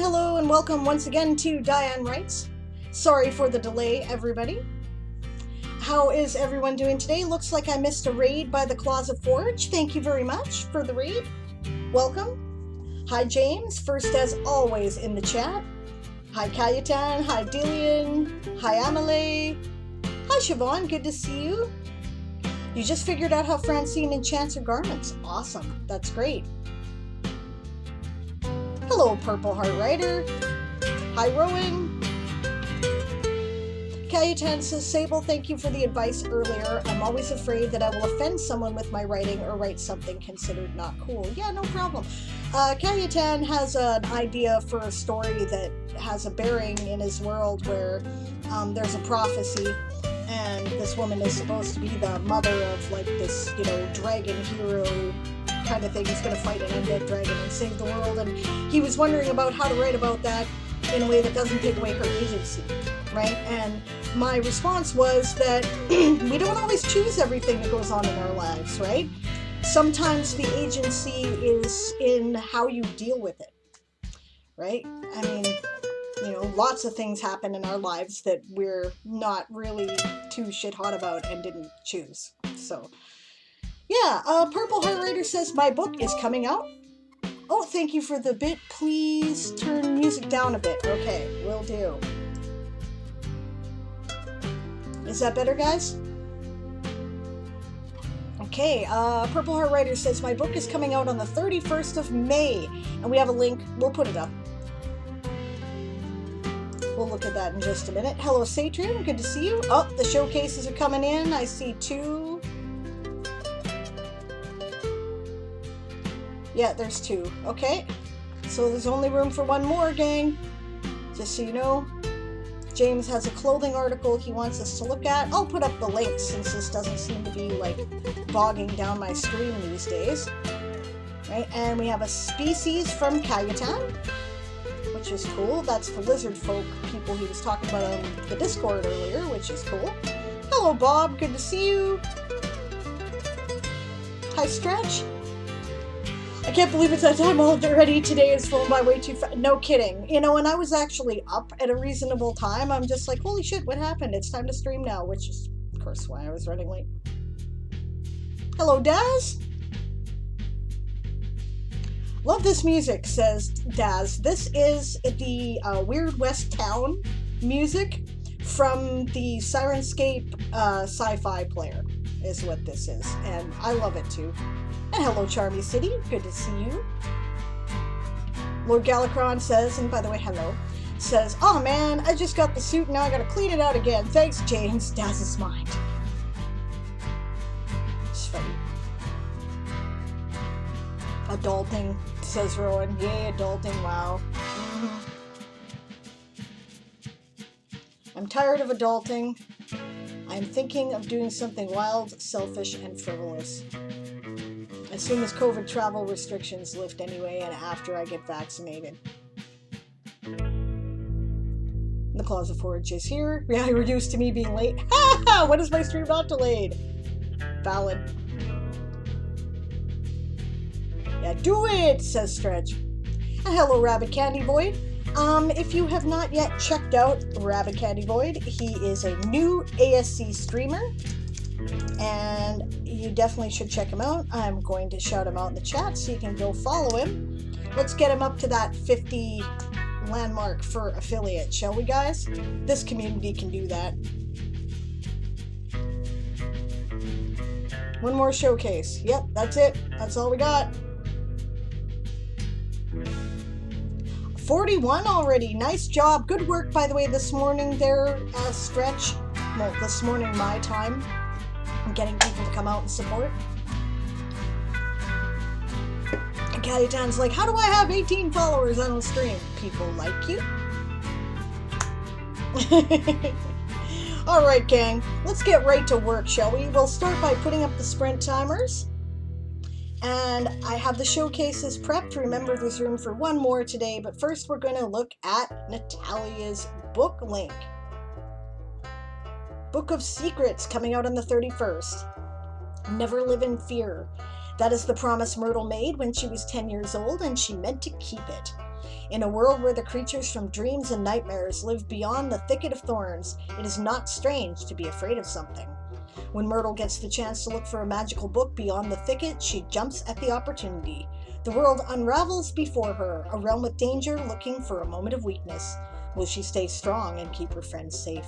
And hello and welcome once again to Diane Writes. Sorry for the delay, everybody. How is everyone doing today? Looks like I missed a raid by the Closet Forge. Thank you very much for the raid. Welcome. Hi James, first as always in the chat. Hi Cayetan, hi Dillian, hi Amelie. Hi Siobhan, good to see you. You just figured out how Francine enchants her garments. Awesome, that's great. Hello, Purple Heart Writer. Hi, Rowan. Cayetan says, Sable, thank you for the advice earlier. I'm always afraid that I will offend someone with my writing or write something considered not cool. Yeah, no problem. Cayetan has an idea for a story that has a bearing in his world where there's a prophecy, and this woman is supposed to be the mother of like this, dragon hero kind of thing. He's going to fight an undead dragon and save the world, and he was wondering about how to write about that in a way that doesn't take away her agency, right? And my response was that we don't always choose everything that goes on in our lives, right? Sometimes the agency is in how you deal with it, right? I mean, lots of things happen in our lives that we're not really too shit hot about and didn't choose. So yeah, Purple Heart Raider says, my book is coming out. Oh, thank you for the bit. Please turn music down a bit. Okay, will do. Is that better, guys? Okay, Purple Heart Writer says, my book is coming out on the 31st of May. And we have a link. We'll put it up. We'll look at that in just a minute. Hello, Satrian. Good to see you. Oh, the showcases are coming in. I see 2. Yeah, there's 2. Okay. So there's only room for 1 more, gang. Just so you know. James has a clothing article he wants us to look at. I'll put up the links since this doesn't seem to be like bogging down my stream these days. Right, and we have a species from Cayetan, which is cool. That's the lizard folk people he was talking about on the Discord earlier, which is cool. Hello, Bob. Good to see you. Hi, Stretch. I can't believe it's that time already. Today is flown by way too fast. No kidding. When I was actually up at a reasonable time, I'm just like, holy shit, what happened? It's time to stream now, which is, of course, why I was running late. Hello, Daz. Love this music, says Daz. This is the Weird West Town music from the Sirenscape sci-fi player, is what this is. And I love it, too. And hello, Charmy City. Good to see you. Lord Galacron says, and by the way, hello, says, oh man, I just got the suit and now I gotta clean it out again. Thanks, James. Daz's mind. It's funny. Adulting, says Rowan. Yay, adulting. Wow. I'm tired of adulting. I'm thinking of doing something wild, selfish, and frivolous. As soon as COVID travel restrictions lift anyway, and after I get vaccinated. The Closet Forge is here. Yeah, you're used to me being late. Ha ha! When is my stream not delayed? Valid. Yeah, do it, says Stretch. And hello, Rabbit Candy Void. If you have not yet checked out Rabbit Candy Void, he is a new ASC streamer. And you definitely should check him out. I'm going to shout him out in the chat so you can go follow him. Let's get him up to that 50 landmark for affiliate, shall we, guys? This community can do that. One more showcase. Yep, that's it. That's all we got. 41 already. Nice job. Good work, by the way, this morning there, Stretch. Well, this morning my time. I'm getting people to come out and support. And Cayetan's like, how do I have 18 followers on the stream? People like you. Alright, gang. Let's get right to work, shall we? We'll start by putting up the sprint timers. And I have the showcases prepped. Remember, there's room for 1 more today. But first, we're going to look at Natalia's book link. Book of Secrets, coming out on the 31st. Never Live in Fear. That is the promise Myrtle made when she was 10 years old, and she meant to keep it. In a world where the creatures from dreams and nightmares live beyond the thicket of thorns, it is not strange to be afraid of something. When Myrtle gets the chance to look for a magical book beyond the thicket, she jumps at the opportunity. The world unravels before her, a realm with danger looking for a moment of weakness. Will she stay strong and keep her friends safe?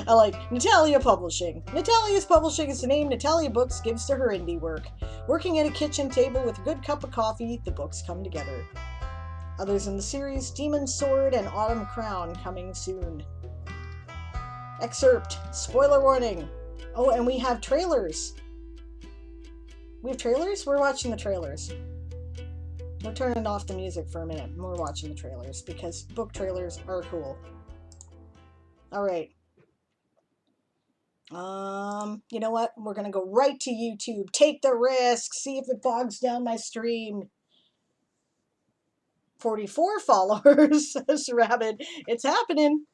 I like Natalia Publishing. Natalia's Publishing is the name Natalia Books gives to her indie work. Working at a kitchen table with a good cup of coffee, the books come together. Others in the series, Demon's Sword and Autumn Crown, coming soon. Excerpt. Spoiler warning. Oh, and we have trailers. We have trailers? We're watching the trailers. We're turning off the music for a minute and we're watching the trailers because book trailers are cool. Alright. You know what? We're gonna go right to YouTube. Take the risk. See if it bogs down my stream. 44 followers, says Rabbit. It's happening.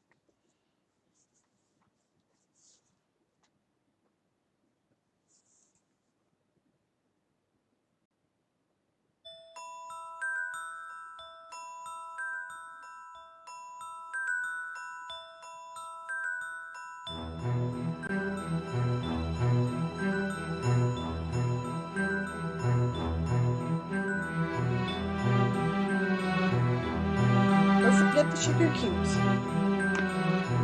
Don't forget the sugar cubes.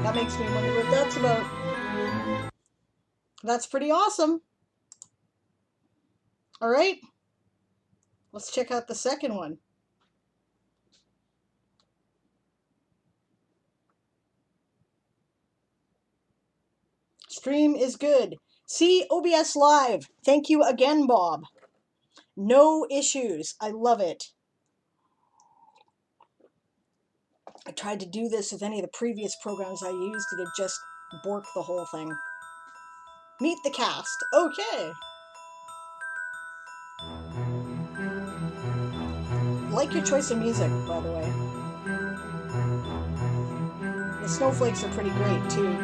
That makes me wonder what that's about. That's pretty awesome. All right. Let's check out the second one. Stream is good. See OBS Live. Thank you again, Bob. No issues. I love it. I tried to do this with any of the previous programs I used, and it just borked the whole thing. Meet the cast. Okay. Like your choice of music, by the way. The snowflakes are pretty great, too.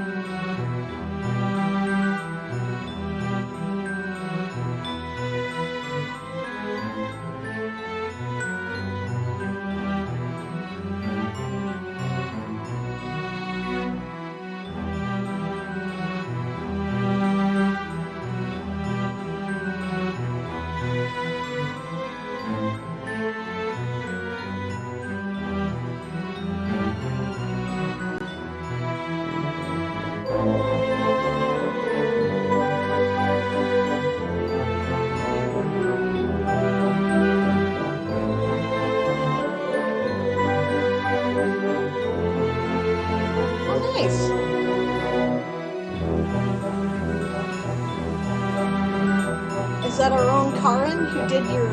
Is that our own Karin who did your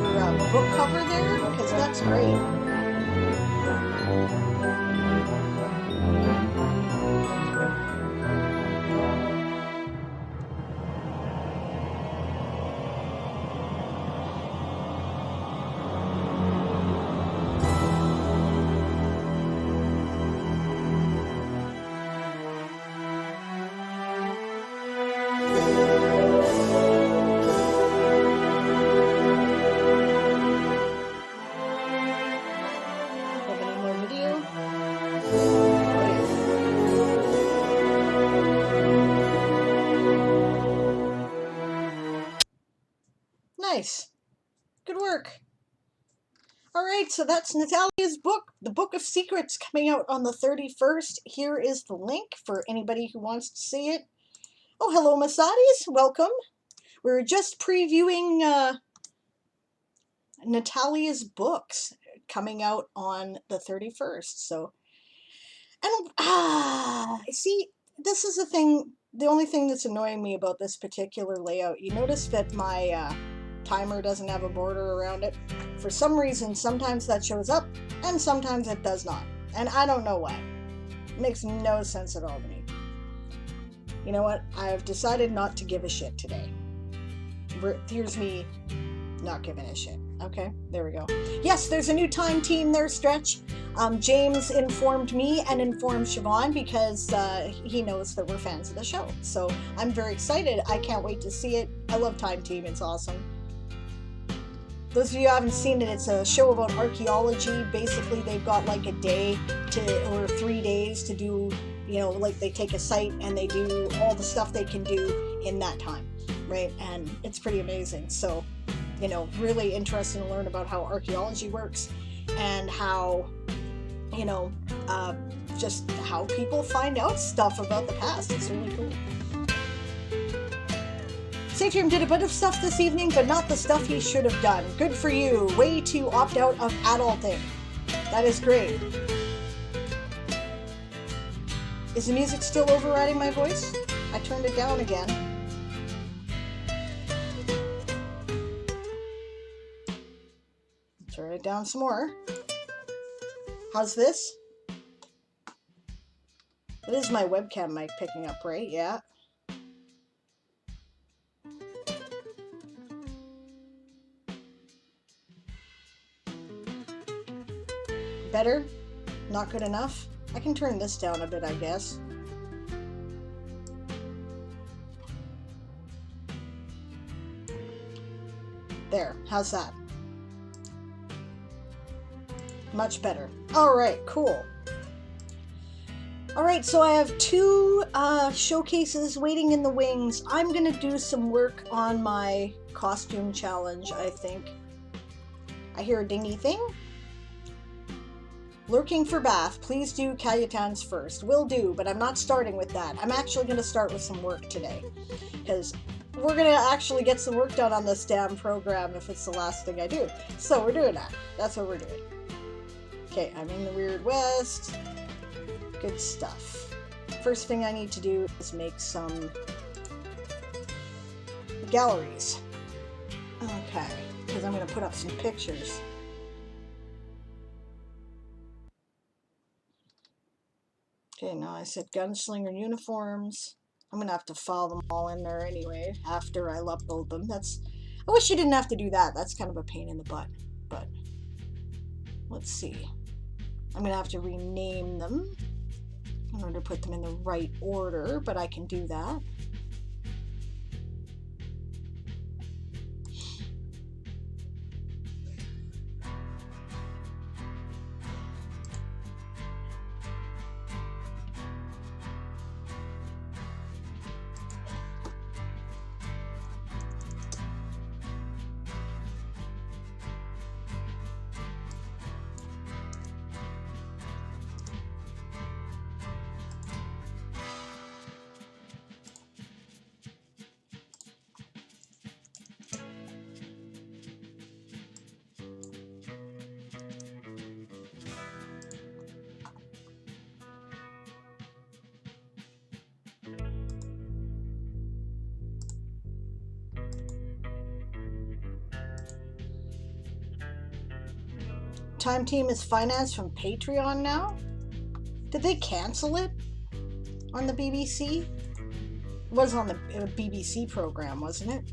book cover there? Because that's great. Nice. Good work. All right, so that's Natalia's book, The Book of Secrets, coming out on the 31st. Here is the link for anybody who wants to see it. Oh, hello, Masadis. Welcome. We're just previewing Natalia's books coming out on the 31st. So, and see, this is the thing, the only thing that's annoying me about this particular layout. You notice that my timer doesn't have a border around it. For some reason, sometimes that shows up and sometimes it does not. And I don't know why. It makes no sense at all to me. You know what? I have decided not to give a shit today. Here's me not giving a shit. Okay, there we go. Yes, there's a new time team there, Stretch. James informed me and informed Siobhan because he knows that we're fans of the show. So I'm very excited. I can't wait to see it. I love Time Team. It's awesome. Those of you who haven't seen it, it's a show about archaeology. Basically, they've got like a day or 3 days to do, like they take a site and they do all the stuff they can do in that time, right? And it's pretty amazing. So, really interesting to learn about how archaeology works and how, just how people find out stuff about the past. It's really cool. Satrium did a bit of stuff this evening, but not the stuff he should have done. Good for you. Way to opt out of adulting. That is great. Is the music still overriding my voice? I turned it down again. Turn it down some more. How's this? It is my webcam mic picking up, right? Yeah. Better? Not good enough? I can turn this down a bit, I guess. There, how's that? Much better. Alright, cool. Alright, so I have 2 showcases waiting in the wings. I'm gonna do some work on my costume challenge, I think. I hear a dingy thing. Lurking for Bath, please do Cayetan's first. Will do, but I'm not starting with that. I'm actually going to start with some work today. Because we're going to actually get some work done on this damn program if it's the last thing I do. So we're doing that. That's what we're doing. Okay, I'm in the Weird West. Good stuff. First thing I need to do is make some galleries. Okay, because I'm going to put up some pictures. Okay, now I said gunslinger uniforms. I'm gonna have to file them all in there anyway after I upload them. I wish you didn't have to do that. That's kind of a pain in the butt. But let's see. I'm gonna have to rename them in order to put them in the right order, but I can do that. Time Team is financed from Patreon now? Did they cancel it on the BBC? It was on the BBC program, wasn't it?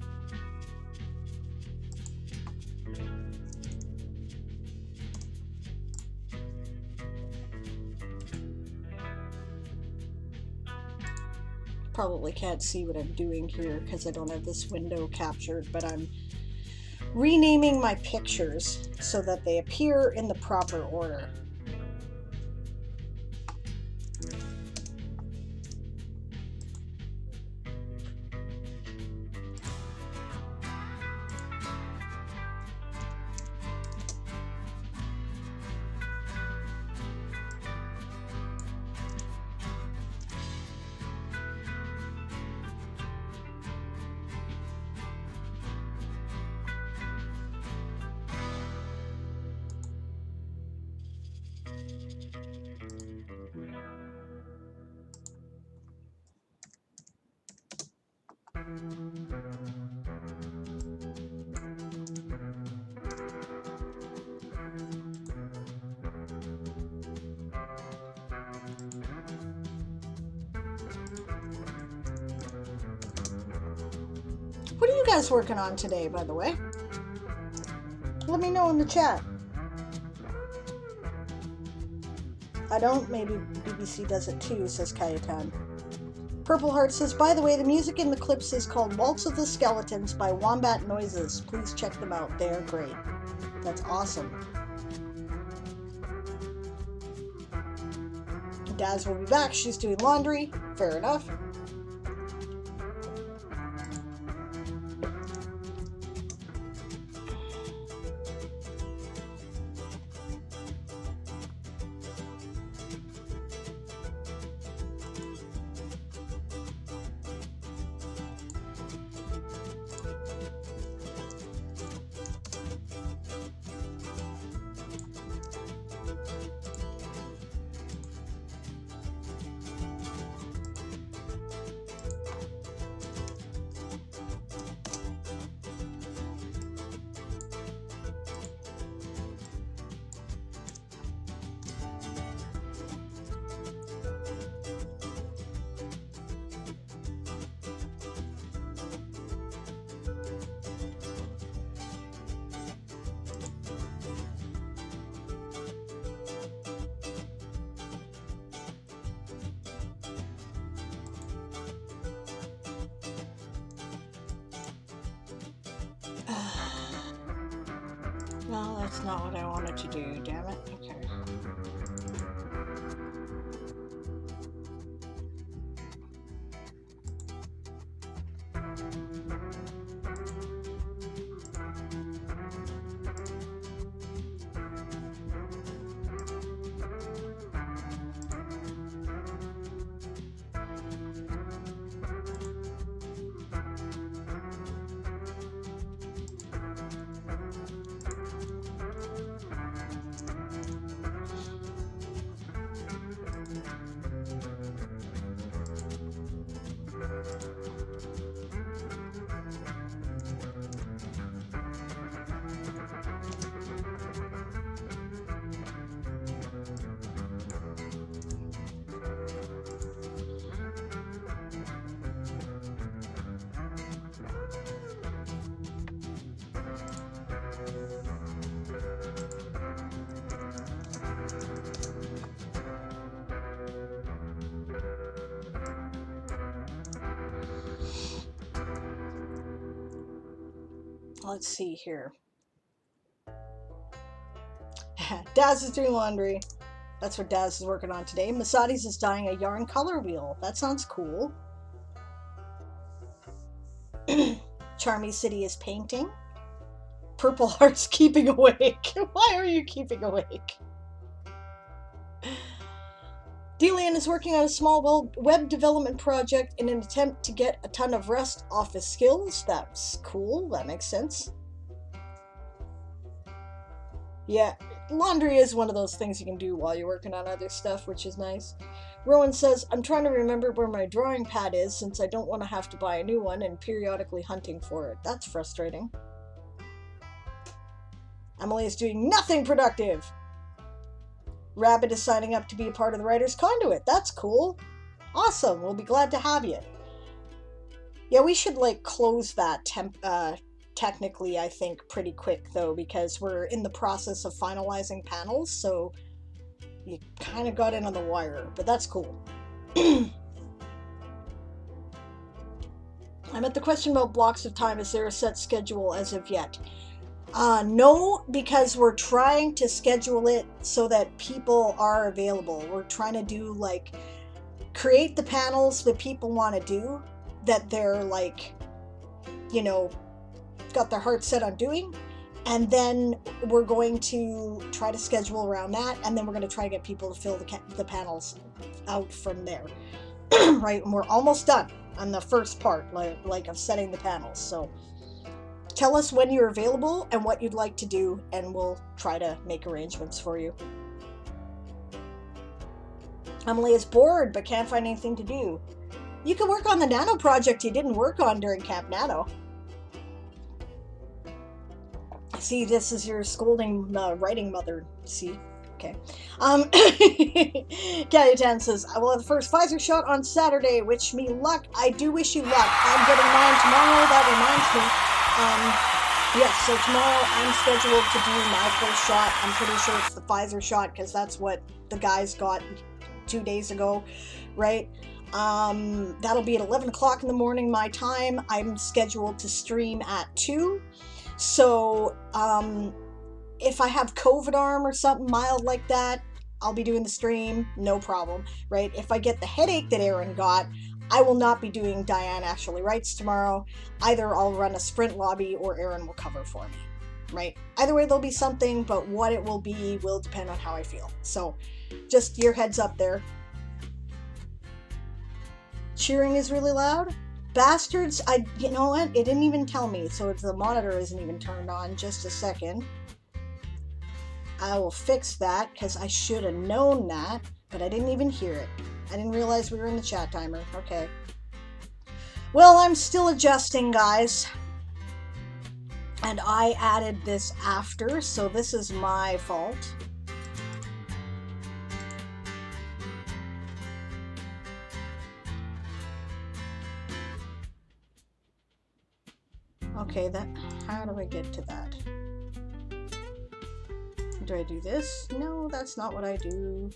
Probably can't see what I'm doing here because I don't have this window captured, but I'm renaming my pictures so that they appear in the proper order. What are you guys working on today, by the way? Let me know in the chat. I don't, maybe BBC does it too, says Kayetan. Purple Heart says, by the way, the music in the clips is called Waltz of the Skeletons by Wombat Noises. Please check them out. They're great. That's awesome. Daz will be back. She's doing laundry. Fair enough. No, that's not what I wanted to do, damn it. Okay. Let's see here. Daz is doing laundry. That's what Daz is working on today. Masadi's is dyeing a yarn color wheel. That sounds cool. Charmy City is painting. Purple Heart's keeping awake. Why are you keeping awake? Delian is working on a small web development project in an attempt to get a ton of Rust office skills. That's cool. That makes sense. Yeah, laundry is one of those things you can do while you're working on other stuff, which is nice. Rowan says, I'm trying to remember where my drawing pad is since I don't want to have to buy a new one and periodically hunting for it. That's frustrating. Emily is doing nothing productive. Rabbit is signing up to be a part of the Writer's Conduit. That's cool. Awesome. We'll be glad to have you. Yeah, we should like close that technically, I think, pretty quick though, because we're in the process of finalizing panels, so you kind of got in on the wire, but that's cool. I'm at the question about blocks of time. Is there a set schedule as of yet? No, because we're trying to schedule it so that people are available. We're trying to do like create the panels that people want to do, that they're like, you know, got their heart set on doing, and then we're going to try to schedule around that, and then we're going to try to get people to fill the panels out from there. Right, and we're almost done on the first part, like of setting the panels. So tell us when you're available and what you'd like to do, and we'll try to make arrangements for you. Emily is bored but can't find anything to do. You can work on the Nano project you didn't work on during Camp Nano. See, this is your scolding writing mother. See? Okay. Kayetan says, I will have the first Pfizer shot on Saturday. Wish me luck. I do wish you luck. I'm getting mine tomorrow. That reminds me. Yes, so tomorrow I'm scheduled to do my first shot. I'm pretty sure it's the Pfizer shot because that's what the guys got 2 days ago, right? That'll be at 11 o'clock in the morning my time. I'm scheduled to stream at 2. So, if I have COVID arm or something mild like that, I'll be doing the stream, no problem, right? If I get the headache that Aaron got, I will not be doing Diane Actually Writes tomorrow. Either I'll run a sprint lobby or Aaron will cover for me, right? Either way, there'll be something, but what it will be will depend on how I feel. So just your heads up there. Cheering is really loud. Bastards, you know what? It didn't even tell me, so the monitor isn't even turned on. Just a second. I will fix that because I should have known that, but I didn't even hear it. I didn't realize we were in the chat timer. Okay. Well, I'm still adjusting, guys. And I added this after, so this is my fault. Okay, how do I get to that? Do I do this? No, that's not what I do.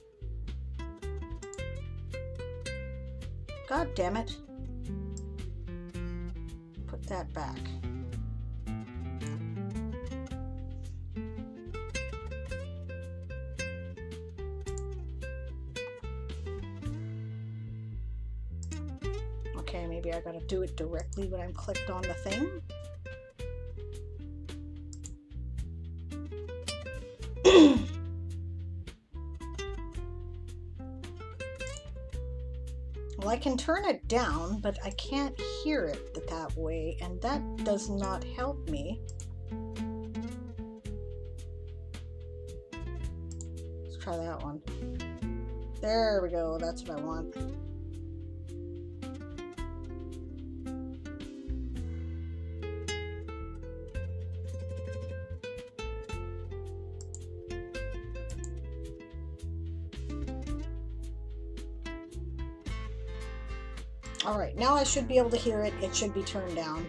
God damn it. Put that back. Okay, maybe I gotta do it directly when I'm clicked on the thing. Well, I can turn it down, but I can't hear it that way, and that does not help me. Let's try that one. There we go, that's what I want. All right, now I should be able to hear it. It should be turned down.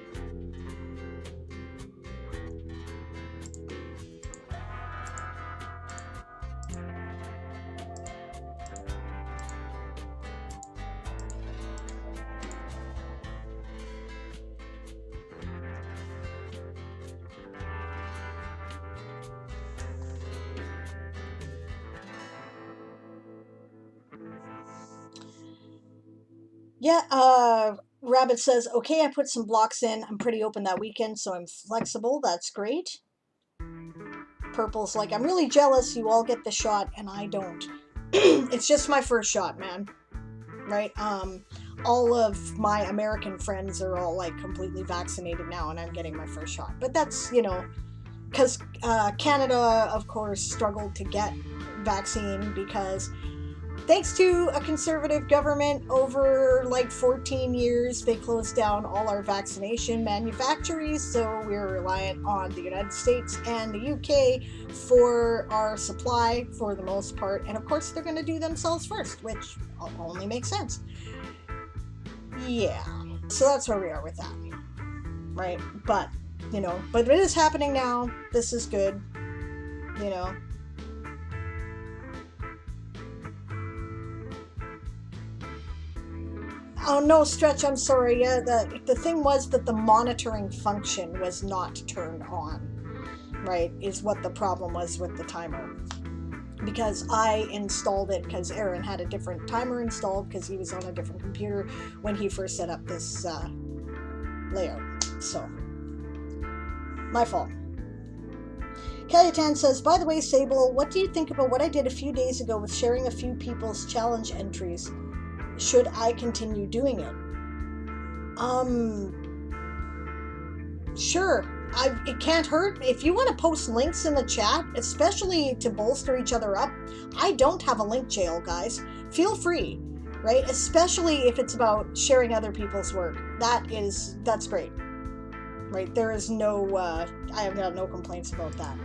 Yeah, Rabbit says, okay, I put some blocks in. I'm pretty open that weekend, so I'm flexible. That's great. Purple's like, I'm really jealous. You all get the shot, and I don't. It's just my first shot, man. Right? All of my American friends are all, like, completely vaccinated now, and I'm getting my first shot. But that's, you know, because Canada, of course, struggled to get vaccine because... thanks to a conservative government over like 14 years, they closed down all our vaccination manufactories, so we're reliant on the United States and the UK for our supply for the most part. And of course, they're going to do themselves first, which only makes sense. Yeah, so that's where we are with that, right? But, you know, but it is happening now. This is good, you know. Oh, no, Stretch, I'm sorry. Yeah, the thing was that the monitoring function was not turned on, right, is what the problem was with the timer. Because I installed it because Aaron had a different timer installed because he was on a different computer when he first set up this layout. So, my fault. Cayetan says, by the way, Sable, what do you think about what I did a few days ago with sharing a few people's challenge entries? Should I continue doing it? Sure. It can't hurt. If you want to post links in the chat, especially to bolster each other up, I don't have a link jail, guys. Feel free, right? Especially if it's about sharing other people's work. That's great, right? There is no, I have got no complaints about that.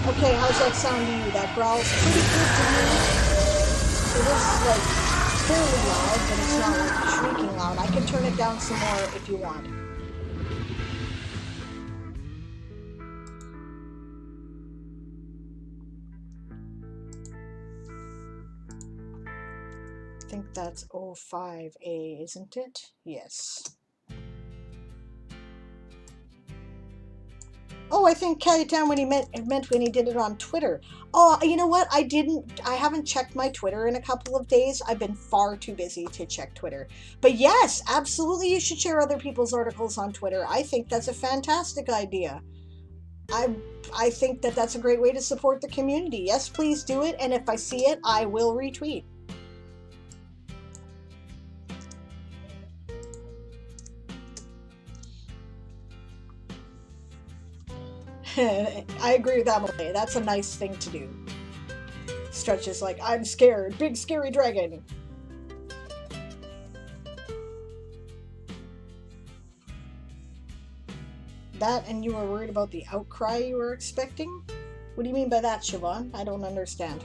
Okay, how's that sound to you? That growl's pretty good to me. It is, like, fairly loud, but it's not, like, shrieking loud down. I can turn it down some more if you want. I think that's 05A, isn't it? Yes. Oh, I think Cayetan when he meant when he did it on Twitter. Oh, you know what? I haven't checked my Twitter in a couple of days. I've been far too busy to check Twitter. But yes, absolutely you should share other people's articles on Twitter. I think that's a fantastic idea. I think that that's a great way to support the community. Yes, please do it. And if I see it, I will retweet. I agree with Emily. That's a nice thing to do. Stretch is like, I'm scared. Big scary dragon. That and you were worried about the outcry you were expecting? What do you mean by that, Siobhan? I don't understand.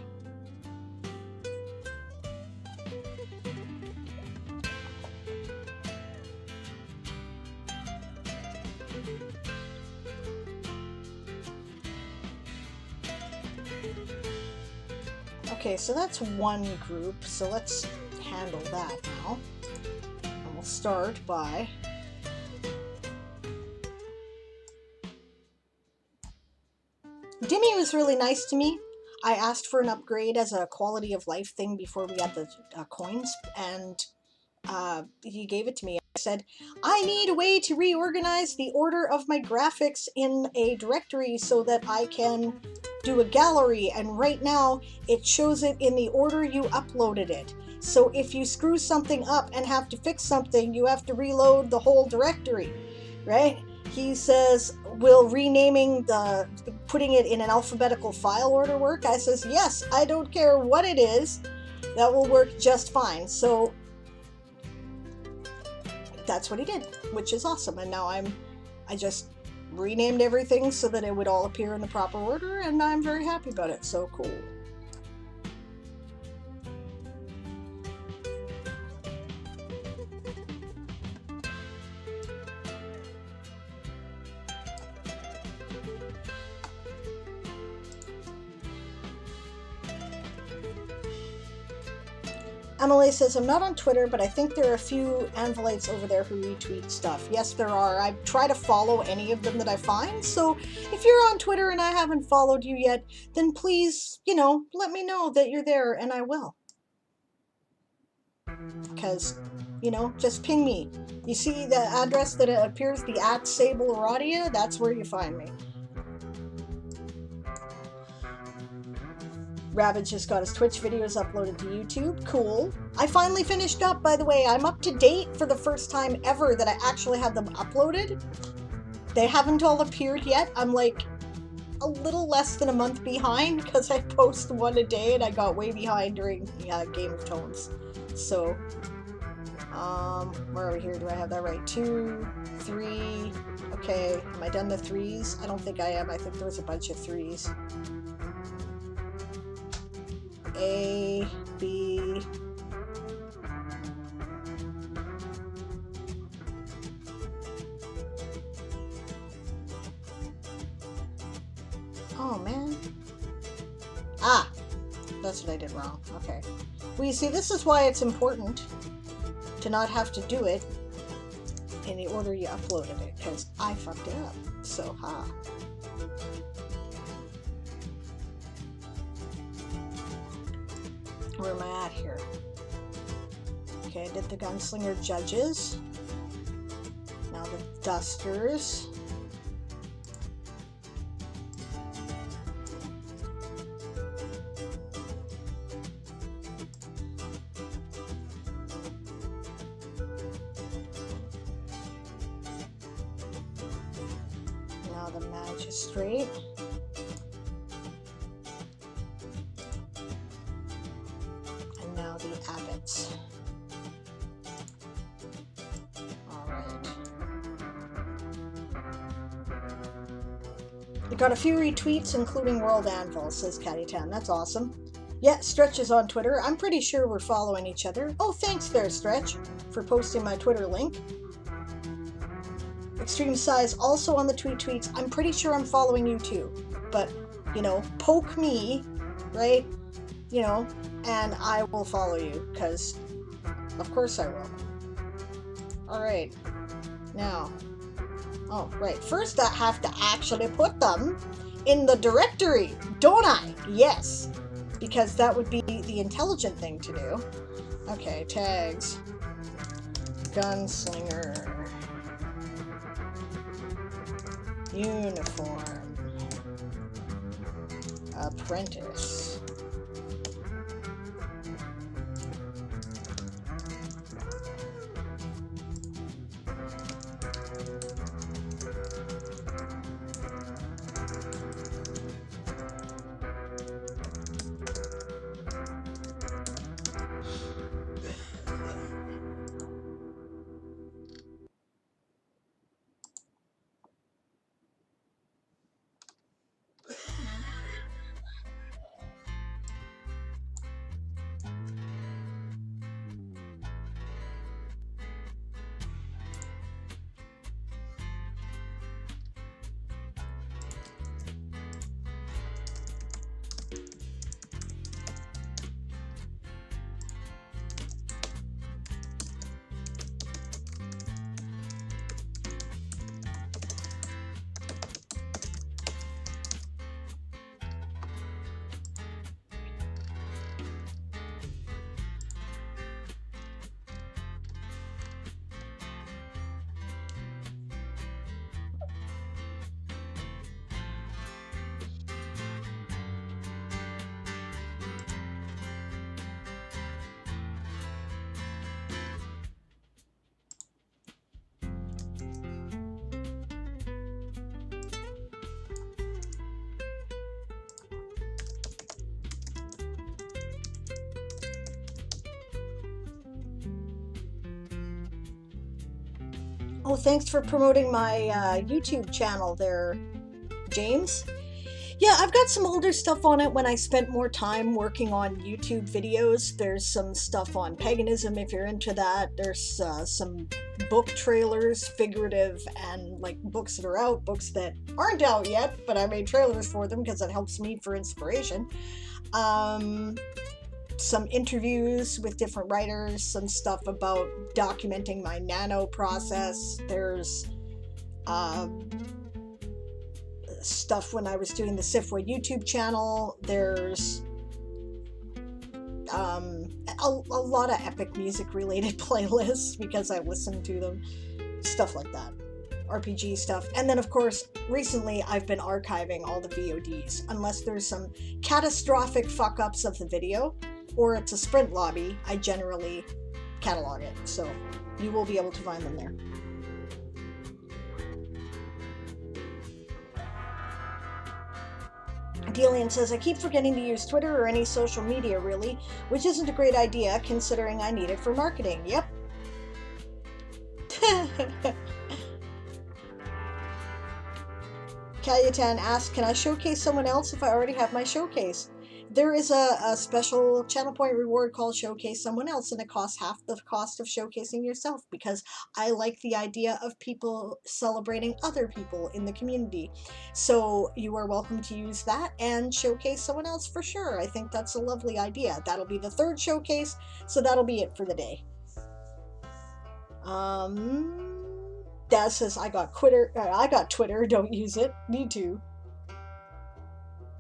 Okay, so that's one group, so let's handle that now. And we'll start by Dimmy was really nice to me. I asked for an upgrade as a quality of life thing before we got the coins, and he gave it to me. I said, I need a way to reorganize the order of my graphics in a directory so that I can do a gallery, and right now it shows it in the order you uploaded it. So if you screw something up and have to fix something, you have to reload the whole directory, right? He says, will renaming putting it in an alphabetical file order work? I says, yes, I don't care what it is. That will work just fine. So that's what he did, which is awesome. And now I just renamed everything so that it would all appear in the proper order, and I'm very happy about it. So cool. Emily says, I'm not on Twitter, but I think there are a few Anvilites over there who retweet stuff. Yes, there are. I try to follow any of them that I find. So if you're on Twitter and I haven't followed you yet, then please, let me know that you're there, and I will. Because, just ping me. You see the address that appears, the @Sable Aradia? That's where you find me. Rabbit just got his Twitch videos uploaded to YouTube. Cool. I finally finished up, by the way. I'm up to date for the first time ever that I actually have them uploaded. They haven't all appeared yet. I'm like a little less than a month behind because I post one a day and I got way behind during Game of Tones. So, where are we here? Do I have that right? 2, 3. Okay, am I done the 3s? I don't think I am. I think there was a bunch of 3s. A, B, oh man. Ah, that's what I did wrong. Okay. Well, you see, this is why it's important to not have to do it in the order you uploaded it, because I fucked it up. So, ha. Where am I at here? Okay, I did the Gunslinger Judges. Now the Dusters. Now the Magistrate. Abbots. Alright. I got a few retweets, including World Anvil, says Cayetan. That's awesome. Yeah, Stretch is on Twitter. I'm pretty sure we're following each other. Oh, thanks there, Stretch, for posting my Twitter link. Extreme Size also on the tweets. I'm pretty sure I'm following you too, but you know, poke me, right? You know, and I will follow you, because of course I will. Alright, now, oh, right, first I have to actually put them in the directory, don't I? Yes, because that would be the intelligent thing to do. Okay, tags, gunslinger, uniform, apprentice. Oh, thanks for promoting my YouTube channel there, James. Yeah, I've got some older stuff on it when I spent more time working on YouTube videos. There's some stuff on paganism if you're into that. There's some book trailers, figurative, and like books that are out, books that aren't out yet, but I made trailers for them because it helps me for inspiration. Some interviews with different writers, some stuff about documenting my nano process. There's stuff when I was doing the Sifwa YouTube channel. There's a lot of epic music related playlists because I listen to them, stuff like that, RPG stuff. And then of course recently I've been archiving all the VODs unless there's some catastrophic fuck ups of the video or it's a sprint lobby. I generally catalog it, so you will be able to find them there. Delian says, I keep forgetting to use Twitter or any social media, really, which isn't a great idea considering I need it for marketing. Yep. Kalyatan asks, can I showcase someone else if I already have my showcase? There is a special channel point reward called Showcase Someone Else, and it costs half the cost of showcasing yourself because I like the idea of people celebrating other people in the community. So you are welcome to use that and showcase someone else for sure. I think that's a lovely idea. That'll be the third showcase, so that'll be it for the day. Daz says, I got Twitter, don't use it. Need to.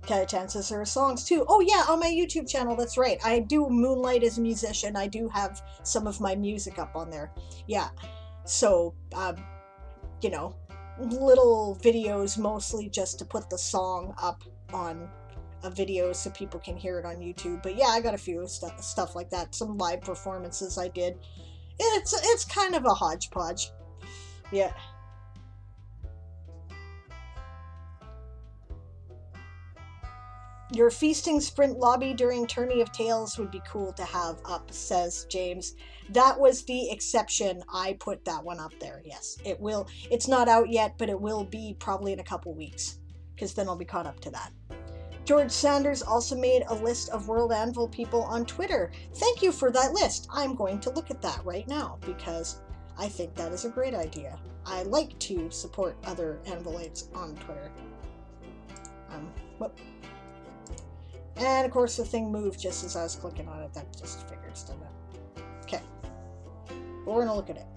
Kalyatan says there are songs too. Oh yeah, on my YouTube channel, that's right. I do moonlight as a musician. I do have some of my music up on there. Yeah. So, you know, little videos mostly just to put the song up on a video so people can hear it on YouTube. But yeah, I got a few stuff like that. Some live performances I did. It's kind of a hodgepodge. Yeah. Your feasting sprint lobby during Tourney of Tales would be cool to have up, says James. That was the exception. I put that one up there. Yes, it will. It's not out yet, but it will be probably in a couple weeks because then I'll be caught up to that. George Sanders also made a list of World Anvil people on Twitter. Thank you for that list. I'm going to look at that right now because I think that is a great idea. I like to support other Anvilites on Twitter. Whoop. And of course the thing moved just as I was clicking on it. That just figures, doesn't it? Okay. We're going to look at it.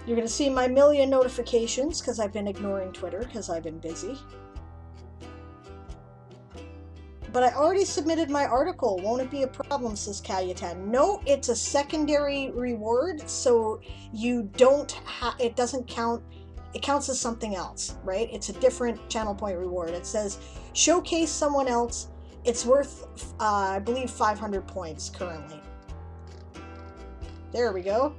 You're going to see my million notifications because I've been ignoring Twitter because I've been busy. But I already submitted my article. Won't it be a problem, says Cayetan. No, it's a secondary reward, so you don't it doesn't count. It counts as something else, right? It's a different channel point reward. It says showcase someone else. It's worth, I believe, 500 points currently. There we go.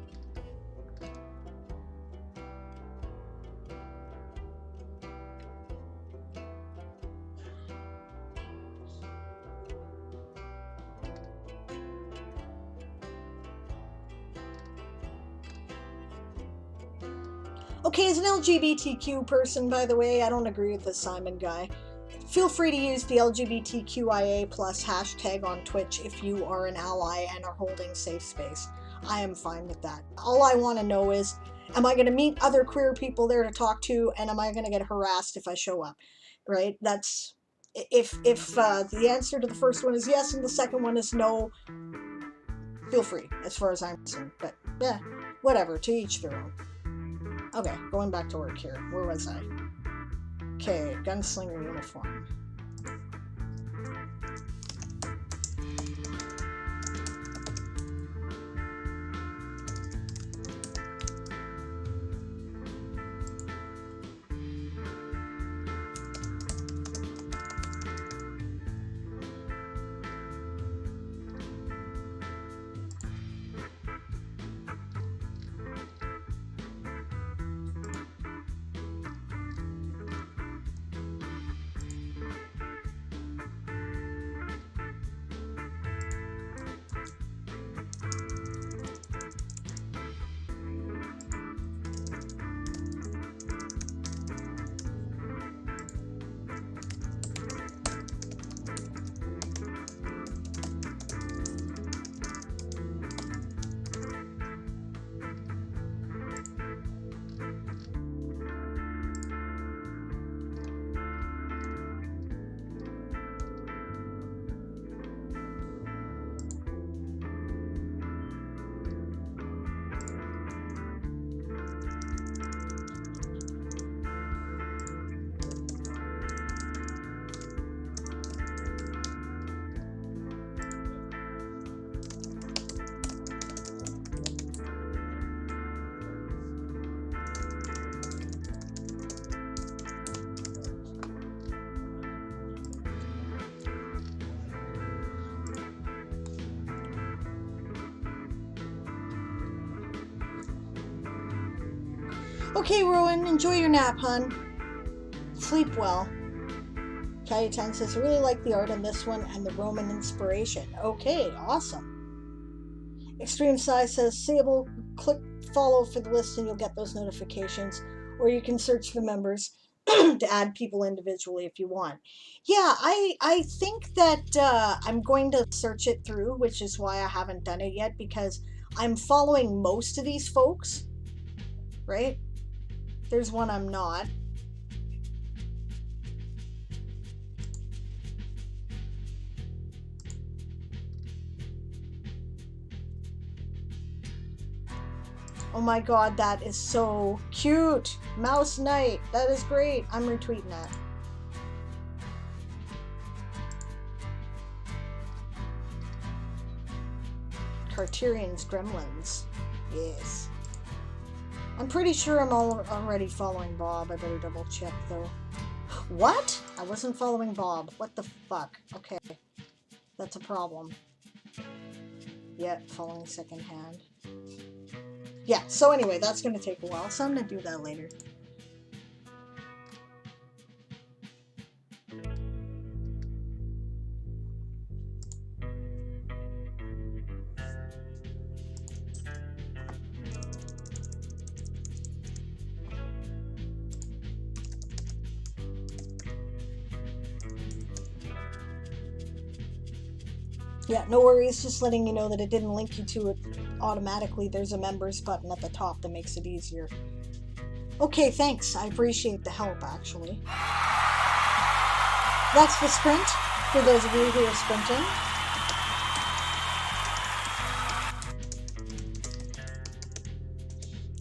Okay, as an LGBTQ person, by the way, I don't agree with the Simon guy. Feel free to use the LGBTQIA+ hashtag on Twitch if you are an ally and are holding safe space. I am fine with that. All I want to know is, am I going to meet other queer people there to talk to, and am I going to get harassed if I show up? Right? That's if the answer to the first one is yes and the second one is no, feel free, as far as I'm concerned. But yeah, whatever, to each their own. Okay, going back to work here. Where was I? Okay, gunslinger uniform. Okay, Rowan, enjoy your nap, hun. Sleep well. Cayetan says, I really like the art on this one and the Roman inspiration. Okay, awesome. Extreme Size says, Sable, click follow for the list and you'll get those notifications. Or you can search for members to add people individually if you want. Yeah, I think that I'm going to search it through, which is why I haven't done it yet, because I'm following most of these folks, right? There's one I'm not. Oh my god, that is so cute. Mouse Knight, that is great. I'm retweeting that. Carterian's Gremlins. Yes. I'm pretty sure I'm already following Bob. I better double check though. What? I wasn't following Bob. What the fuck? Okay. That's a problem. Yeah, following secondhand. Yeah, so anyway, that's going to take a while, so I'm going to do that later. Yeah, no worries. Just letting you know that it didn't link you to it automatically. There's a members button at the top that makes it easier. Okay, thanks. I appreciate the help, actually. That's the sprint, for those of you who are sprinting.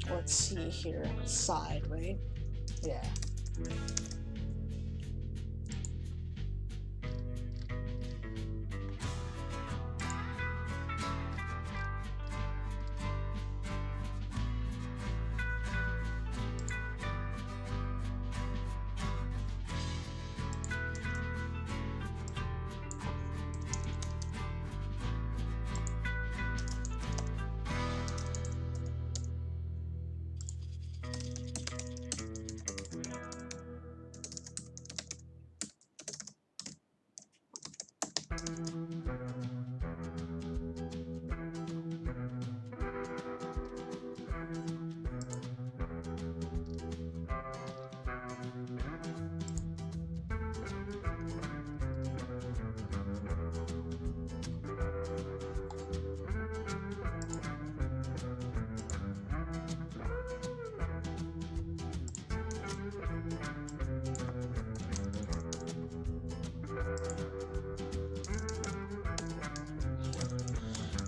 Let's see here. Side, right? Yeah.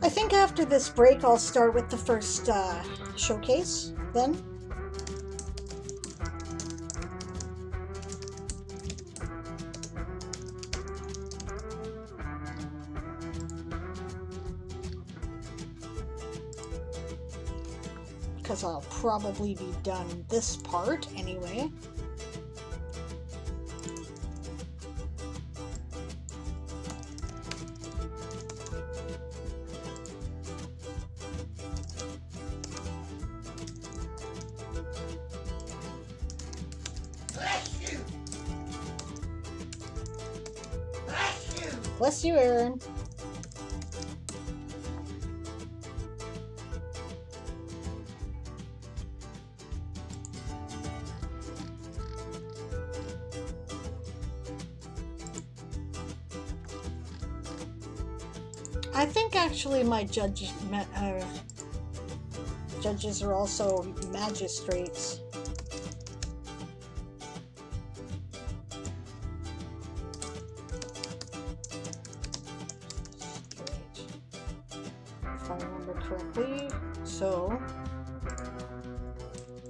I think after this break, I'll start with the first showcase then. Because I'll probably be done this part anyway. Bless you, Aaron. I think actually my judges are also magistrates. If I remember correctly, so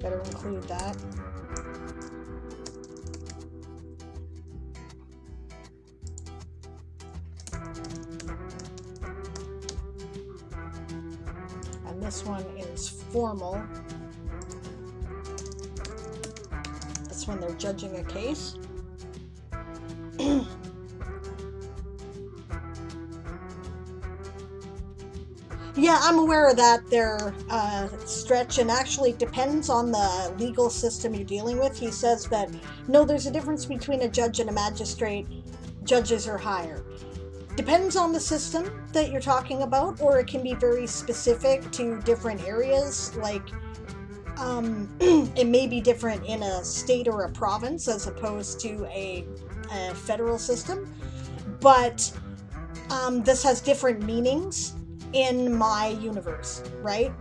better include that. This one is formal. That's when they're judging a case. Yeah, I'm aware of that. Their stretch, and actually depends on the legal system you're dealing with. He says that, no, there's a difference between a judge and a magistrate. Judges are higher. Depends on the system that you're talking about, or it can be very specific to different areas. Like, it may be different in a state or a province as opposed to a federal system. But this has different meanings in my universe, right?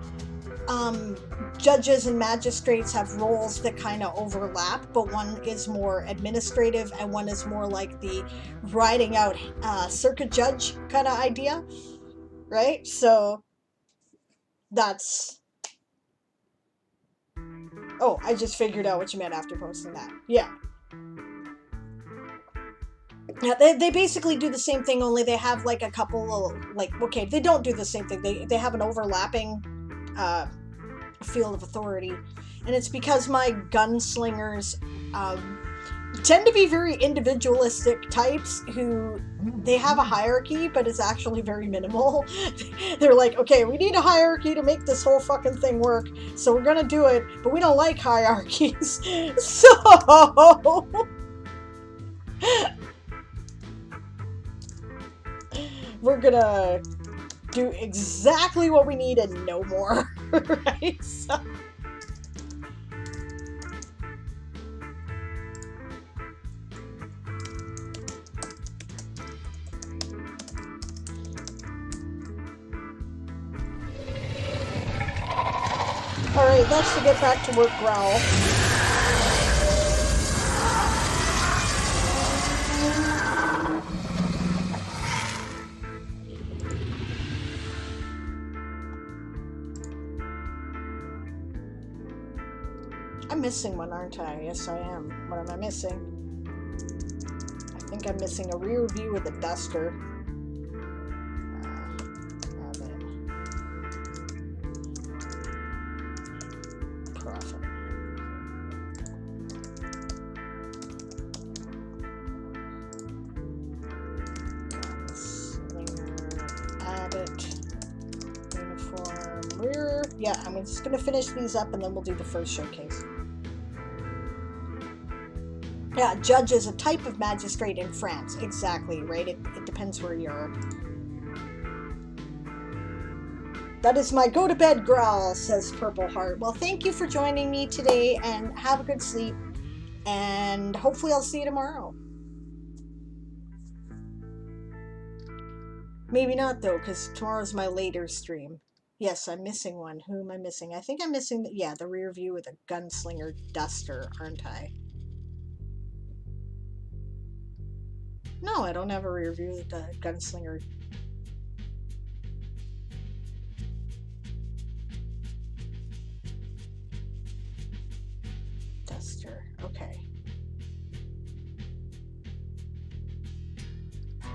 Judges and magistrates have roles that kind of overlap, but one is more administrative and one is more like the riding out circuit judge kind of idea, right? So that's... Oh, I just figured out what you meant after posting that. Yeah. Yeah, they basically do the same thing, only they have like a couple of, like, okay, they don't do the same thing. They have an overlapping field of authority, and it's because my gunslingers tend to be very individualistic types who, they have a hierarchy, but it's actually very minimal. They're like, okay, we need a hierarchy to make this whole fucking thing work, so we're gonna do it, but we don't like hierarchies. So we're gonna do exactly what we need and no more, right? So... Alright, that's the get back to work growl. I'm missing one, aren't I? Yes, I am. What am I missing? I think I'm missing a rear view with a duster. Profit. Abbott. Uniform. Rear. Yeah, I'm just going to finish these up and then we'll do the first showcase. Yeah, judge is a type of magistrate in France. Exactly, right? It depends where you are. That is my go-to-bed growl, says Purple Heart. Well, thank you for joining me today, and have a good sleep. And hopefully I'll see you tomorrow. Maybe not, though, because tomorrow's my later stream. Yes, I'm missing one. Who am I missing? I think I'm missing, the rear view with a gunslinger duster, aren't I? No, I don't have a rear view with the gunslinger. Duster, okay.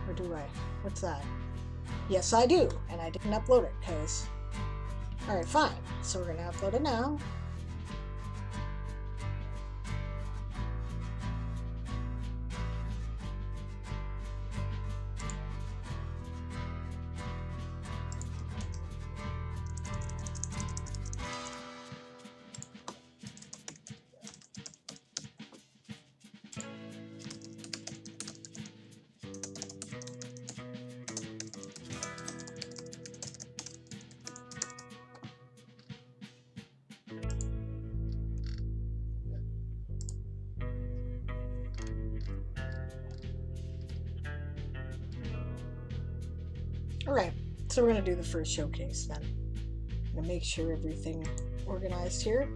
Or do I? What's that? Yes, I do, and I didn't upload it, because... Alright, fine. So we're going to upload it now. Alright, so we're going to do the first showcase then. I'm going to make sure everything organized here.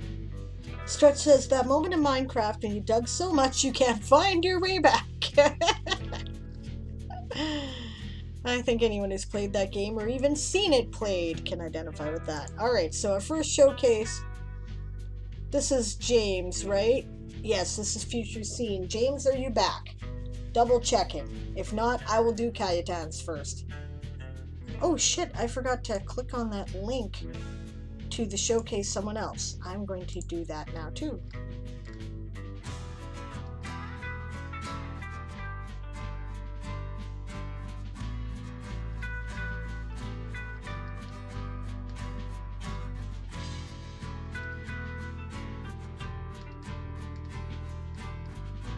Stretch says, that moment in Minecraft when you dug so much you can't find your way back. I think anyone who's played that game or even seen it played can identify with that. Alright, so our first showcase. This is James, right? Yes, this is Future Scene. James, are you back? Double checking. If not, I will do Cayetan's first. Oh shit, I forgot to click on that link to the showcase someone else. I'm going to do that now too.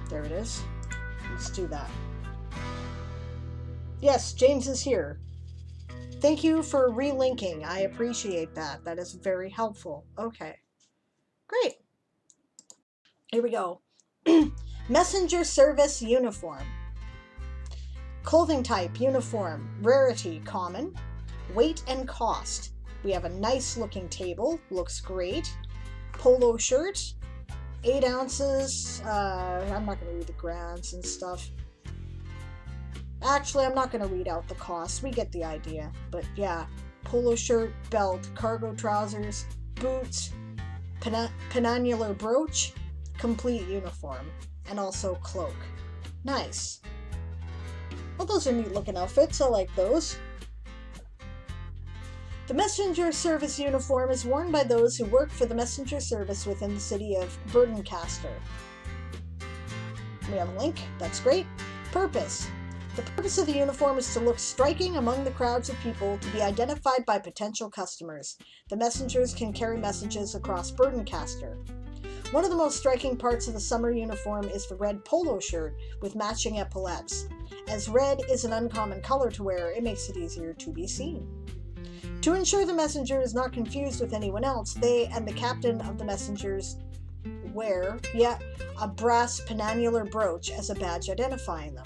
There it is. Let's do that. Yes, James is here. Thank you for relinking. I appreciate that. That is very helpful. Okay. Great. Here we go. Messenger service uniform. Clothing type, uniform. Rarity, common. Weight and cost. We have a nice looking table. Looks great. Polo shirt. 8 ounces. I'm not going to read the grams and stuff. Actually, I'm not going to read out the cost. We get the idea. But yeah, polo shirt, belt, cargo trousers, boots, penannular brooch, complete uniform, and also cloak. Nice. Well, those are neat looking outfits. I like those. The messenger service uniform is worn by those who work for the messenger service within the city of Burdencaster. We have a link. That's great. Purpose. The purpose of the uniform is to look striking among the crowds of people, to be identified by potential customers. The messengers can carry messages across Burdencaster. One of the most striking parts of the summer uniform is the red polo shirt with matching epaulets. As red is an uncommon color to wear, it makes it easier to be seen. To ensure the messenger is not confused with anyone else, they and the captain of the messengers wear, a brass penannular brooch as a badge identifying them.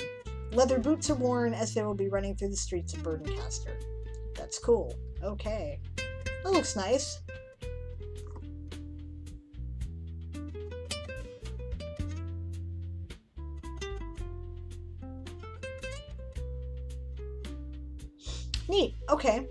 Leather boots are worn as they will be running through the streets of Burdencaster. That's cool. Okay. That looks nice. Neat. Okay.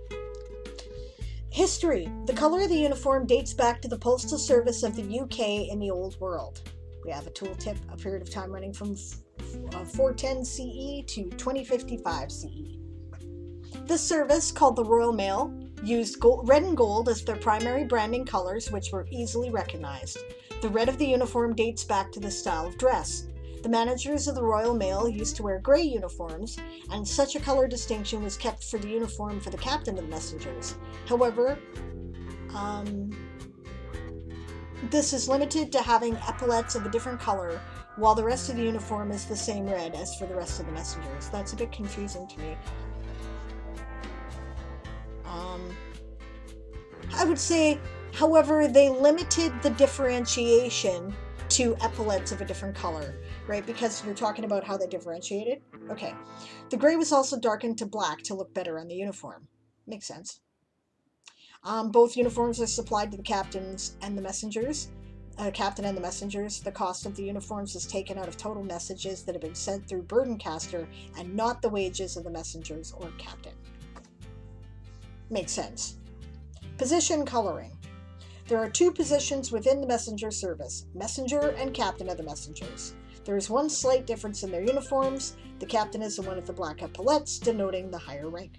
History. The color of the uniform dates back to the Postal Service of the UK in the Old World. We have a tooltip, a period of time running from 410 CE to 2055 CE. This service, called the Royal Mail, used red and gold as their primary branding colors, which were easily recognized. The red of the uniform dates back to the style of dress. The managers of the Royal Mail used to wear grey uniforms, and such a color distinction was kept for the uniform for the captain of the messengers. However, this is limited to having epaulets of a different color, while the rest of the uniform is the same red as for the rest of the messengers. That's a bit confusing to me. I would say, however, they limited the differentiation to epaulets of a different color, right? Because you're talking about how they differentiated. Okay. The gray was also darkened to black to look better on the uniform. Makes sense. Both uniforms are supplied to the captains and the messengers. Captain and the messengers. The cost of the uniforms is taken out of total messages that have been sent through Burdencaster and not the wages of the messengers or captain. Makes sense. Position coloring. There are two positions within the messenger service, messenger and captain of the messengers. There is one slight difference in their uniforms. The captain is the one with the black epaulets, denoting the higher rank.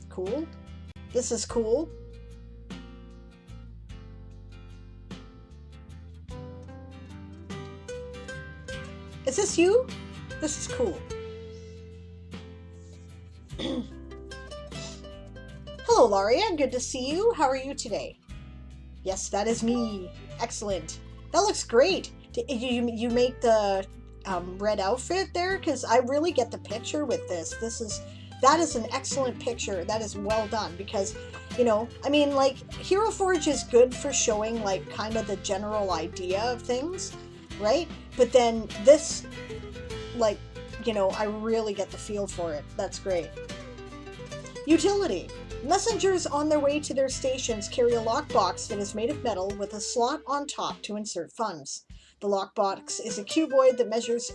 Cool. This is cool. Is this you? This is cool. Hello, Laria. Good to see you. How are you today? Yes, that is me. Excellent. That looks great. You make the red outfit there? Because I really get the picture with this. That is an excellent picture. That is well done because, you know, I mean, like, Hero Forge is good for showing, like, kind of the general idea of things, right? But then this, like, you know, I really get the feel for it. That's great. Utility. Messengers on their way to their stations carry a lockbox that is made of metal with a slot on top to insert funds. The lockbox is a cuboid that measures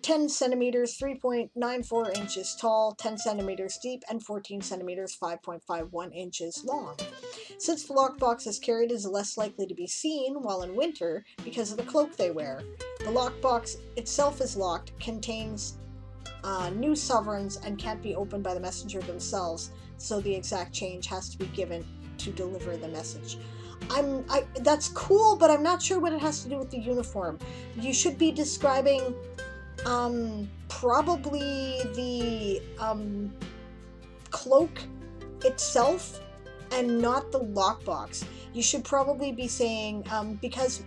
10 centimeters, 3.94 inches tall, 10 centimeters deep, and 14 centimeters, 5.51 inches long. Since the lockbox is carried, it is less likely to be seen while in winter because of the cloak they wear. The lockbox itself is locked, contains new sovereigns, and can't be opened by the messenger themselves, so the exact change has to be given to deliver the message. That's cool, but I'm not sure what it has to do with the uniform. You should be describing probably the cloak itself and not the lockbox. You should probably be saying because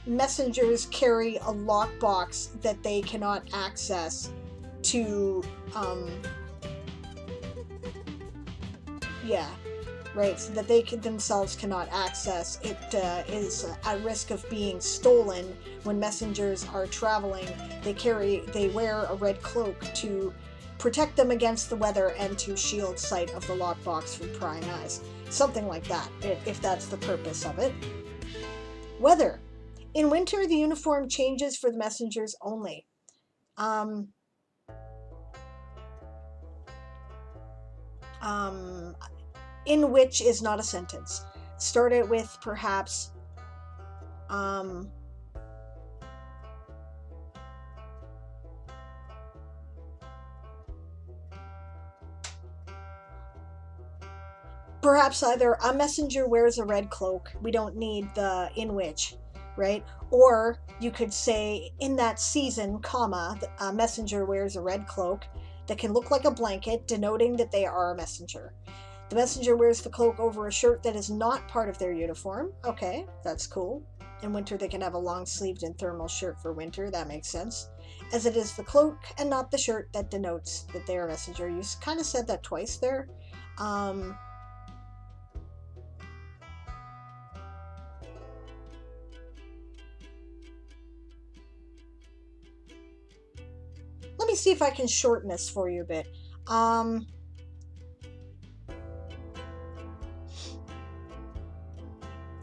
messengers carry a lockbox that they cannot access to so that they themselves cannot access. It is at risk of being stolen when messengers are traveling. They wear a red cloak to protect them against the weather and to shield sight of the lockbox from prying eyes. Something like that, if that's the purpose of it. Weather. In winter, the uniform changes for the messengers only. In which is not a sentence. Start it with perhaps perhaps either a messenger wears a red cloak. We don't need the in which, right? Or you could say in that season, comma, a messenger wears a red cloak that can look like a blanket, denoting that they are a messenger. The messenger wears the cloak over a shirt that is not part of their uniform. Okay, that's cool. In winter, they can have a long-sleeved and thermal shirt for winter. That makes sense. As it is the cloak and not the shirt that denotes that they are a messenger. You kind of said that twice there. Let me see if I can shorten this for you a bit.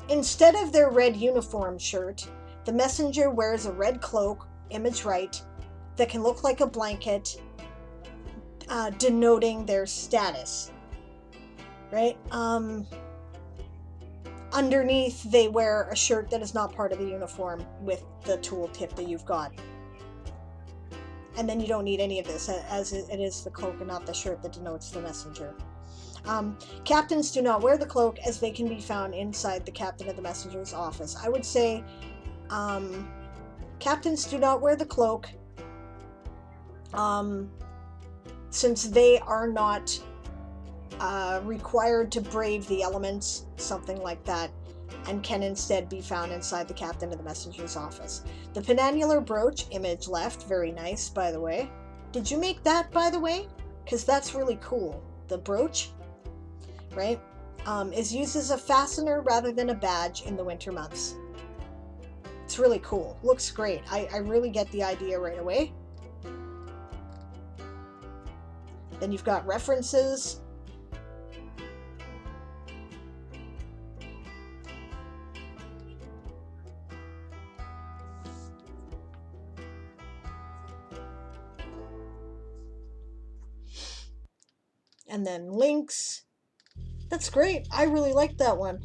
Instead of their red uniform shirt, the messenger wears a red cloak, image right, that can look like a blanket, denoting their status, right? Underneath, they wear a shirt that is not part of the uniform with the tooltip that you've got. And then you don't need any of this, as it is the cloak and not the shirt that denotes the messenger. Captains do not wear the cloak, as they can be found inside the captain of the messenger's office. I would say captains do not wear the cloak, since they are not required to brave the elements, something like that, and can instead be found inside the captain of the messenger's office. The penannular brooch, image left, very nice, by the way. Did you make that, by the way? Because that's really cool. The brooch, right, is used as a fastener rather than a badge in the winter months. It's really cool. Looks great. I really get the idea right away. Then you've got references. And then links. That's great. I really like that one.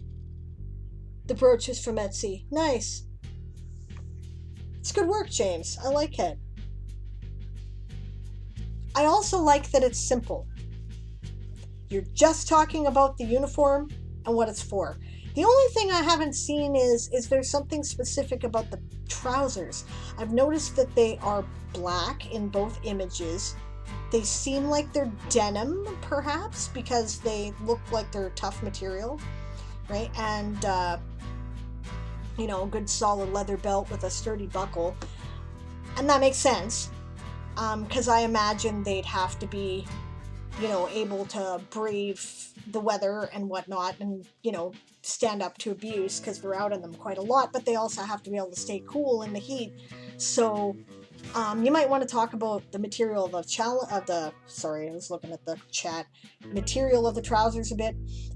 The brooch is from Etsy. Nice. It's good work, James. I like it. I also like that it's simple. You're just talking about the uniform and what it's for. The only thing I haven't seen is there something specific about the trousers. I've noticed that they are black in both images. They seem like they're denim, perhaps, because they look like they're tough material, right? And, you know, a good solid leather belt with a sturdy buckle. And that makes sense, because I imagine they'd have to be, you know, able to brave the weather and whatnot and, you know, stand up to abuse, because we're out in them quite a lot, but they also have to be able to stay cool in the heat. So you might want to talk about the material of the sorry, I was looking at the chat. Material of the trousers a bit.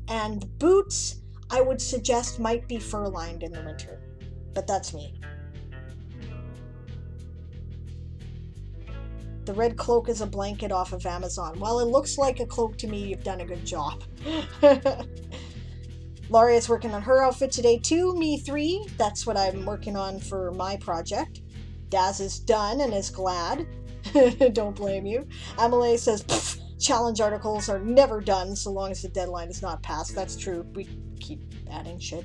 And the boots, I would suggest, might be fur-lined in the winter. But that's me. The red cloak is a blanket off of Amazon. Well, it looks like a cloak to me. You've done a good job. Laurie is working on her outfit today too. Me 3. That's what I'm working on for my project. Daz is done and is glad. Don't blame you. Amelie says, challenge articles are never done so long as the deadline is not passed. That's true. We keep adding shit.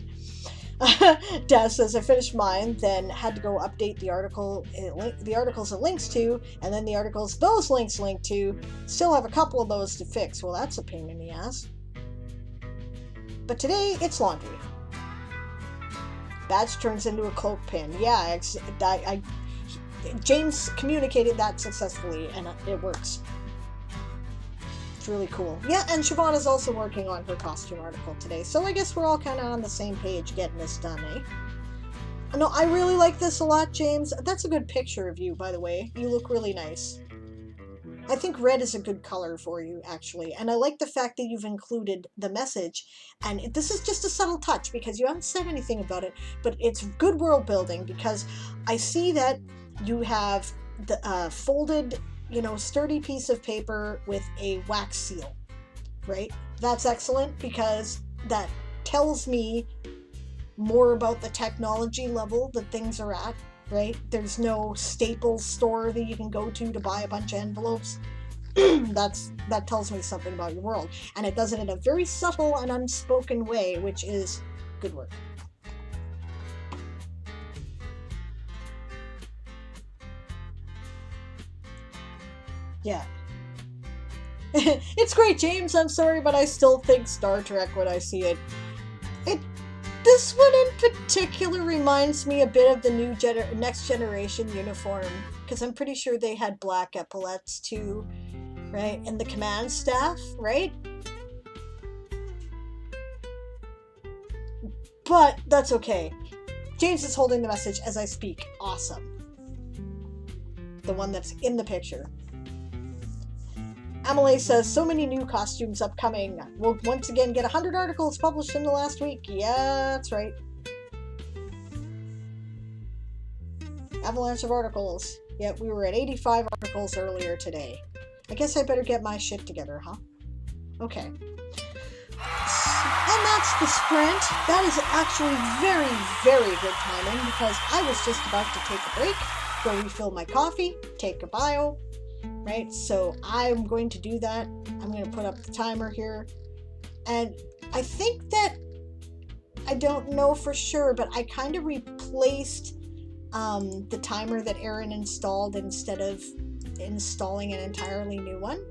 Daz says, I finished mine, then had to go update the articles it links to, and then the articles those links link to. Still have a couple of those to fix. Well, that's a pain in the ass. But today, it's laundry. Badge turns into a cloak pin. Yeah, James communicated that successfully, and it works. It's really cool. Yeah, and Siobhan is also working on her costume article today, so I guess we're all kind of on the same page getting this done, eh? No, I really like this a lot, James. That's a good picture of you, by the way. You look really nice. I think red is a good color for you, actually, and I like the fact that you've included the message, and this is just a subtle touch because you haven't said anything about it, but it's good world building because I see that you have the folded, you know, sturdy piece of paper with a wax seal, right? That's excellent because that tells me more about the technology level that things are at, right? There's no Staples store that you can go to buy a bunch of envelopes. That tells me something about your world, and it does it in a very subtle and unspoken way, which is good work. Yeah. It's great, James. I'm sorry, but I still think Star Trek when I see it. This one in particular reminds me a bit of the new Next Generation uniform, because I'm pretty sure they had black epaulets too, right? And the command staff, right? But that's okay. James is holding the message as I speak. Awesome. The one that's in the picture. Amelie says, so many new costumes upcoming. We'll once again get 100 articles published in the last week. Yeah, that's right. Avalanche of articles. Yeah, we were at 85 articles earlier today. I guess I better get my shit together, huh? Okay. And that's the sprint. That is actually very, very good timing because I was just about to take a break, go refill my coffee, take a bio, right? So I'm going to do that. I'm going to put up the timer here. And I think that, I don't know for sure, but I kind of replaced the timer that Erin installed instead of installing an entirely new one.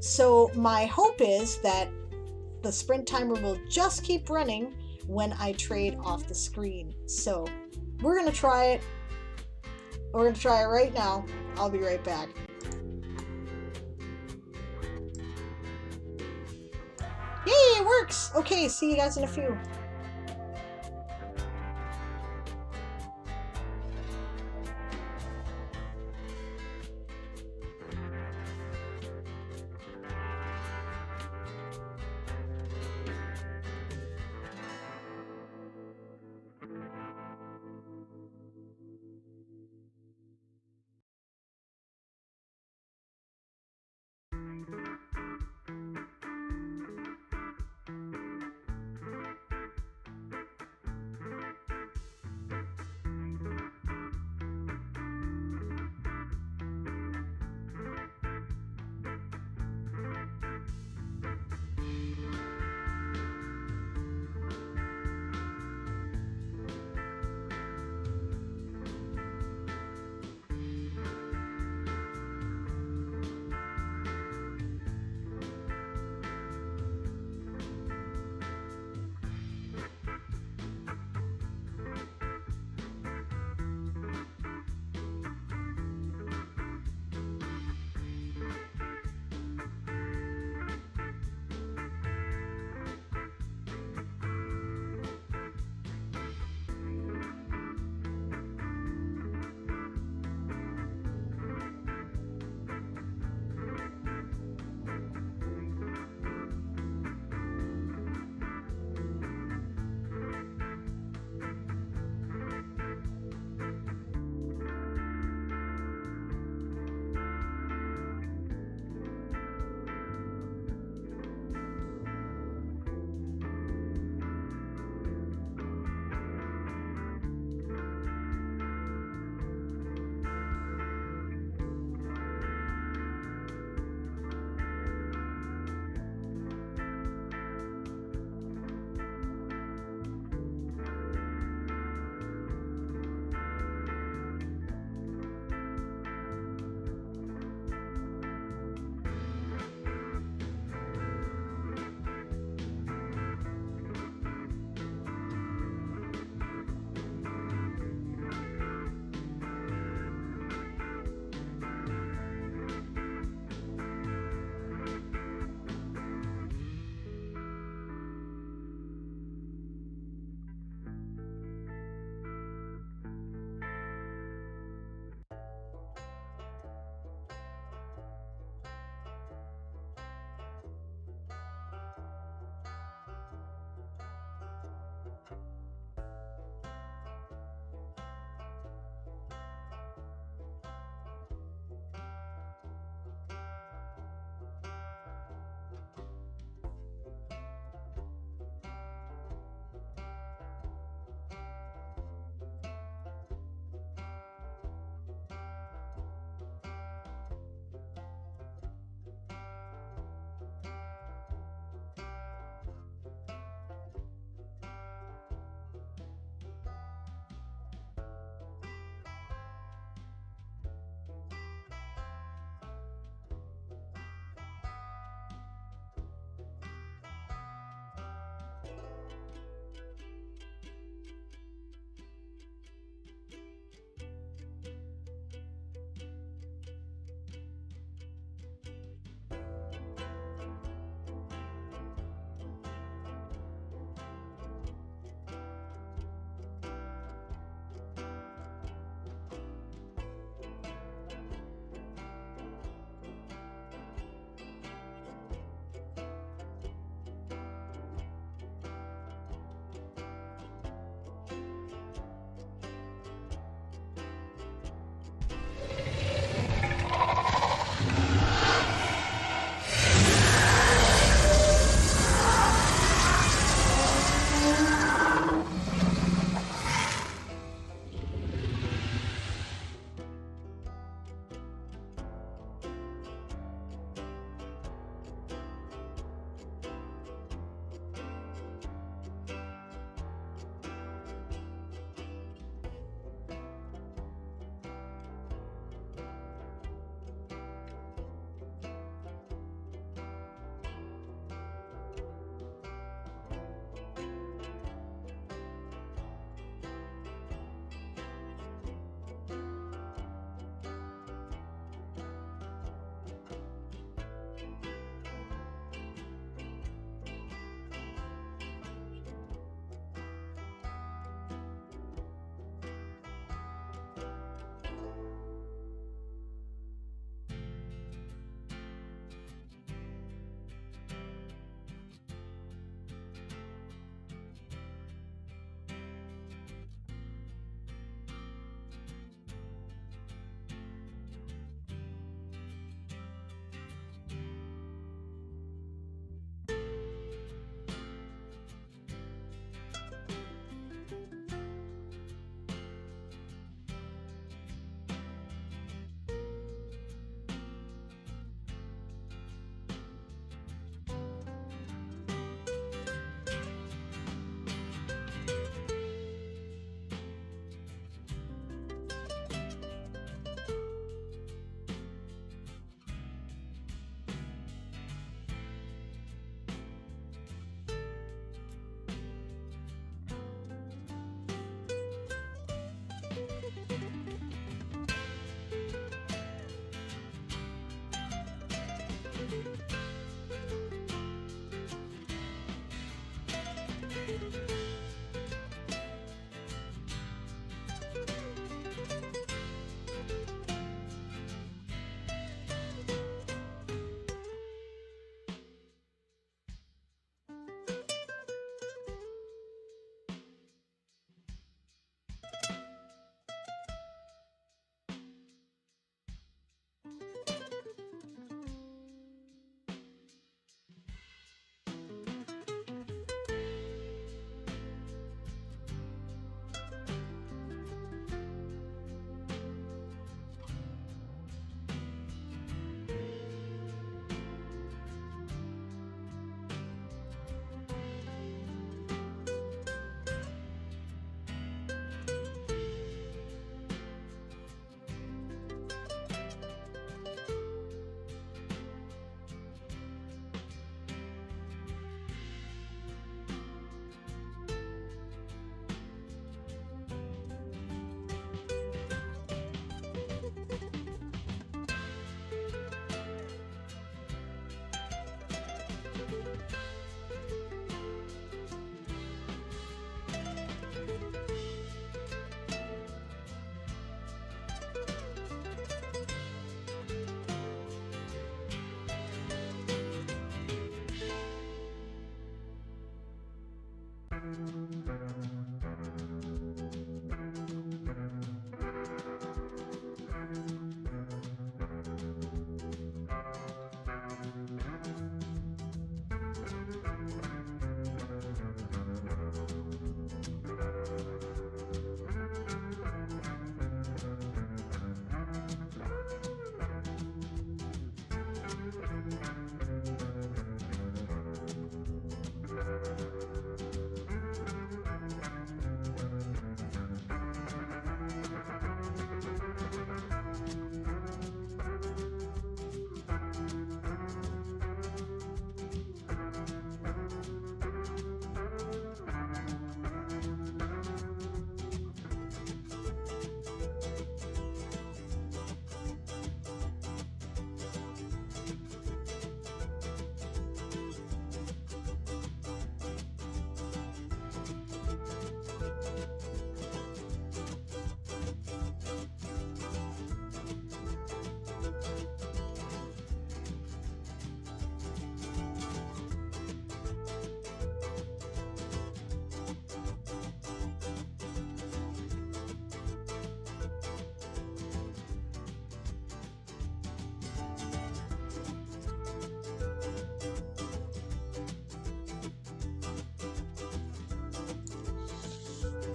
So my hope is that the sprint timer will just keep running when I trade off the screen. So we're going to try it. We're going to try it right now. I'll be right back. Yay, it works! Okay, see you guys in a few.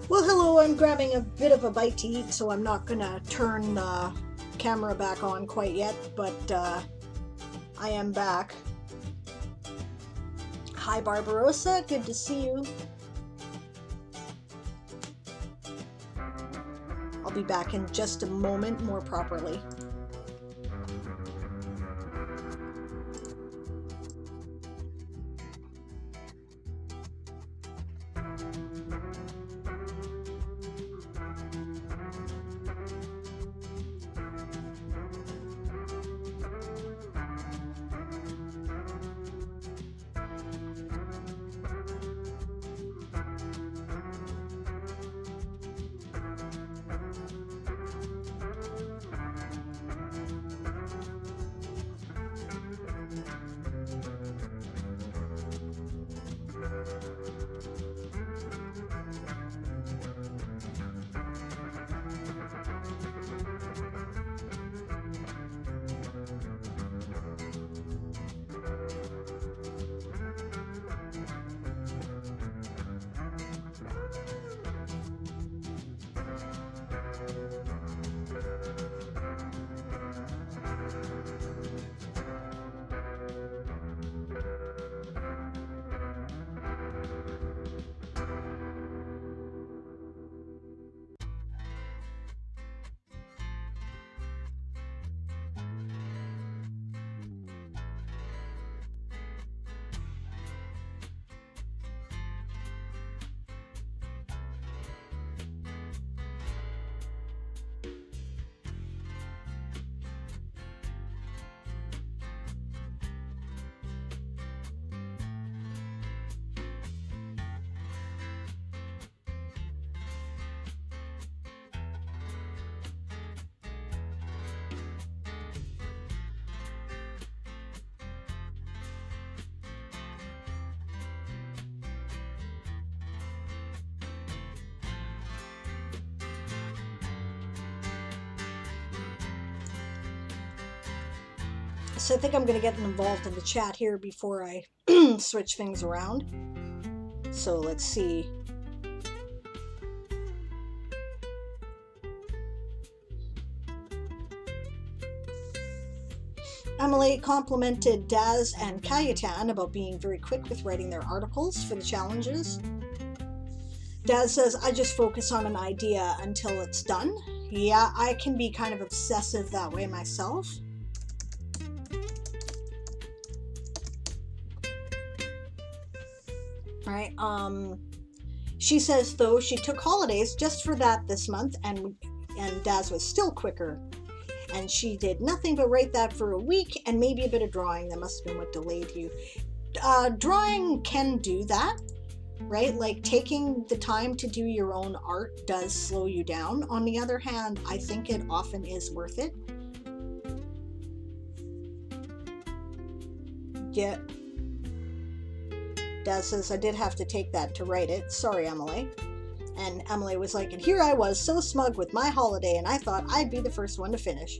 Well, hello, I'm grabbing a bit of a bite to eat, so I'm not gonna turn the camera back on quite yet, but I am back. Hi, Barbarossa, good to see you. I'll be back in just a moment more properly. So I think I'm going to get involved in the chat here before I switch things around. So let's see. Emily complimented Daz and Kayetan about being very quick with writing their articles for the challenges. Daz says, I just focus on an idea until it's done. Yeah, I can be kind of obsessive that way myself. Right. She says, though, she took holidays just for that this month, and Daz was still quicker. And she did nothing but write that for a week and maybe a bit of drawing. That must have been what delayed you. Drawing can do that, right? Like taking the time to do your own art does slow you down. On the other hand, I think it often is worth it. Yeah. Daz says, I did have to take that to write it. Sorry, Emily. And Emily was like, and here I was so smug with my holiday, and I thought I'd be the first one to finish.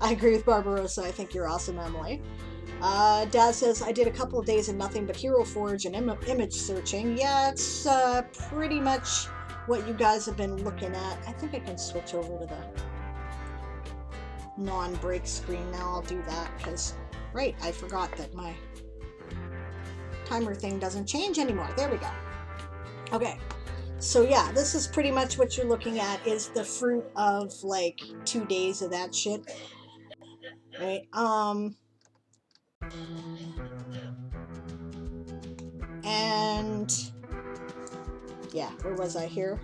I agree with Barbarossa. I think you're awesome, Emily. Daz says, I did a couple of days of nothing but Hero Forge and image searching. Yeah, it's pretty much what you guys have been looking at. I think I can switch over to the non-break screen now. I'll do that because, right, I forgot that my timer thing doesn't change anymore. There we go. Okay, so yeah, this is pretty much what you're looking at is the fruit of like 2 days of that shit. Right, and yeah, where was I here?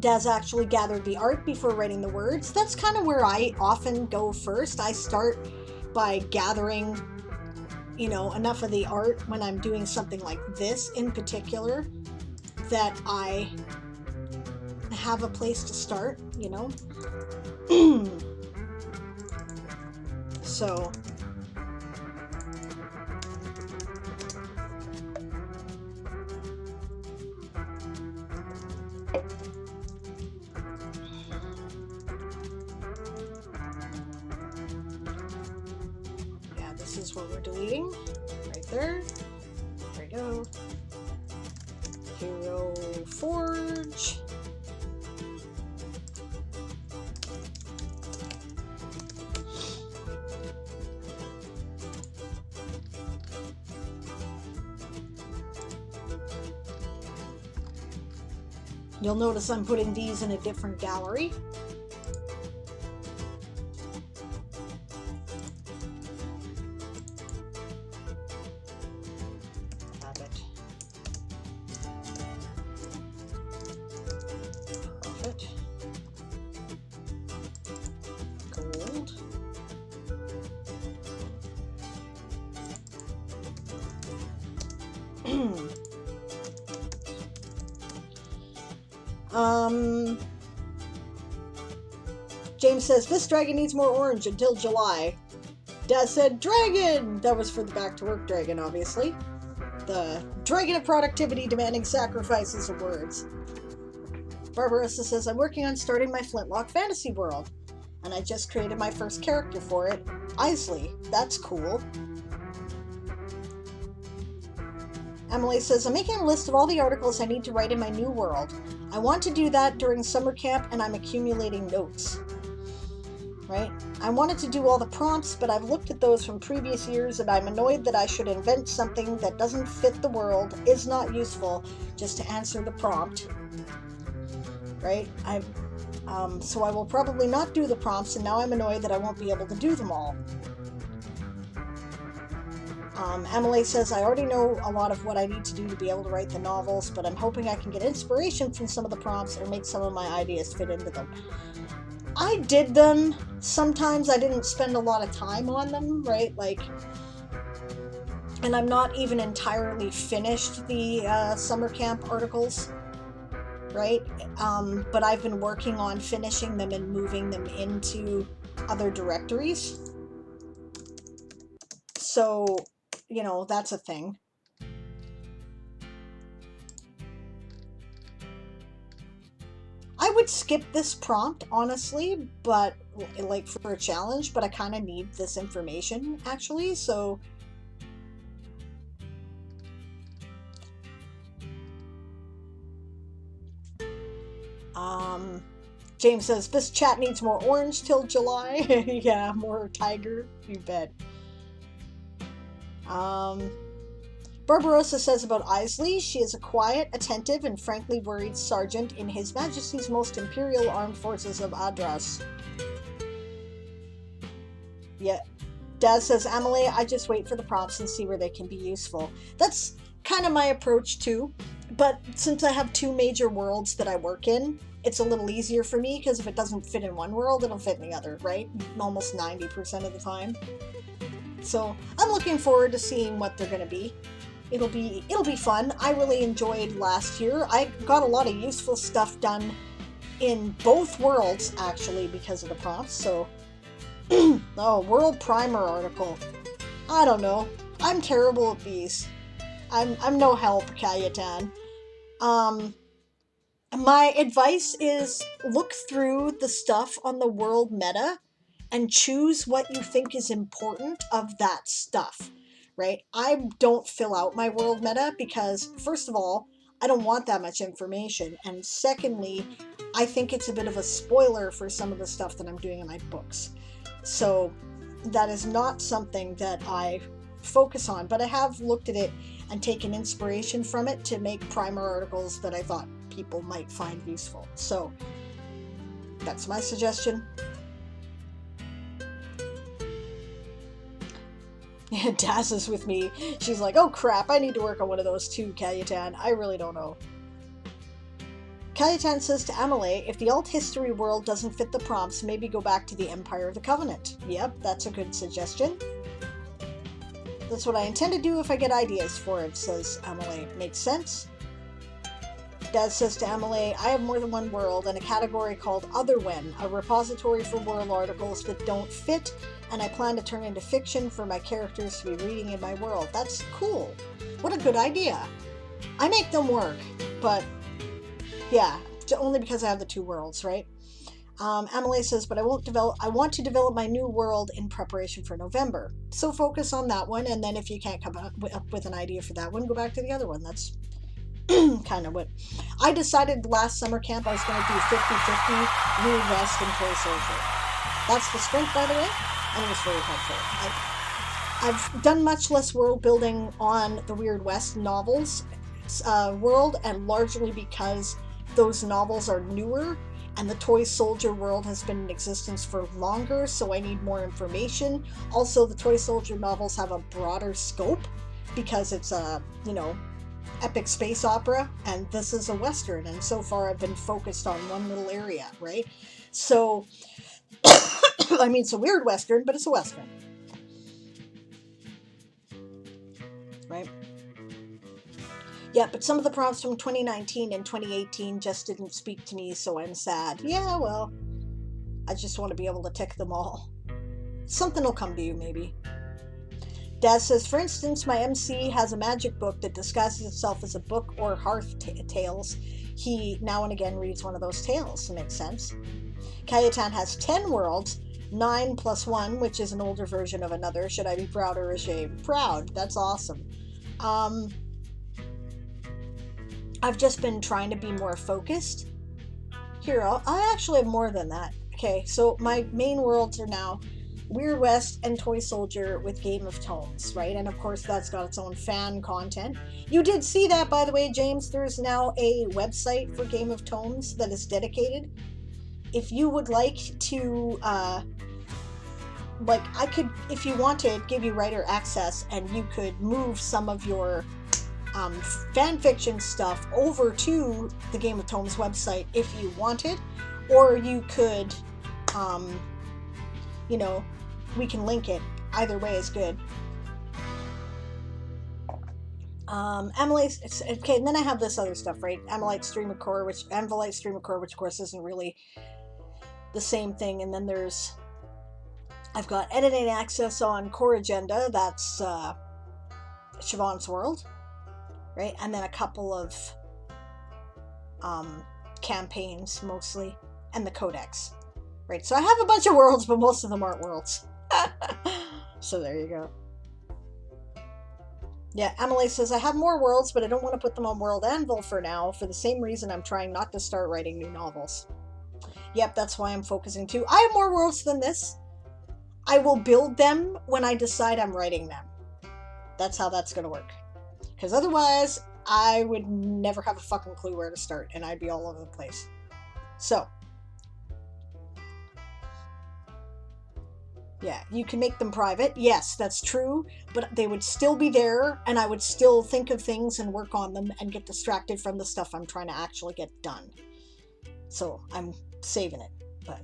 Daz actually gathered the art before writing the words. That's kind of where I often go first. I start by gathering, you know, enough of the art when I'm doing something like this in particular that I have a place to start, you know. So yeah, this is what we're deleting right there. go. Hero Forge. You'll notice I'm putting these in a different gallery. James says, this dragon needs more orange until July. Daz said, dragon! That was for the back to work dragon, obviously. The dragon of productivity demanding sacrifices of words. Barbarossa says, I'm working on starting my Flintlock fantasy world. And I just created my first character for it, Isley. That's cool. Emily says, I'm making a list of all the articles I need to write in my new world. I want to do that during summer camp, and I'm accumulating notes. Right? I wanted to do all the prompts, but I've looked at those from previous years, and I'm annoyed that I should invent something that doesn't fit the world, is not useful, just to answer the prompt. Right? So I will probably not do the prompts, and now I'm annoyed that I won't be able to do them all. Emily says, I already know a lot of what I need to do to be able to write the novels, but I'm hoping I can get inspiration from some of the prompts or make some of my ideas fit into them. I did them. Sometimes I didn't spend a lot of time on them, right? Like, and I'm not even entirely finished the summer camp articles, right? But I've been working on finishing them and moving them into other directories. So, you know, that's a thing. I would skip this prompt, honestly, but like for a challenge, but I kind of need this information actually, so James says this chat needs more orange till July. Yeah, more tiger, you bet. Barbarossa says about Isley, she is a quiet, attentive, and frankly worried sergeant in His Majesty's Most Imperial Armed Forces of Adras. Yeah. Daz says, Emily, I just wait for the prompts and see where they can be useful. That's kind of my approach too, but since I have two major worlds that I work in, it's a little easier for me, because if it doesn't fit in one world, it'll fit in the other, right? Almost 90% of the time. So I'm looking forward to seeing what they're going to be. It'll be fun. I really enjoyed last year. I got a lot of useful stuff done in both worlds, actually, because of the prompts. So, oh, World Primer article. I don't know. I'm terrible at these. I'm no help, Kayatan. My advice is look through the stuff on the world meta and choose what you think is important of that stuff, right? I don't fill out my world meta because, first of all, I don't want that much information, and secondly, I think it's a bit of a spoiler for some of the stuff that I'm doing in my books. So that is not something that I focus on, but I have looked at it and taken inspiration from it to make primer articles that I thought people might find useful. So that's my suggestion. Yeah, Daz is with me. She's like, oh crap, I need to work on one of those too, Kayatan. I really don't know. Kayatan says to Emily, if the alt history world doesn't fit the prompts, maybe go back to the Empire of the Covenant. Yep, that's a good suggestion. That's what I intend to do if I get ideas for it, says Emily. Makes sense. Daz says to Emily, I have more than one world and a category called Otherwen, a repository for world articles that don't fit, and I plan to turn into fiction for my characters to be reading in my world. That's cool. What a good idea. I make them work, but yeah, only because I have the two worlds, right? Emily says, but I want to develop my new world in preparation for November. So focus on that one, and then if you can't come up with an idea for that one, go back to the other one. That's kind of what I decided last summer camp. I was going to do 50-50 Weird West and Toy Soldier. That's the strength, by the way, and it was very helpful. I've done much less world building on the Weird West novels world, and largely because those novels are newer and the Toy Soldier world has been in existence for longer, so I need more information. Also, the Toy Soldier novels have a broader scope because it's a, epic space opera, and this is a Western, and so far I've been focused on one little area, right? So, I mean, it's a weird Western, but it's a Western. Right? Yeah, but some of the prompts from 2019 and 2018 just didn't speak to me, so I'm sad. Yeah, well, I just want to be able to tick them all. Something will come to you, maybe. Daz says, for instance, my MC has a magic book that disguises itself as a book or hearth tales. He now and again reads one of those tales. That makes sense. Cayetan has 10 worlds, 9 plus 1, which is an older version of another. Should I be proud or ashamed? Proud. That's awesome. I've just been trying to be more focused. Here, I actually have more than that. Okay, so my main worlds are now Weird West and Toy Soldier with Game of Tomes, right? And of course that's got its own fan content. You did see that, by the way, James. There's now a website for Game of Tomes that is dedicated. If you would like to, I could, if you wanted, give you writer access, and you could move some of your fan fiction stuff over to the Game of Tomes website if you wanted, or you could, we can link it. Either way is good. Emily, okay, and then I have this other stuff, right? Amalite Stream of Core, which of course isn't really the same thing. And then I've got editing access on Core Agenda, that's Siobhan's World, right? And then a couple of campaigns mostly, and the Codex, right? So I have a bunch of worlds, but most of them aren't worlds. So there you go. Yeah, Emily says, I have more worlds, but I don't want to put them on World Anvil for now, for the same reason I'm trying not to start writing new novels. Yep, that's why I'm focusing too. I have more worlds than this. I will build them when I decide I'm writing them. That's how that's going to work. Because otherwise, I would never have a fucking clue where to start, and I'd be all over the place. So, yeah, you can make them private. Yes, that's true, but they would still be there, and I would still think of things and work on them and get distracted from the stuff I'm trying to actually get done. So, I'm saving it, but...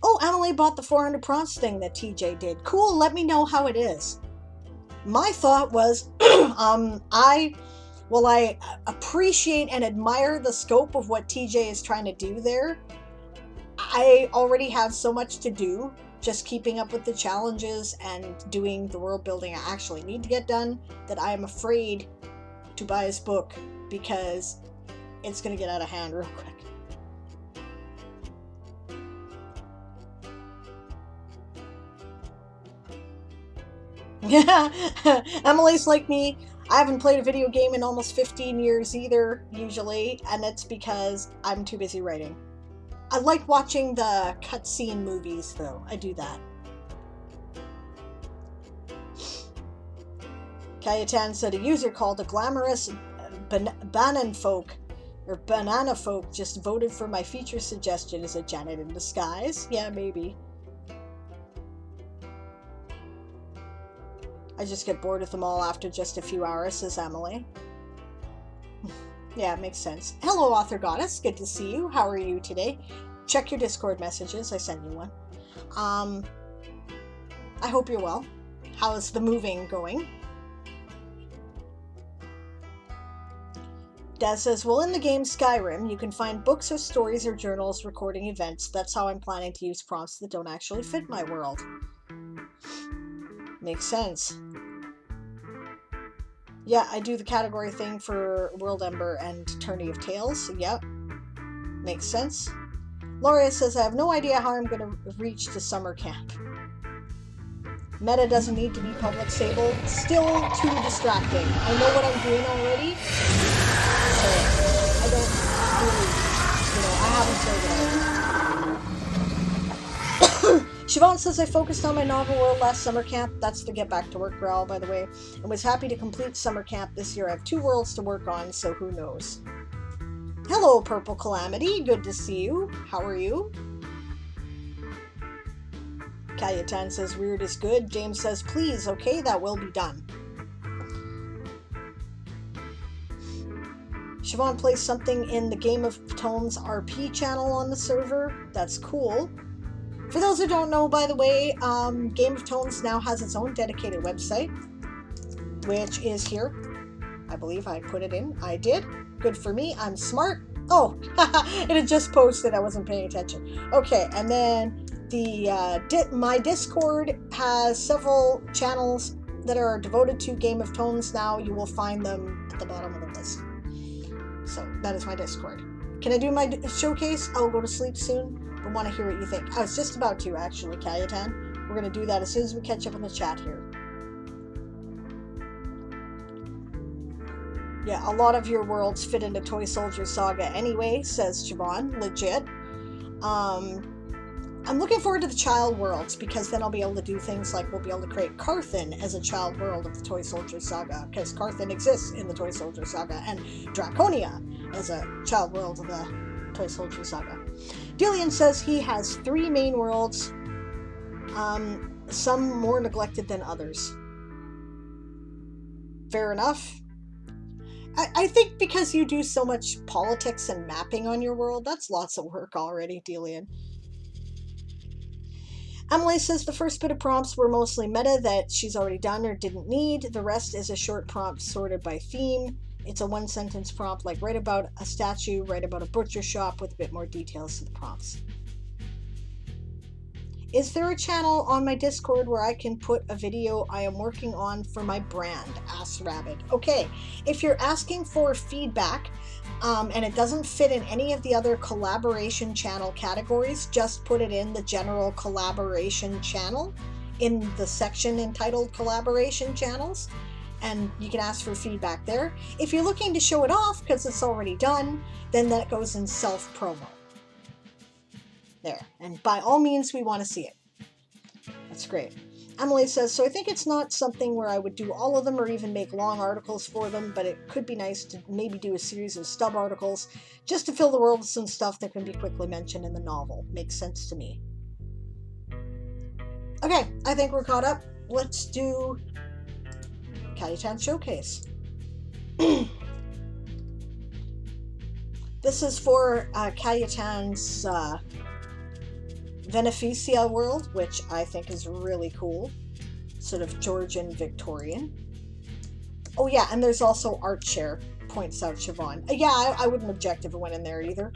Oh, Emily bought the 400 prompts thing that TJ did. Cool, let me know how it is. My thought was, I appreciate and admire the scope of what TJ is trying to do there. I already have so much to do, just keeping up with the challenges and doing the world building I actually need to get done, that I am afraid to buy his book because it's going to get out of hand real quick. Yeah, Emily's like me. I haven't played a video game in almost 15 years either, usually, and it's because I'm too busy writing. I like watching the cutscene movies, though. I do that. Cayetan said a user called a glamorous banana folk just voted for my feature suggestion. Is it Janet in disguise? Yeah, maybe. I just get bored with them all after just a few hours, says Emily. Yeah, it makes sense. Hello, Author Goddess. Good to see you. How are you today? Check your Discord messages. I sent you one. I hope you're well. How's the moving going? Daz says, well, in the game Skyrim, you can find books or stories or journals recording events. That's how I'm planning to use prompts that don't actually fit my world. Makes sense. Yeah, I do the category thing for World Ember and Tourney of Tales. Yep. Makes sense. Lauria says, I have no idea how I'm going to reach to summer camp. Meta doesn't need to be public, Sable. Still too distracting. I know what I'm doing already, so I don't really, I haven't figured it out. Siobhan says, I focused on my novel world last summer camp. That's the get back to work growl, by the way. And was happy to complete summer camp this year. I have 2 worlds to work on, so who knows. Hello, Purple Calamity. Good to see you. How are you? Cayetane says, weird is good. James says, please, okay, that will be done. Siobhan plays something in the Game of Tones RP channel on the server. That's cool. For those who don't know, by the way, Game of Tones now has its own dedicated website, which is here. I believe I put it in. I did. Good for me. I'm smart. Oh, it had just posted. I wasn't paying attention. Okay, and then my Discord has several channels that are devoted to Game of Tones now. You will find them at the bottom of the list. So that is my Discord. Can I do my showcase? I'll go to sleep soon. I want to hear what you think. I was just about to, actually, Cayetane. We're going to do that as soon as we catch up in the chat here. Yeah, a lot of your worlds fit into Toy Soldier Saga anyway, says Siobhan. Legit. I'm looking forward to the child worlds, because then I'll be able to do things like we'll be able to create Carthen as a child world of the Toy Soldier Saga, because Carthen exists in the Toy Soldier Saga, and Draconia as a child world of the Toy Soldier Saga. Dillian says he has 3 main worlds, some more neglected than others. Fair enough. I think because you do so much politics and mapping on your world, that's lots of work already, Dillian. Emily says the first bit of prompts were mostly meta that she's already done or didn't need. The rest is a short prompt sorted by theme. It's a 1-sentence prompt, like write about a statue, write about a butcher shop, with a bit more details to the prompts. Is there a channel on my Discord where I can put a video I am working on for my brand? Asks Rabbit. Okay, if you're asking for feedback and it doesn't fit in any of the other collaboration channel categories, just put it in the general collaboration channel in the section entitled collaboration channels, and you can ask for feedback there. If you're looking to show it off because it's already done, then that goes in self-promo. There, and by all means, we want to see it. That's great. Emily says, so I think it's not something where I would do all of them or even make long articles for them, but it could be nice to maybe do a series of stub articles just to fill the world with some stuff that can be quickly mentioned in the novel. Makes sense to me. Okay, I think we're caught up. Let's do Cayetane Showcase. This is for Cayetane's Beneficia world, which I think is really cool. Sort of Georgian Victorian. Oh yeah, and there's also art share, points out Siobhan. Yeah, I wouldn't object if it went in there either.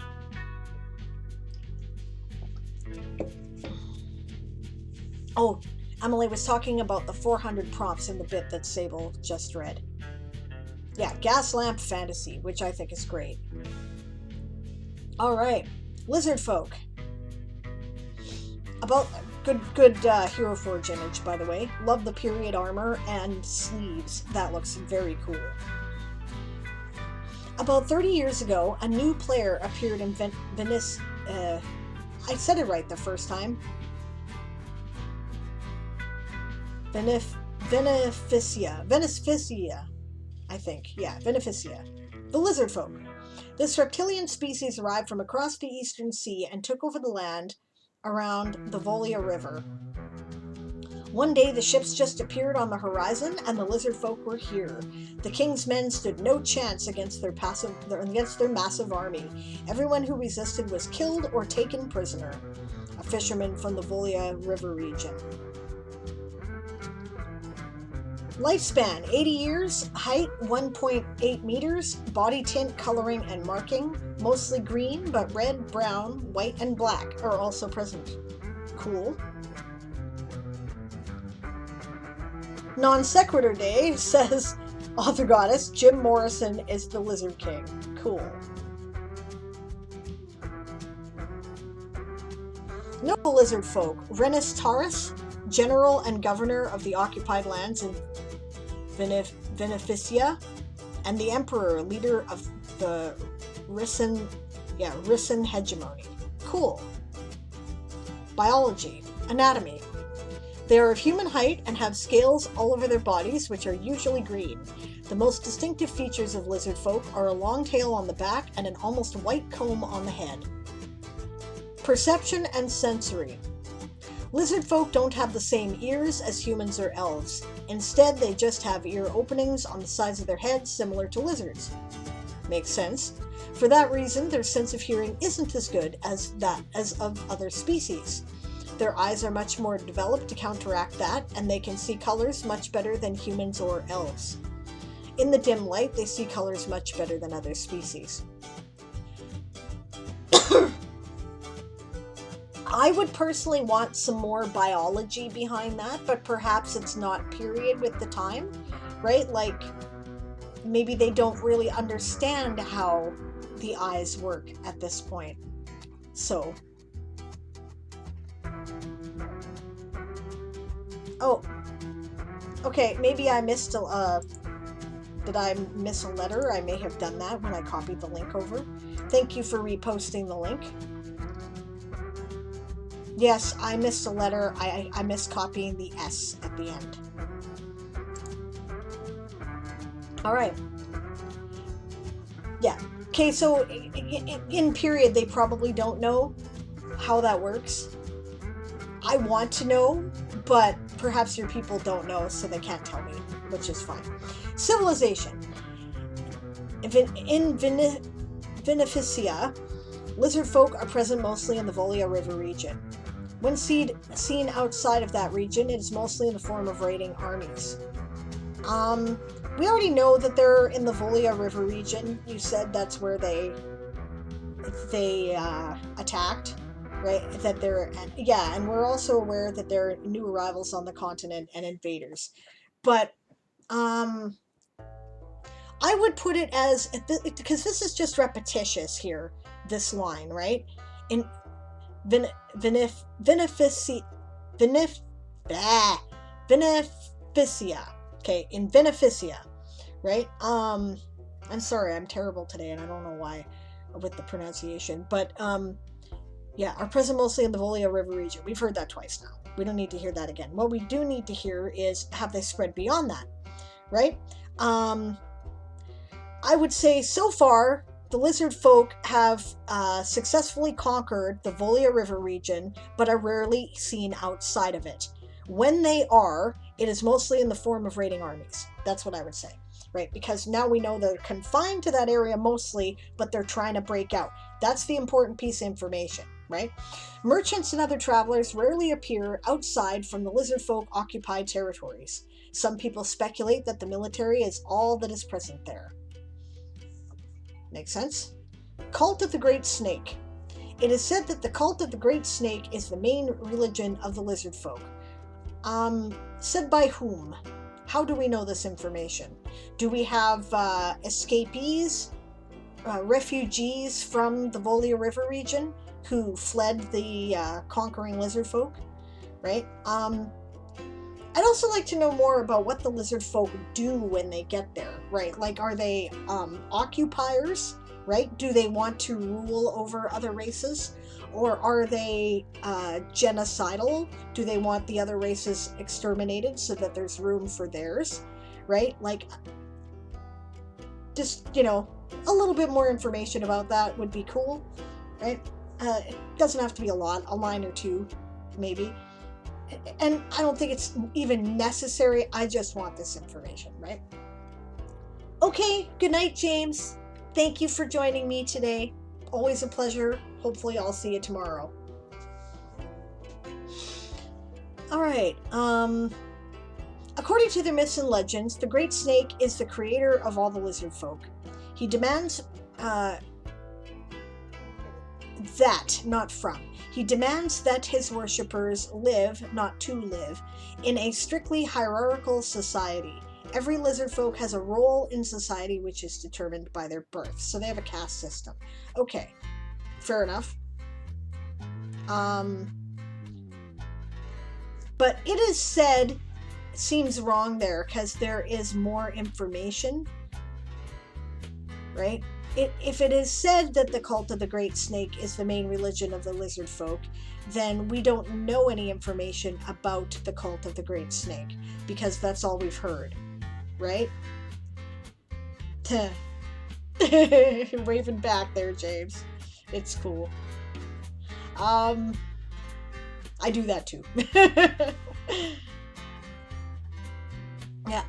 Oh, Emily was talking about the 400 prompts in the bit that Sable just read. Yeah, Gas Lamp Fantasy, which I think is great. Alright, Lizard Folk. About good Hero Forge image, by the way. Love the period armor and sleeves. That looks very cool. About 30 years ago, a new player appeared in Venice. I said it right the first time. Beneficia, I think. Yeah, Beneficia. The Lizard Folk. This reptilian species arrived from across the Eastern Sea and took over the land around the Volia River. One day the ships just appeared on the horizon and the lizard folk were here. The king's men stood no chance against their massive army. Everyone who resisted was killed or taken prisoner. A fisherman from the Volia River region. Lifespan 80 years, height 1.8 meters, body tint, coloring, and marking, mostly green, but red, brown, white, and black are also present. Cool. Non Sequitur Day says, Author Goddess, Jim Morrison is the Lizard King. Cool. Notable lizard folk: Renis Taurus, general and governor of the occupied lands in Beneficia, and the emperor, leader of the Rissan hegemony. Cool. Biology. Anatomy. They are of human height and have scales all over their bodies, which are usually green. The most distinctive features of lizard folk are a long tail on the back and an almost white comb on the head. Perception and sensory. Lizard folk don't have the same ears as humans or elves. Instead, they just have ear openings on the sides of their heads, similar to lizards. Makes sense. For that reason, their sense of hearing isn't as good as of other species. Their eyes are much more developed to counteract that, and they can see colors much better than humans or elves. In the dim light, they see colors much better than other species. I would personally want some more biology behind that, but perhaps it's not period with the time, right? Like, maybe they don't really understand how the eyes work at this point. So. Oh. Okay, maybe I missed did I miss a letter? I may have done that when I copied the link over. Thank you for reposting the link. Yes, I missed a letter. I missed copying the S at the end. All right. Yeah. Okay, so in period, they probably don't know how that works. I want to know, but perhaps your people don't know, so they can't tell me, which is fine. Civilization. In Beneficia, lizard folk are present mostly in the Volia River region. When seen outside of that region, it is mostly in the form of raiding armies. We already know that they're in the Volia River region. You said that's where they attacked, right? That they're, yeah, and we're also aware that they're new arrivals on the continent and invaders. But I would put it as, because this is just repetitious here, this line, right? In Beneficia. Okay, in Beneficia, right? I'm sorry, I'm terrible today, and I don't know why with the pronunciation, but yeah, are present mostly in the Volia River region. We've heard that twice now. We don't need to hear that again. What we do need to hear is, have they spread beyond that, right? I would say so far, the lizard folk have successfully conquered the Volia River region, but are rarely seen outside of it. When they are, it is mostly in the form of raiding armies. That's what I would say, right? Because now we know they're confined to that area mostly, but they're trying to break out. That's the important piece of information, right? Merchants and other travelers rarely appear outside from the lizard folk occupied territories. Some people speculate that the military is all that is present there. Makes sense? Cult of the Great Snake. It is said that the cult of the Great Snake is the main religion of the lizard folk. Said by whom? How do we know this information? Do we have escapees, refugees from the Volia River region who fled the conquering lizard folk? Right? I'd also like to know more about what the lizard folk do when they get there, right? Like, are they occupiers, right? Do they want to rule over other races? Or are they genocidal? Do they want the other races exterminated so that there's room for theirs, right? Like, just, you know, a little bit more information about that would be cool, right? It doesn't have to be a lot, a line or two, maybe. And I don't think it's even necessary. I just want this information, right? Okay, good night, James. Thank you for joining me today. Always a pleasure. Hopefully I'll see you tomorrow. All right. According to the myths and legends, the Great Snake is the creator of all the lizard folk. He demands He demands that his worshippers live, not to live, in a strictly hierarchical society. Every lizard folk has a role in society which is determined by their birth. So they have a caste system. Okay, fair enough. But it is said, seems wrong there, because there is more information, right? If it is said that the cult of the Great Snake is the main religion of the lizard folk, then we don't know any information about the cult of the Great Snake, because that's all we've heard, right? Waving back there, James. It's cool. I do that too. Yeah,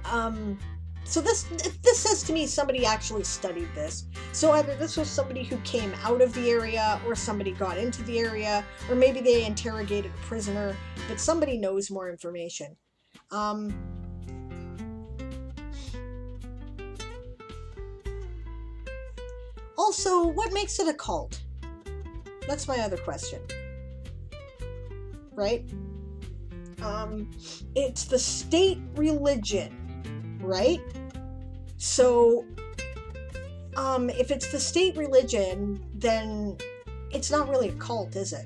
so this says to me somebody actually studied this. So either this was somebody who came out of the area, or somebody got into the area, or maybe they interrogated a prisoner, but somebody knows more information. Also, what makes it a cult? That's my other question. Right? It's the state religion, right? So, if it's the state religion, then it's not really a cult, is it?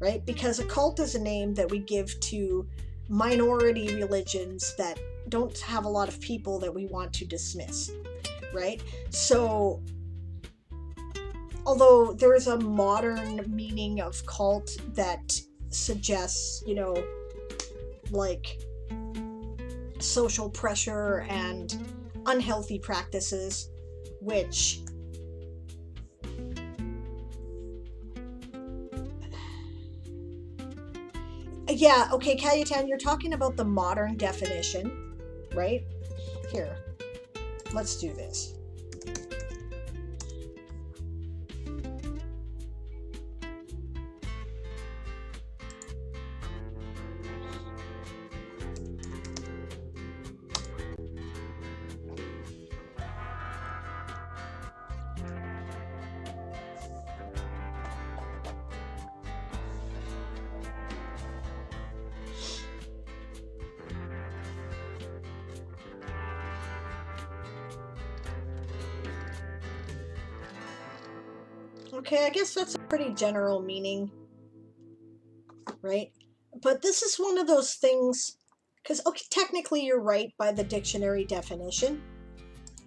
Right? Because a cult is a name that we give to minority religions that don't have a lot of people that we want to dismiss, right? So, although there is a modern meaning of cult that suggests, you know, like social pressure and unhealthy practices, which yeah, okay, Cayutan, you're talking about the modern definition, right? Here, let's do this. Okay, I guess that's a pretty general meaning, right? But this is one of those things, because okay, technically you're right by the dictionary definition,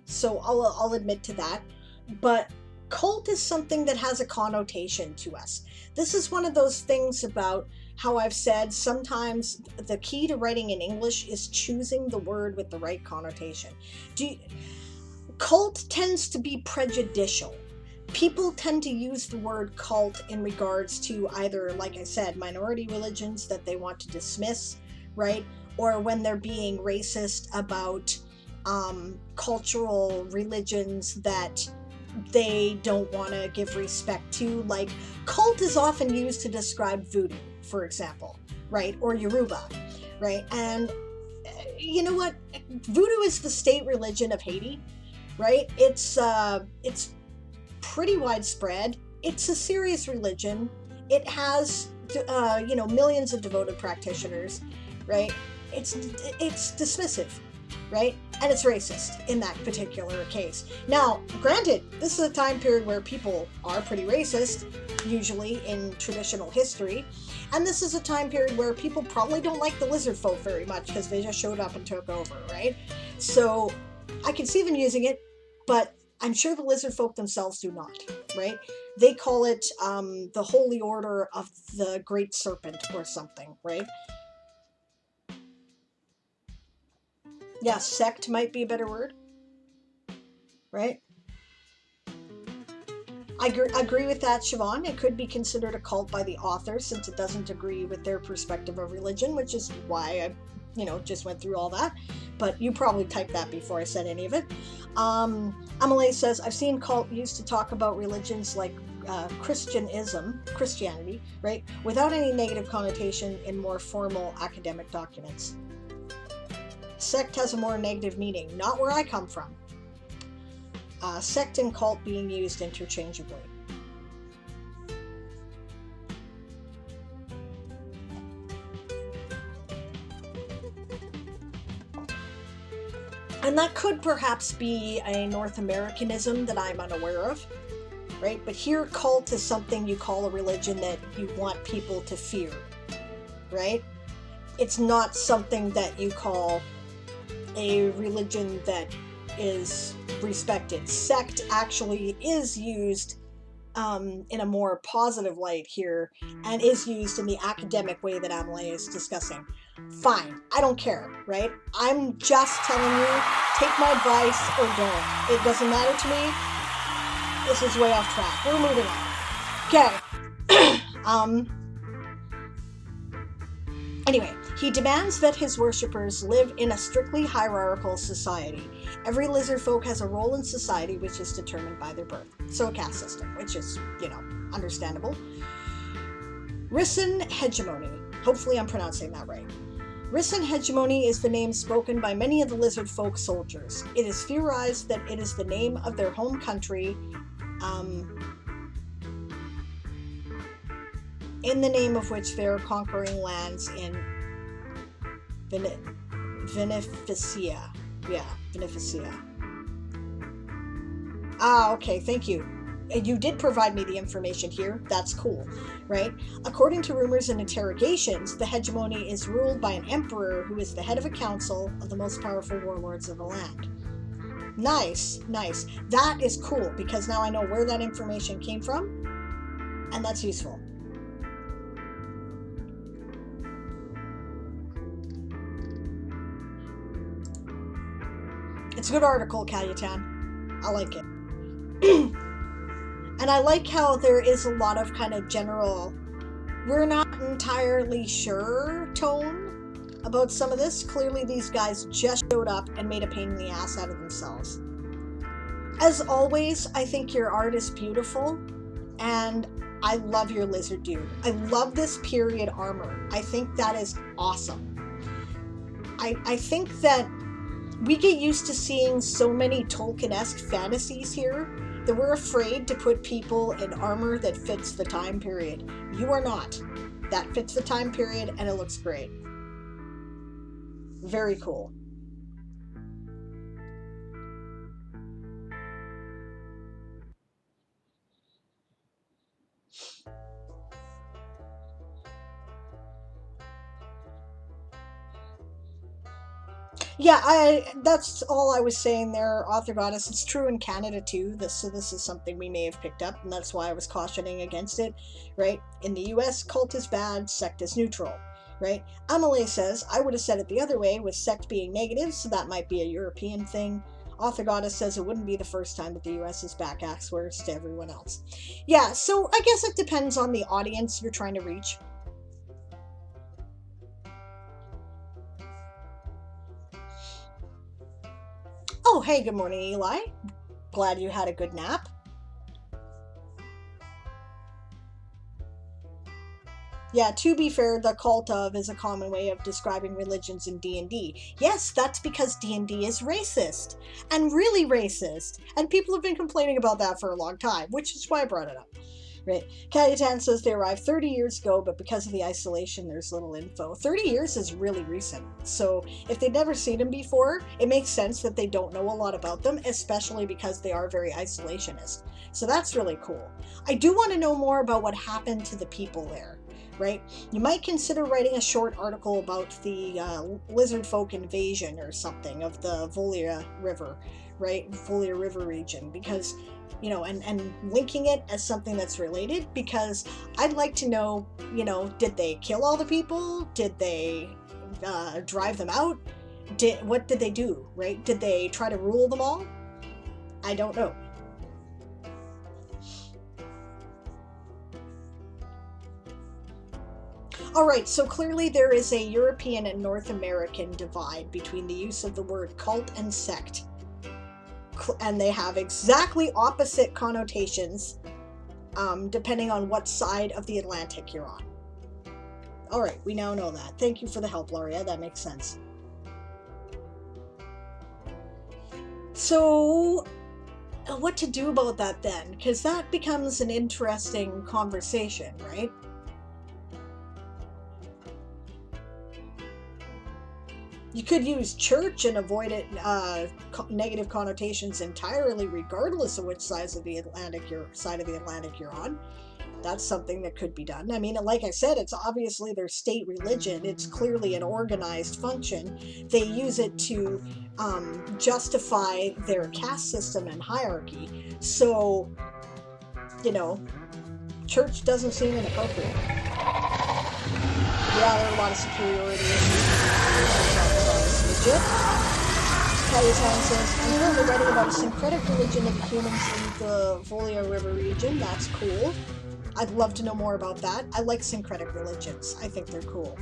so I'll admit to that, but cult is something that has a connotation to us. This is one of those things about how I've said sometimes the key to writing in English is choosing the word with the right connotation. Cult tends to be prejudicial. People tend to use the word cult in regards to either, like I said, minority religions that they want to dismiss, right? Or when they're being racist about cultural religions that they don't want to give respect to. Like, cult is often used to describe voodoo, for example, right? Or Yoruba, right? And you know what? Voodoo is the state religion of Haiti, right? It's pretty widespread. It's a serious religion. It has, you know, millions of devoted practitioners, right? It's dismissive, right? And it's racist in that particular case. Now, granted, this is a time period where people are pretty racist, usually in traditional history, and this is a time period where people probably don't like the lizard folk very much because they just showed up and took over, right? So I can see them using it, but I'm sure the lizard folk themselves do not, right? They call it the Holy Order of the Great Serpent or something, right? Yeah, sect might be a better word, right? I agree with that, Siobhan. It could be considered a cult by the author since it doesn't agree with their perspective of religion, which is why I, you know, just went through all that. But you probably typed that before I said any of it. Amelie says, I've seen cult used to talk about religions like Christianity, right, without any negative connotation in more formal academic documents. Sect has a more negative meaning, not where I come from. Sect and cult being used interchangeably. And that could perhaps be a North Americanism that I'm unaware of, right? But here, cult is something you call a religion that you want people to fear, right? it's not something that you call a religion that is respected. Sect actually is used in a more positive light here, and is used in the academic way that Amelie is discussing. Fine, I don't care, right? I'm just telling you, take my advice or don't. It doesn't matter to me. This is way off track. We're moving on. Okay. Anyway, he demands that his worshippers live in a strictly hierarchical society. Every lizard folk has a role in society which is determined by their birth. So a caste system, which is, understandable. Risen hegemony. Hopefully I'm pronouncing that right. Risen hegemony is the name spoken by many of the lizard folk soldiers. It is theorized that it is the name of their home country, in the name of which they are conquering lands in Beneficia. Yeah, Beneficia. Okay, thank you. You did provide me the information here. That's cool, right? According to rumors and interrogations, the hegemony is ruled by an emperor who is the head of a council of the most powerful warlords of the land. Nice, nice. That is cool, because now I know where that information came from, and that's useful. It's a good article, Cayetan. I like it. And I like how there is a lot of kind of general, we're not entirely sure tone about some of this. Clearly these guys just showed up and made a pain in the ass out of themselves. As always, I think your art is beautiful, and I love your lizard dude. I love this period armor. I think that is awesome. I think that we get used to seeing so many Tolkien-esque fantasies here that we're afraid to put people in armor that fits the time period. You are not. That fits the time period, and it looks great. Very cool. Yeah, that's all I was saying there, Author Goddess. It's true in Canada too. So this is something we may have picked up, and that's why I was cautioning against it, right? In the US, cult is bad, sect is neutral, right? Amelie says, I would have said it the other way, with sect being negative, so that might be a European thing. Author Goddess says it wouldn't be the first time that the US is back axe worse to everyone else. Yeah, so I guess it depends on the audience you're trying to reach. Oh, hey, good morning, Eli. Glad you had a good nap. Yeah, to be fair, the cult of is a common way of describing religions in D&D. Yes, that's because D&D is racist. And really racist. And people have been complaining about that for a long time, which is why I brought it up. Right. Cayetan says they arrived 30 years ago, but because of the isolation, there's little info. 30 years is really recent. So if they'd never seen them before, it makes sense that they don't know a lot about them, especially because they are very isolationist. So that's really cool. I do want to know more about what happened to the people there, right? You might consider writing a short article about the lizard folk invasion or something of the Volia River, right? Volia River region, because and linking it as something that's related, because I'd like to know, did they kill all the people? Did they drive them out? What did they do, right? Did they try to rule them all? I don't know. Alright, so clearly there is a European and North American divide between the use of the word cult and sect. And they have exactly opposite connotations depending on what side of the Atlantic you're on. Alright, we now know that. Thank you for the help, Loria. That makes sense. So, what to do about that then? Because that becomes an interesting conversation, right? You could use church and avoid it negative connotations entirely, regardless of which side of the Atlantic you're on. That's something that could be done. I mean, like I said, it's obviously their state religion. It's clearly an organized function. They use it to justify their caste system and hierarchy. So, church doesn't seem inappropriate. Yeah, there are a lot of superiority issues. Legit. Cayetane says, I'm currently writing about a syncretic religion of the humans in the Volga River region. That's cool. I'd love to know more about that. I like syncretic religions. I think they're cool.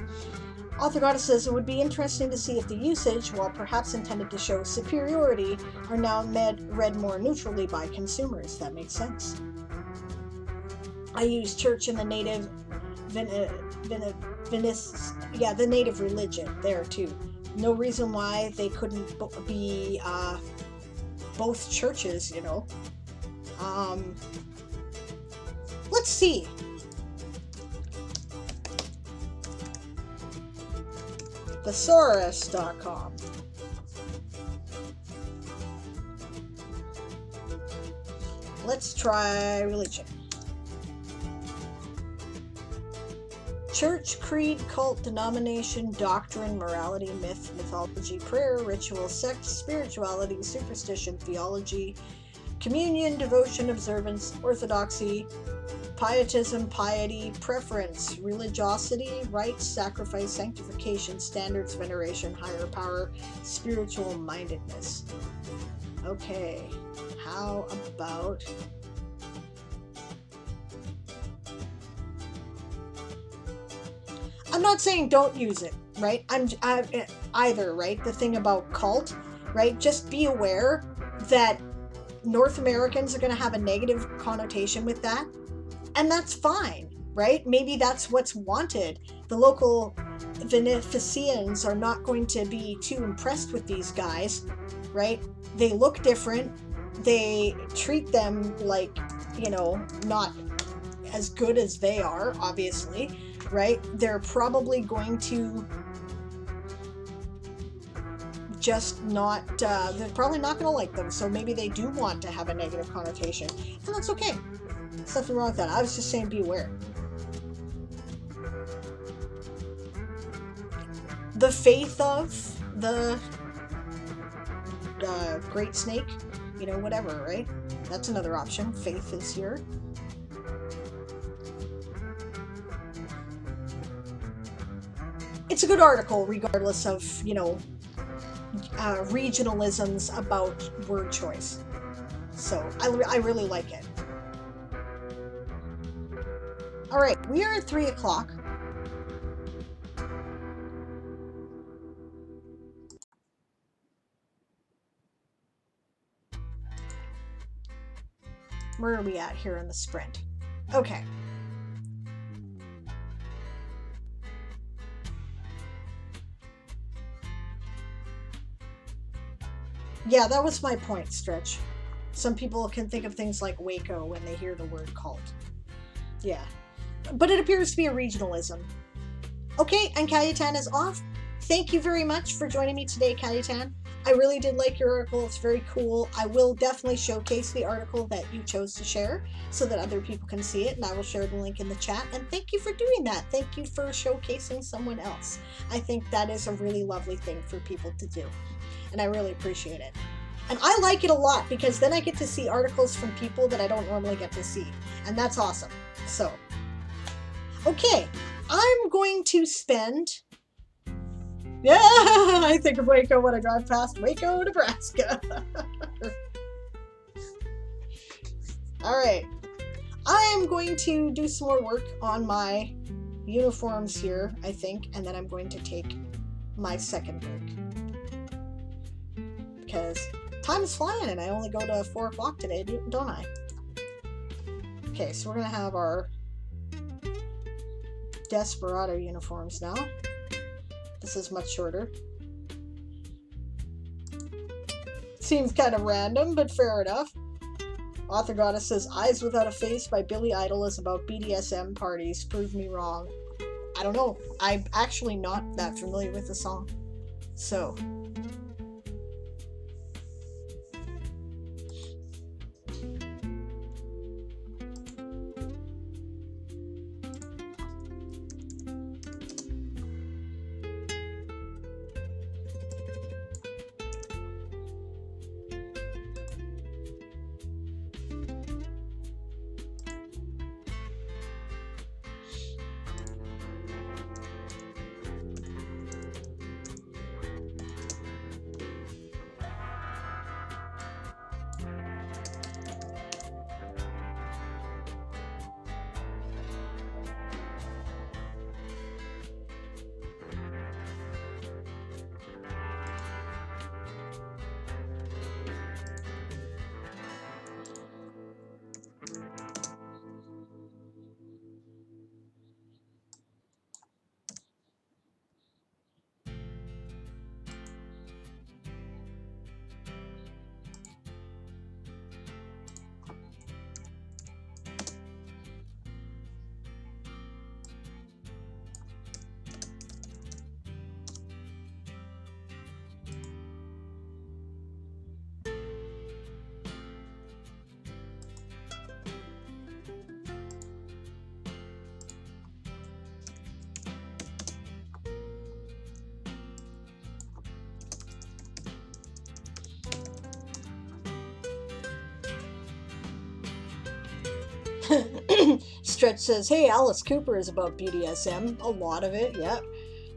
Author Goddess says, it would be interesting to see if the usage, while perhaps intended to show superiority, are now read more neutrally by consumers. That makes sense. I use church in the native the native religion there too. No reason why they couldn't be both churches, Let's see. Thesaurus.com. Let's try religion. Church, creed, cult, denomination, doctrine, morality, myth, mythology, prayer, ritual, sect, spirituality, superstition, theology, communion, devotion, observance, orthodoxy, pietism, piety, preference, religiosity, rites, sacrifice, sanctification, standards, veneration, higher power, spiritual mindedness. Okay, how about... I'm not saying don't use it, right? Either, right? The thing about cult, right? Just be aware that North Americans are going to have a negative connotation with that, and that's fine, right? Maybe that's what's wanted. The local beneficians are not going to be too impressed with these guys, right? They look different. They treat them like, not as good as they are, obviously, right? They're probably going to just not, they're probably not going to like them, so maybe they do want to have a negative connotation, and that's okay. There's nothing wrong with that. I was just saying be aware. The faith of the Great Snake, whatever, right? That's another option. Faith is here. It's a good article, regardless of, regionalisms about word choice. So, I really like it. Alright, we are at 3 o'clock. Where are we at here in the sprint? Okay. Yeah, that was my point, Stretch. Some people can think of things like Waco when they hear the word cult. Yeah. But it appears to be a regionalism. Okay, and Cayetane is off. Thank you very much for joining me today, Cayetane. I really did like your article. It's very cool. I will definitely showcase the article that you chose to share so that other people can see it, and I will share the link in the chat. And thank you for doing that. Thank you for showcasing someone else. I think that is a really lovely thing for people to do, and I really appreciate it. And I like it a lot because then I get to see articles from people that I don't normally get to see, and that's awesome. So, okay, I'm going to spend... Yeah, I think of Waco when I drive past Waco, Nebraska. Alright. I am going to do some more work on my uniforms here, I think, and then I'm going to take my second break. Because time is flying and I only go to 4 o'clock today, don't I? Okay, so we're going to have our Desperado uniforms now. This is much shorter. Seems kind of random, but fair enough. Author Goddess says, Eyes Without a Face by Billy Idol is about BDSM parties. Prove me wrong. I don't know. I'm actually not that familiar with the song. So. Stretch says, hey, Alice Cooper is about BDSM. A lot of it, yeah.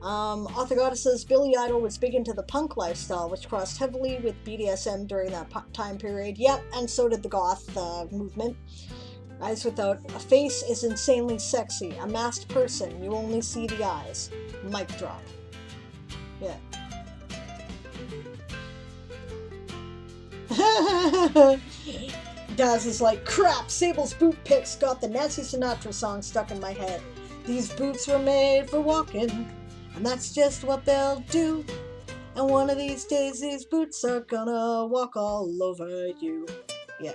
Author Goddess says Billy Idol was big into the punk lifestyle, which crossed heavily with BDSM during that time period. Yep, and so did the goth movement. Eyes without a face is insanely sexy. A masked person, you only see the eyes. Mic drop. Yeah. Daz is like, crap, Sable's boot picks got the Nancy Sinatra song stuck in my head. These boots were made for walking, and that's just what they'll do. And one of these days, these boots are gonna walk all over you. Yeah.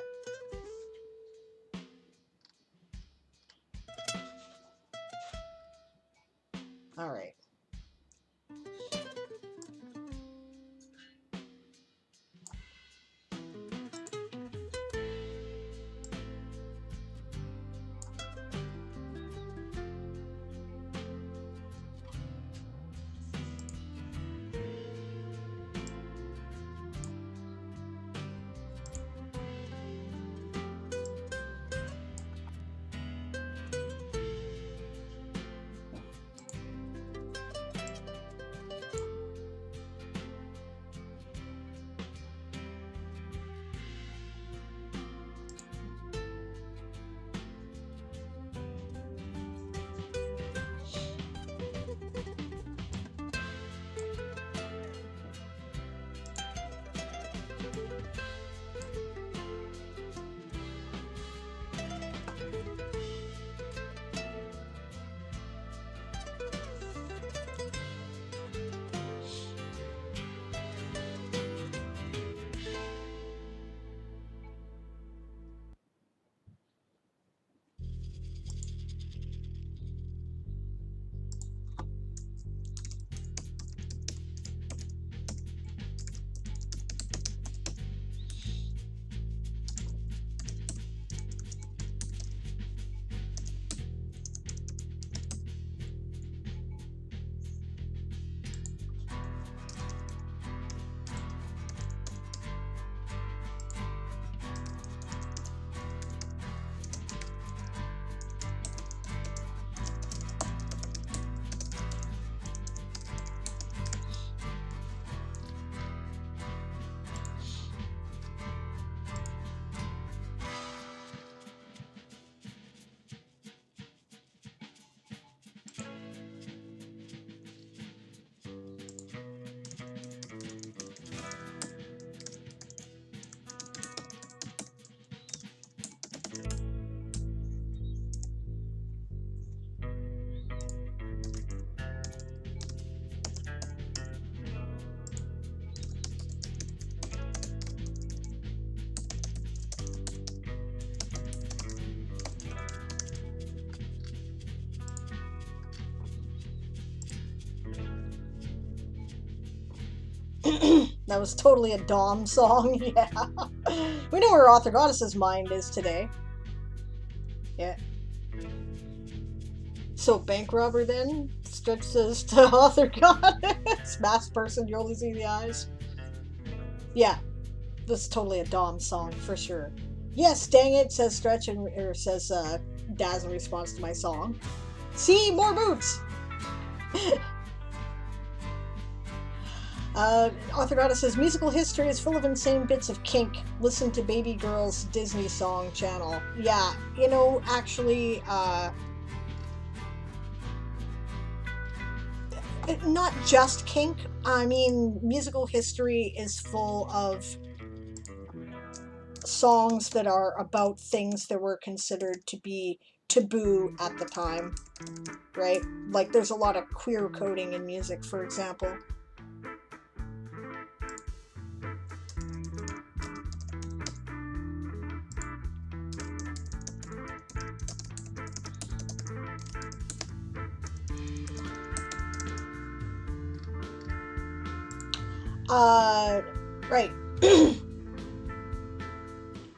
All right. That was totally a Dom song, yeah. We know where Author Goddess's mind is today. Yeah. So, bank robber then? Stretch says to Author Goddess. Masked person, you only see the eyes. Yeah. This is totally a Dom song, for sure. Yes, dang it, says Stretch, or says Daz in response to my song. See, more boots! Author Goddess says, musical history is full of insane bits of kink. Listen to Baby Girl's Disney song channel. Yeah, you know, actually, not just kink. I mean, musical history is full of songs that are about things that were considered to be taboo at the time, right? Like, there's a lot of queer coding in music, for example. Right.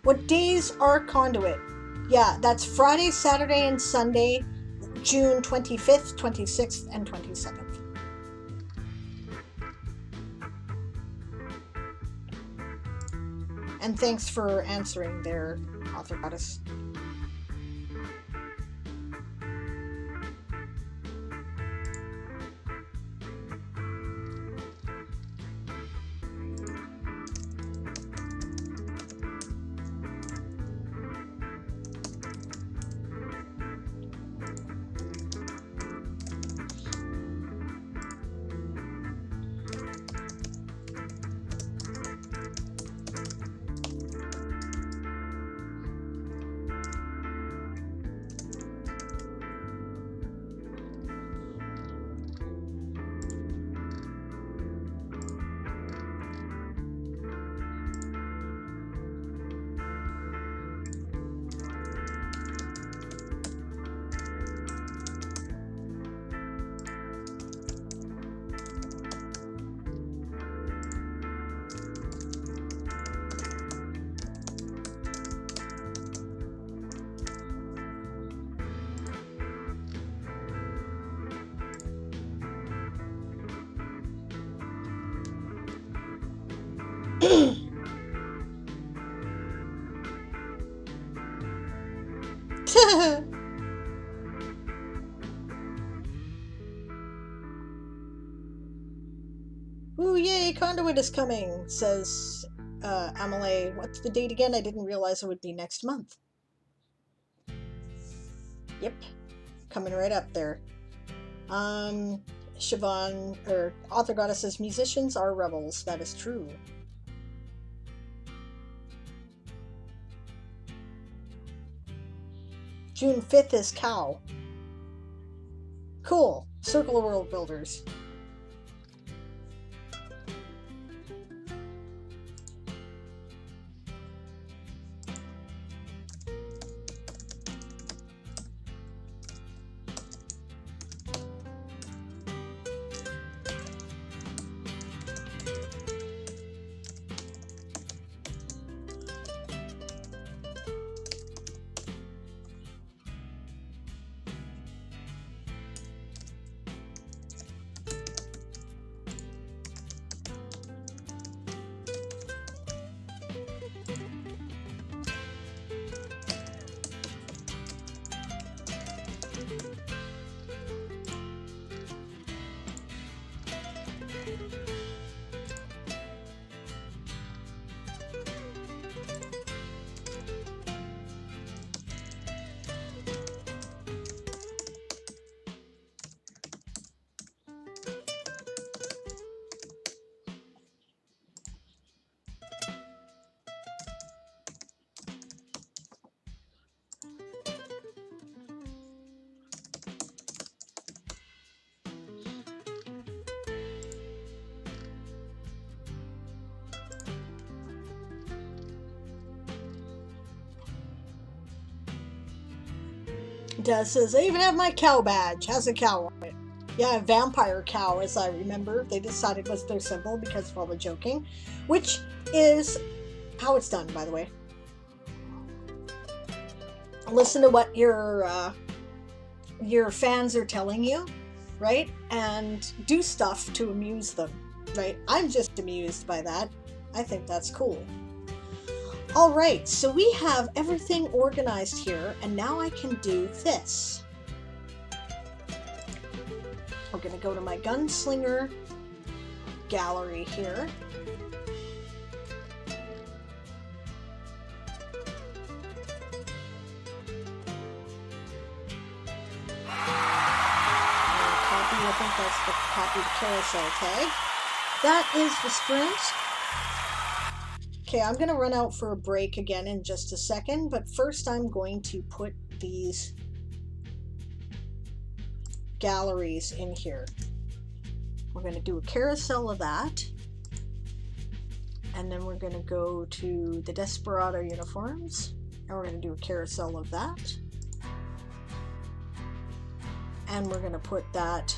What days are Conduit? Yeah, that's Friday, Saturday, and Sunday, June 25th, 26th, and 27th. And thanks for answering there, Author Goddess. Ooh, yay, Conduit is coming, says Amelie. What's the date again? I didn't realize it would be next month. Yep, coming right up there. Siobhan, or Author Goddess says, musicians are rebels. That is true. June 5th is Cow. Cool. Circle of World Builders. Des says, I even have my cow badge. Has a cow on it. Yeah, a vampire cow, as I remember. They decided was their symbol because of all the joking. Which is how it's done, by the way. Listen to what your fans are telling you, right? And do stuff to amuse them, right? I'm just amused by that. I think that's cool. All right, so we have everything organized here, and now I can do this. We're going to go to my Gunslinger gallery here. Copy, I think that's the copy the carousel tag. That is the sprint. Okay, I'm going to run out for a break again in just a second, but first I'm going to put these galleries in here. We're going to do a carousel of that, and then we're going to go to the Desperado uniforms, and we're going to do a carousel of that, and we're going to put that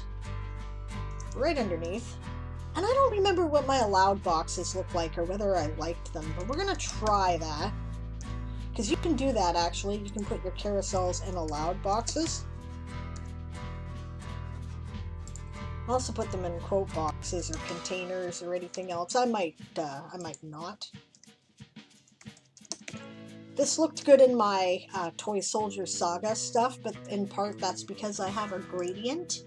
right underneath. And I don't remember what my allowed boxes look like or whether I liked them, but we're going to try that. Because you can do that, actually. You can put your carousels in allowed boxes. I'll also put them in quote boxes or containers or anything else. I might not. This looked good in my Toy Soldier Saga stuff, but in part that's because I have a gradient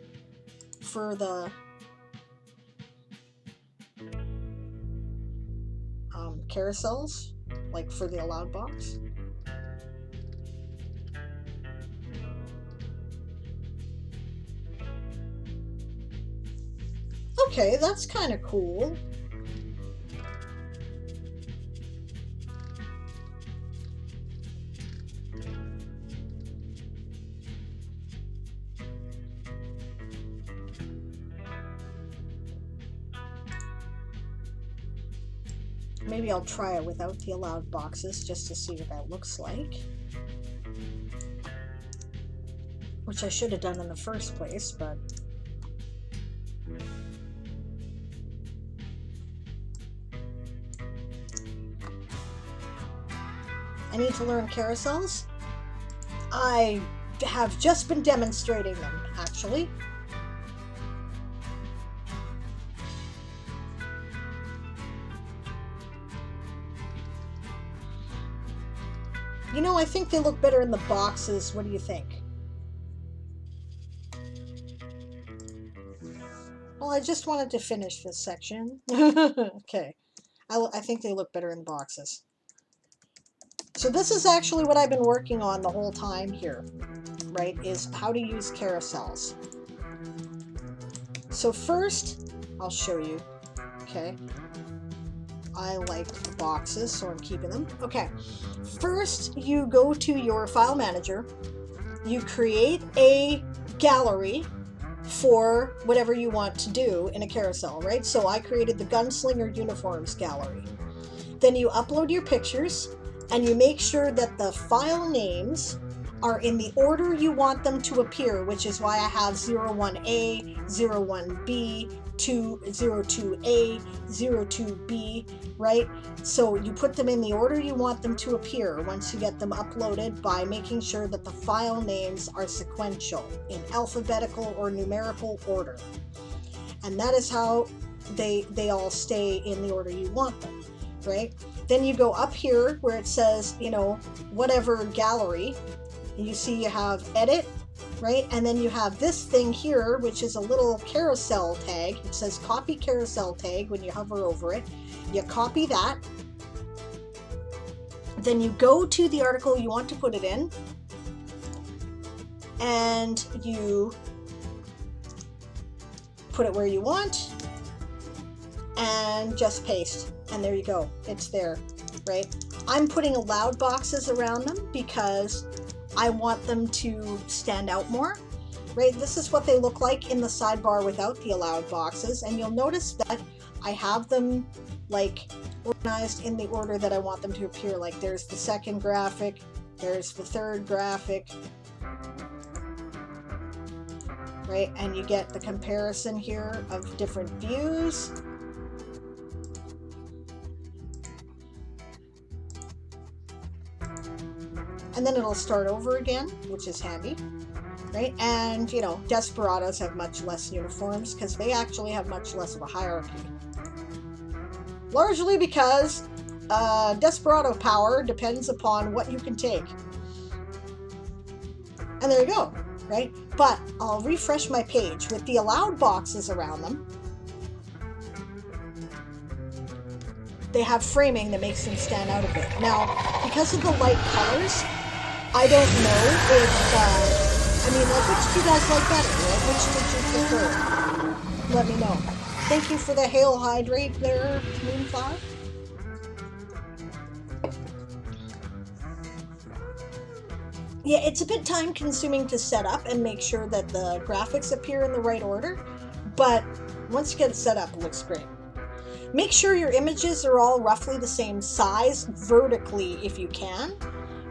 for the carousels, like for the allowed box. Okay, that's kind of cool. Maybe I'll try it without the allowed boxes just to see what that looks like. Which I should have done in the first place, but... I need to learn carousels. I have just been demonstrating them, actually. You know, I think they look better in the boxes. What do you think? Well, I just wanted to finish this section. Okay. I think they look better in boxes. So this is actually what I've been working on the whole time here, right, is how to use carousels. So first, I'll show you, okay? I like the boxes, so I'm keeping them. Okay, first you go to your file manager, you create a gallery for whatever you want to do in a carousel, right? So I created the Gunslinger Uniforms gallery. Then you upload your pictures and you make sure that the file names are in the order you want them to appear, which is why I have 01A, 01B, 02A, 02B, right? So you put them in the order you want them to appear once you get them uploaded by making sure that the file names are sequential in alphabetical or numerical order. And that is how they all stay in the order you want them, right? Then you go up here where it says, you know, whatever gallery, and you see you have edit, right? And then you have this thing here, which is a little carousel tag. It says copy carousel tag when you hover over it. You copy that. Then you go to the article you want to put it in, and you put it where you want, and just paste. And there you go. It's there, right? I'm putting allowed boxes around them because I want them to stand out more, right? This is what they look like in the sidebar without the allowed boxes. And you'll notice that I have them like organized in the order that I want them to appear. Like there's the second graphic, there's the third graphic, right? And you get the comparison here of different views. And then it'll start over again, which is handy, right? And, you know, Desperados have much less uniforms because they actually have much less of a hierarchy. Largely because Desperado power depends upon what you can take. And there you go, right? But I'll refresh my page with the allowed boxes around them. They have framing that makes them stand out a bit. Now, because of the light colors, I don't know if, I mean, like, which do you guys like better, right? Which would you prefer? Let me know. Thank you for the hail hydrate there, Moonflower. Yeah, it's a bit time consuming to set up and make sure that the graphics appear in the right order, but once you get it set up, it looks great. Make sure your images are all roughly the same size vertically if you can,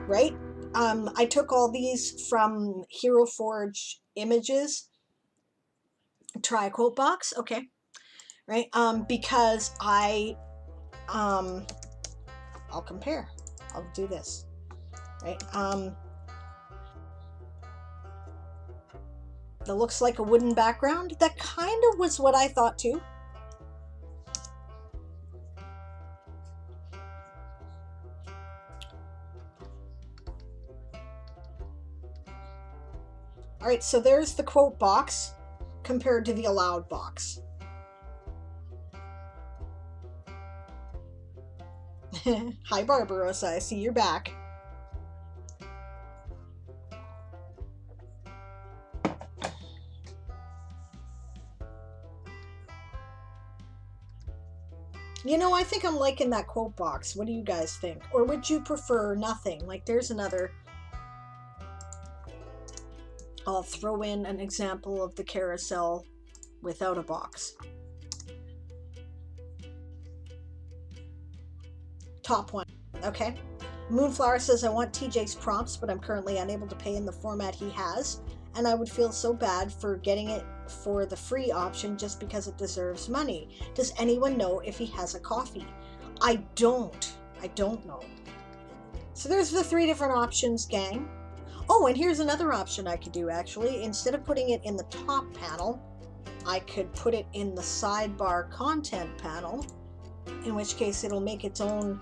right? I took all these from Hero Forge images. Try a quote box, okay, right? Because I'll compare. I'll do this, right? That looks like a wooden background. That kind of was what I thought too. All right, so there's the quote box compared to the allowed box. Hi, Barbarossa, I see you're back. You know, I think I'm liking that quote box. What do you guys think? Or would you prefer nothing? Like, there's another... I'll throw in an example of the carousel without a box. Top one, okay. Moonflower says, I want TJ's prompts, but I'm currently unable to pay in the format he has, and I would feel so bad for getting it for the free option just because it deserves money. Does anyone know if he has a coffee? I don't know. So there's the 3 different options, gang. Oh, and here's another option I could do, actually. Instead of putting it in the top panel, I could put it in the sidebar content panel, in which case it'll make its own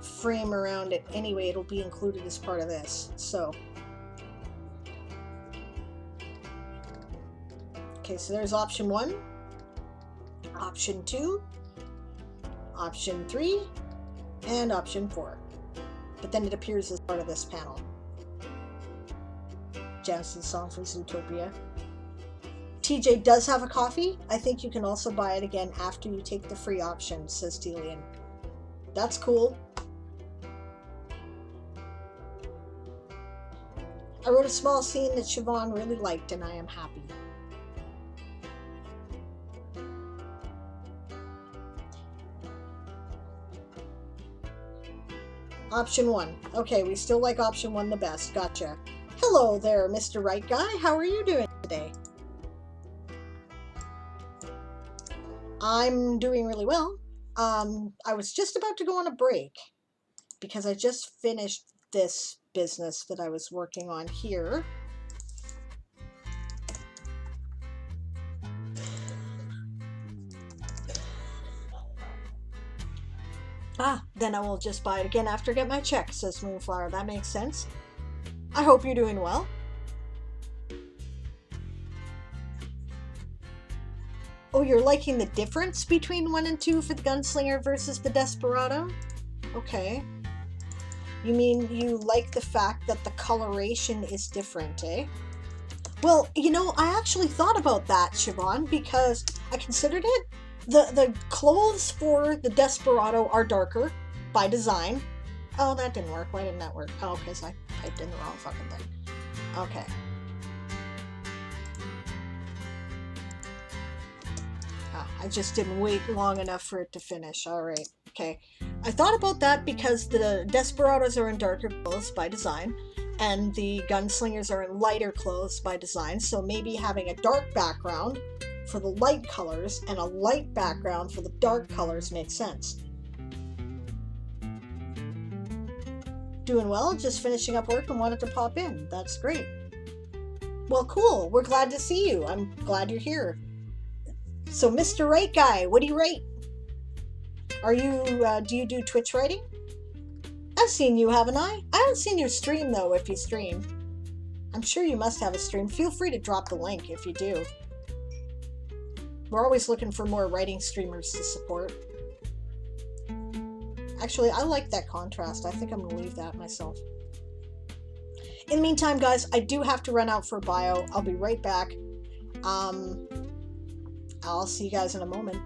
frame around it anyway. It'll be included as part of this. So, okay, so there's option 1, option 2, option 3, and option 4. But then it appears as part of this panel. Jansen's song from Zootopia. TJ does have a coffee. I think you can also buy it again after you take the free option, says Delian. That's cool. I wrote a small scene that Siobhan really liked, and I am happy. Option 1. Okay, we still like option 1 the best. Gotcha. Hello there, Mr. Right Guy. How are you doing today? I'm doing really well. I was just about to go on a break because I just finished this business that I was working on here. Then I will just buy it again after I get my check, says Moonflower. That makes sense. I hope you're doing well. Oh, you're liking the difference between 1 and 2 for the Gunslinger versus the Desperado? Okay. You mean you like the fact that the coloration is different, eh? Well, you know, I actually thought about that, Siobhan, because I considered it. The clothes for the Desperado are darker by design. Oh, that didn't work. Why didn't that work? Oh, because I typed in the wrong fucking thing. Okay. I just didn't wait long enough for it to finish. All right. Okay. I thought about that because the Desperados are in darker clothes by design, and the Gunslingers are in lighter clothes by design, so maybe having a dark background for the light colors and a light background for the dark colors makes sense. Doing well, just finishing up work and wanted to pop in. That's great. Well, cool. We're glad to see you. I'm glad you're here. So, Mr. Right Guy, what do you write? Are you, do you do Twitch writing? I've seen you, haven't I? I haven't seen your stream, though, if you stream. I'm sure you must have a stream. Feel free to drop the link if you do. We're always looking for more writing streamers to support. Actually, I like that contrast. I think I'm going to leave that myself. In the meantime, guys, I do have to run out for a bio. I'll be right back. I'll see you guys in a moment.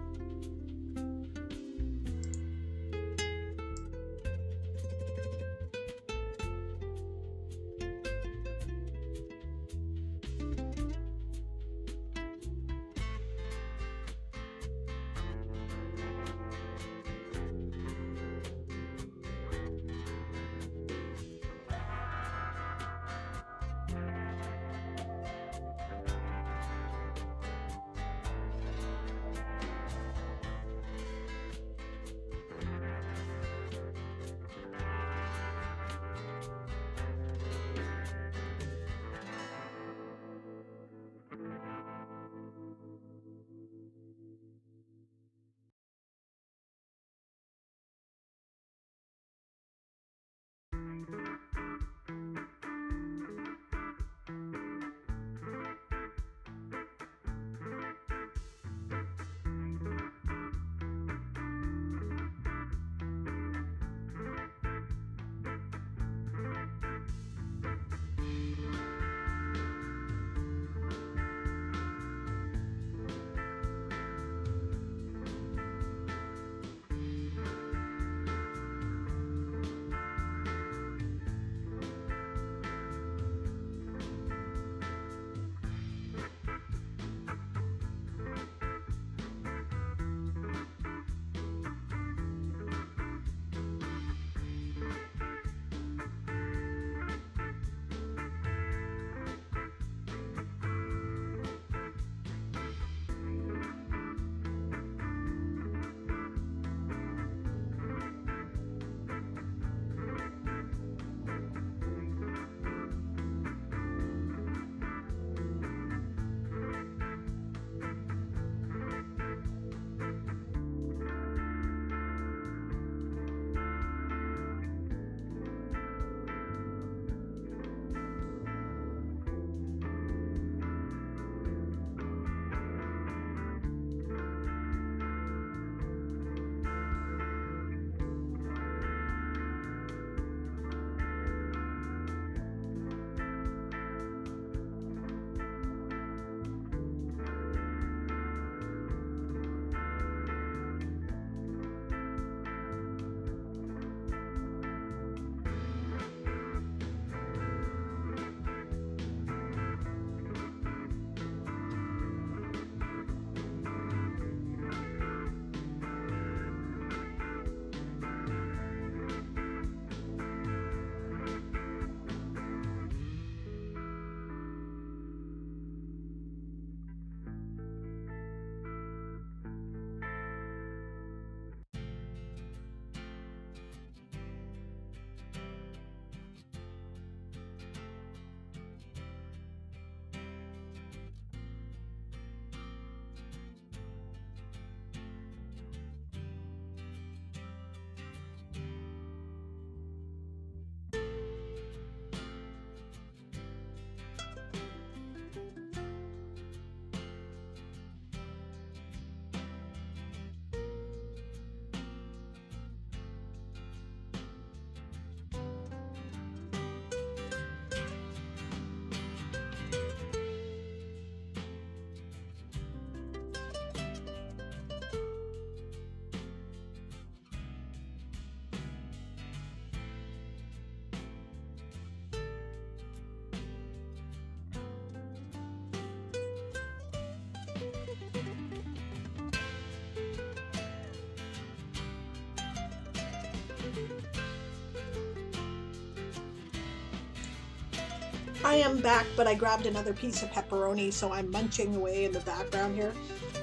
I am back, but I grabbed another piece of pepperoni, so I'm munching away in the background here.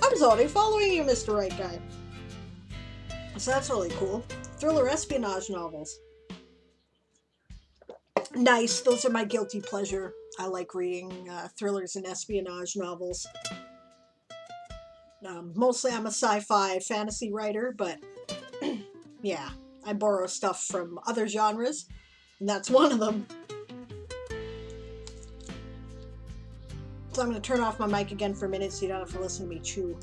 I'm sorry, following you, Mr. Right Guy. So that's really cool. Thriller espionage novels. Nice. Those are my guilty pleasure. I like reading thrillers and espionage novels. Mostly I'm a sci-fi fantasy writer, but yeah, I borrow stuff from other genres, and that's one of them. So I'm going to turn off my mic again for a minute so you don't have to listen to me chew.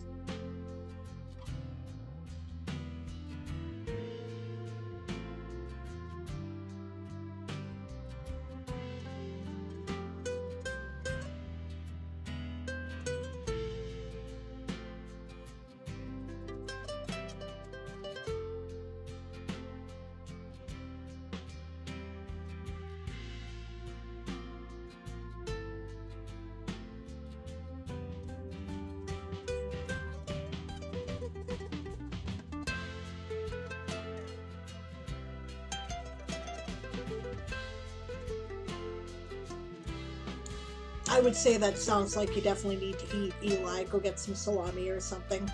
I would say that sounds like you definitely need to eat, Eli. Go get some salami or something.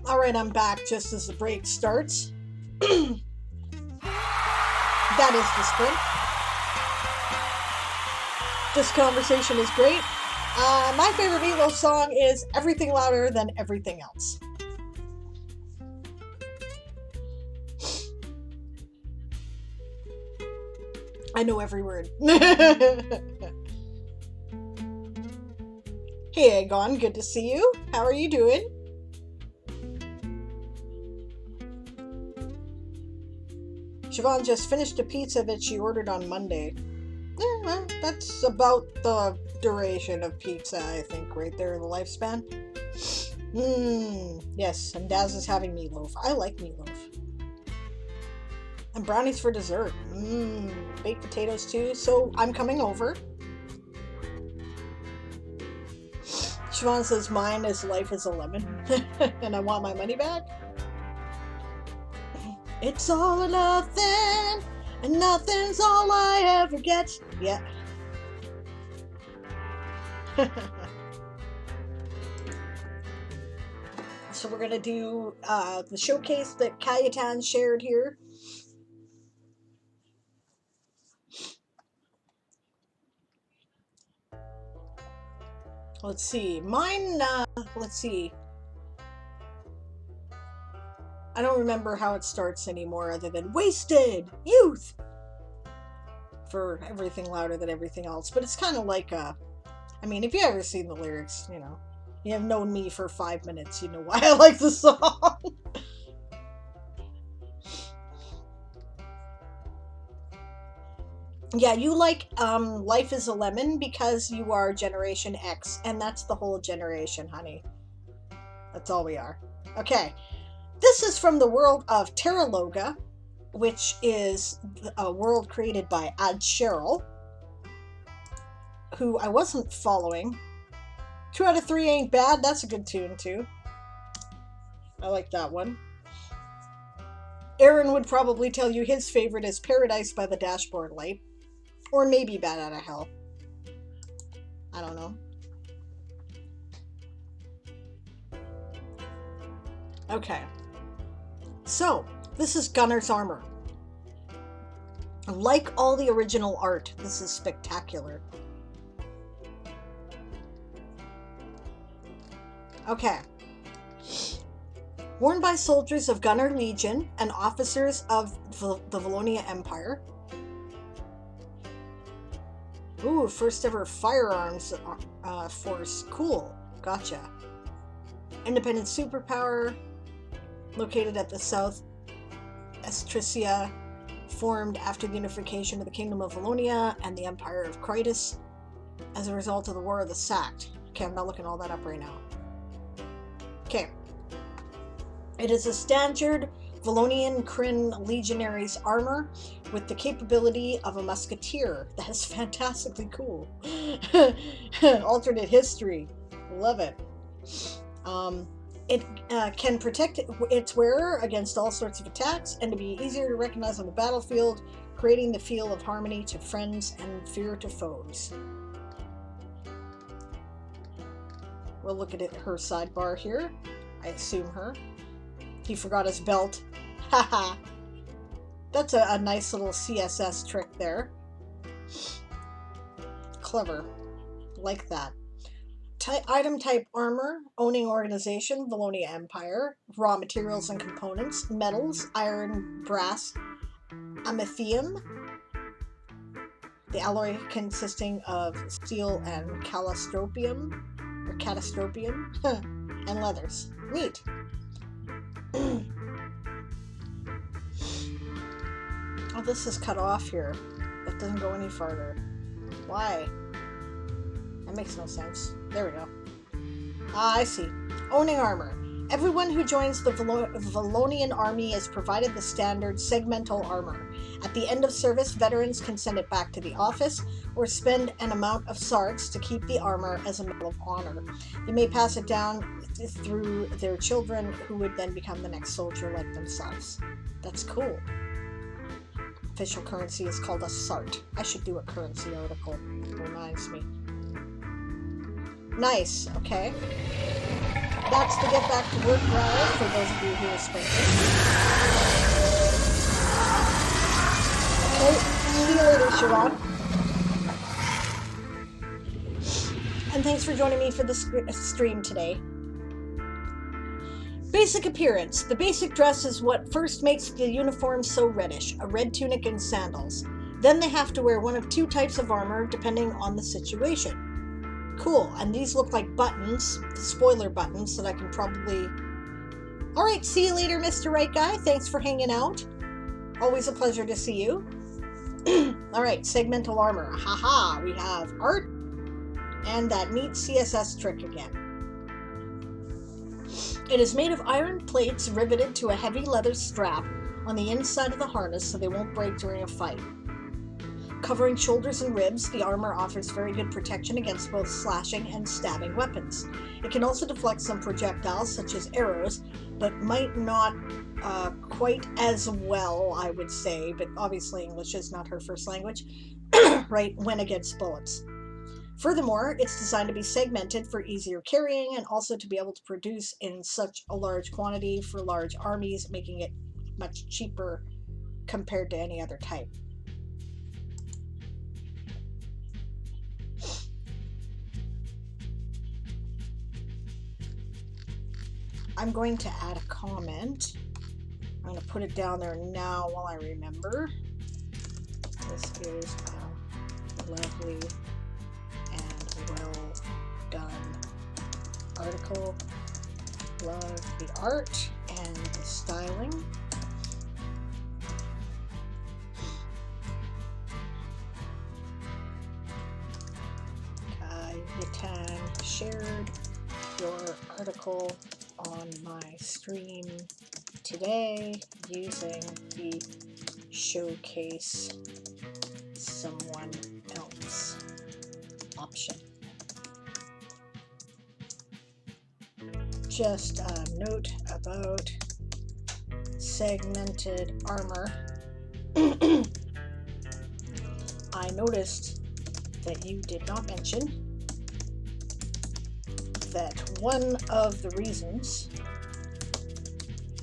Alright, I'm back just as the break starts. That is the sprint. This conversation is great. My favorite Meatloaf song is Everything Louder Than Everything Else. I know every word. Hey, Aegon, good to see you. How are you doing? Siobhan just finished a pizza that she ordered on Monday. Yeah, well, that's about the duration of pizza, I think, right there, the lifespan. Yes, and Daz is having meatloaf. I like meatloaf. And brownies for dessert. Baked potatoes too. So I'm coming over. Siobhan says mine is life is a lemon. And I want my money back. It's all or nothing, and nothing's all I ever get. Yeah. So we're gonna do the showcase that Cayetan shared here. Let's see. Mine, let's see. I don't remember how it starts anymore other than wasted youth for Everything Louder Than Everything Else. But it's kind of like I mean, if you ever seen the lyrics, you know, you have known me for 5 minutes, you know why I like the song. Yeah, you like Life is a Lemon because you are Generation X, and that's the whole generation, honey. That's all we are. Okay. This is from the world of Terraloga, which is a world created by Ad Cheryl, who I wasn't following. 2 out of 3 ain't bad. That's a good tune, too. I like that one. Aaron would probably tell you his favorite is Paradise by the Dashboard Light. Or maybe Bat Out of Hell. I don't know. Okay. So, this is Gunner's Armor. Like all the original art, this is spectacular. Okay. Worn by soldiers of Gunner Legion and officers of the Valonia Empire. Ooh, first ever firearms force. Cool. Gotcha. Independent superpower. Located at the South Estricia, formed after the unification of the Kingdom of Valonia and the Empire of Critus as a result of the War of the Sacked. Okay, I'm not looking all that up right now. Okay. It is a standard Valonian Kryn Legionary's armor with the capability of a musketeer. That is fantastically cool. Alternate history. Love it. It can protect its wearer against all sorts of attacks and to be easier to recognize on the battlefield, creating the feel of harmony to friends and fear to foes. We'll look at her sidebar here. I assume her. He forgot his belt. Haha. That's a nice little CSS trick there. Clever. Like that. Item type armor, owning organization, Valonia Empire, raw materials and components, metals, iron, brass, amethyum, the alloy consisting of steel and calastropium, and leathers. Neat. Oh, this is cut off here. That doesn't go any farther. Why? That makes no sense. There we go. I see. Owning armor. Everyone who joins the Valonian army is provided the standard segmental armor. At the end of service, veterans can send it back to the office or spend an amount of sarts to keep the armor as a medal of honor. They may pass it down through their children, who would then become the next soldier like themselves. That's cool. Official currency is called a sart. I should do a currency article. It reminds me. Nice. Okay. That's the get back to work growl for those of you who are sprinting. Okay, see you later, Siobhan. And thanks for joining me for the stream today. Basic appearance. The basic dress is what first makes the uniform so reddish, a red tunic and sandals. Then they have to wear one of two types of armor depending on the situation. Cool, and these look like buttons, spoiler buttons that I can probably... Alright, see you later, Mr. Right Guy. Thanks for hanging out. Always a pleasure to see you. Alright, segmental armor. Haha, we have art and that neat CSS trick again. It is made of iron plates riveted to a heavy leather strap on the inside of the harness so they won't break during a fight. Covering shoulders and ribs, the armor offers very good protection against both slashing and stabbing weapons. It can also deflect some projectiles, such as arrows, but might not quite as well, I would say, but obviously English is not her first language, right, when against bullets. Furthermore, it's designed to be segmented for easier carrying and also to be able to produce in such a large quantity for large armies, making it much cheaper compared to any other type. I'm going to add a comment. I'm going to put it down there now while I remember. This is a lovely well done article. Love the art and the styling. Diane shared your article on my stream today using the showcase someone else option. Just a note about segmented armor. I noticed that you did not mention that one of the reasons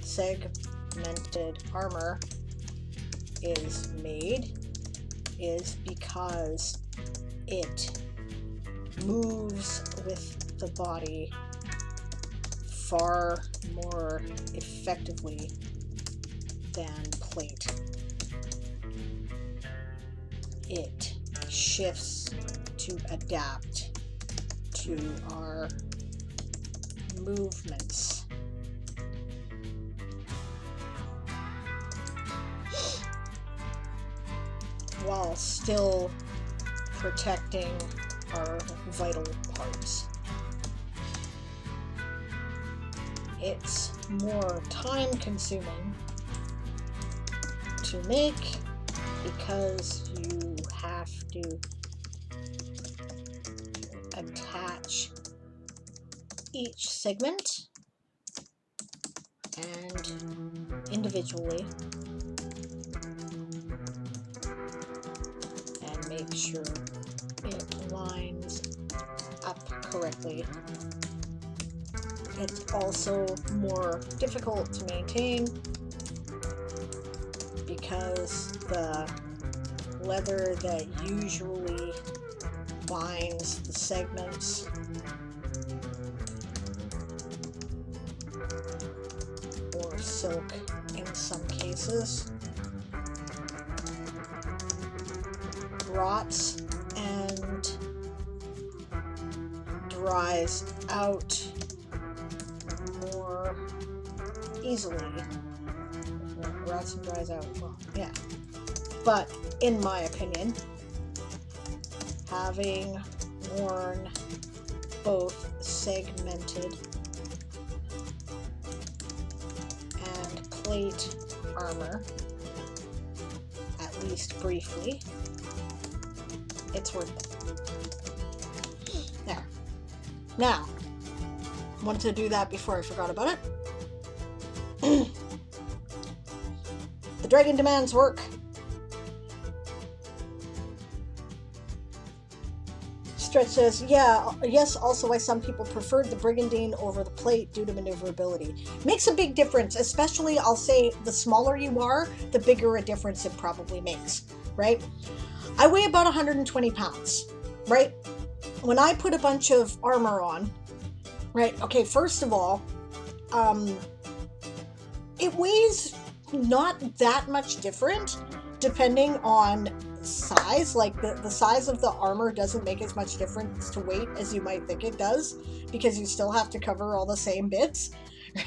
segmented armor is made is because it moves with the body far more effectively than plate. It shifts to adapt to our movements. While still protecting our vital parts. It's more time consuming to make because you have to attach each segment and individually and make sure it lines up correctly. It's also more difficult to maintain because the leather that usually binds the segments or silk in some cases rots and dries out more easily. Rots and dries out, well, yeah. But in my opinion, having worn both segmented and plate armor, at least briefly, it's worth it. There. Now, wanted to do that before I forgot about it. The dragon demands work. Stretch says, yeah, yes, also why some people preferred the Brigandine over the plate due to maneuverability. Makes a big difference, especially, I'll say, the smaller you are, the bigger a difference it probably makes, right? I weigh about 120 pounds, right? When I put a bunch of armor on, right, okay, first of all, it weighs not that much different depending on size. Like the size of the armor doesn't make as much difference to weight as you might think it does, because you still have to cover all the same bits,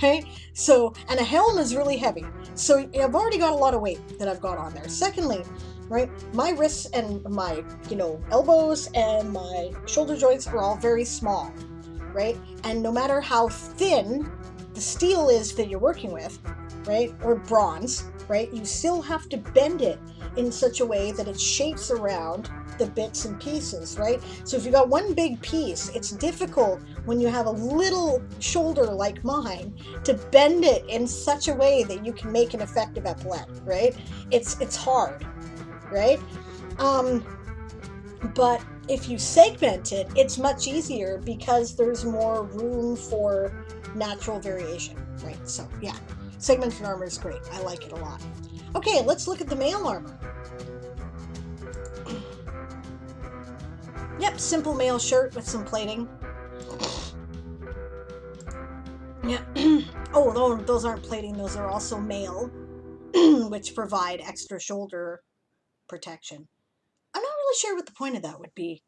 right? So, and a helm is really heavy, so I've already got a lot of weight that I've got on there. Secondly, right, my wrists and my, elbows and my shoulder joints are all very small, right? And no matter how thin the steel is that you're working with, right, or bronze, right, you still have to bend it in such a way that it shapes around the bits and pieces, right? So if you got one big piece, it's difficult when you have a little shoulder like mine to bend it in such a way that you can make an effective epaulette, right? It's hard, right? But if you segment it, it's much easier because there's more room for natural variation, right? So yeah, segmented armor is great. I like it a lot. Okay, let's look at the mail armor. Yep, simple mail shirt with some plating. Yeah. Oh, those aren't plating, those are also mail, which provide extra shoulder protection. I'm not really sure what the point of that would be.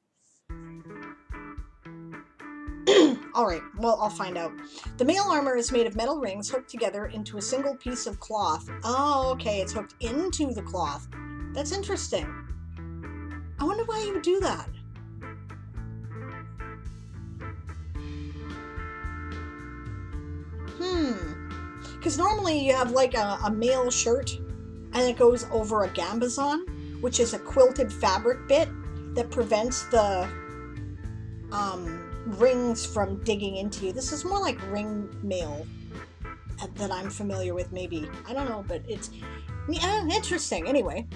Alright, well, I'll find out. The mail armor is made of metal rings hooked together into a single piece of cloth. Oh, okay, it's hooked into the cloth. That's interesting. I wonder why you would do that. Because normally you have like a mail shirt and it goes over a gambazon, which is a quilted fabric bit that prevents the rings from digging into you. This is more like ring mail that I'm familiar with, maybe. I don't know, but it's interesting. Anyway,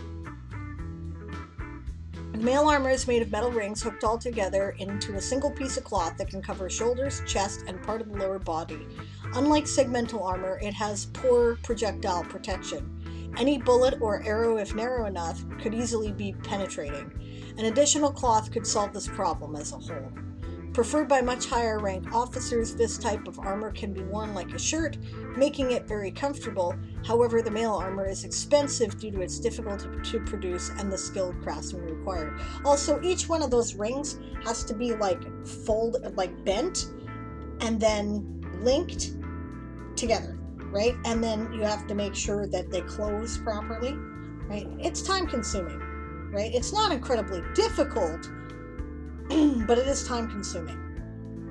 the mail armor is made of metal rings hooked all together into a single piece of cloth that can cover shoulders, chest, and part of the lower body. Unlike segmental armor, it has poor projectile protection. Any bullet or arrow, if narrow enough, could easily be penetrating. An additional cloth could solve this problem as a whole. Preferred by much higher ranked officers, this type of armor can be worn like a shirt, making it very comfortable. However, the mail armor is expensive due to its difficulty to produce and the skilled craftsman required. Also, each one of those rings has to be like bent and then linked together, right? And then you have to make sure that they close properly, right? It's time consuming, right? It's not incredibly difficult, but it is time consuming.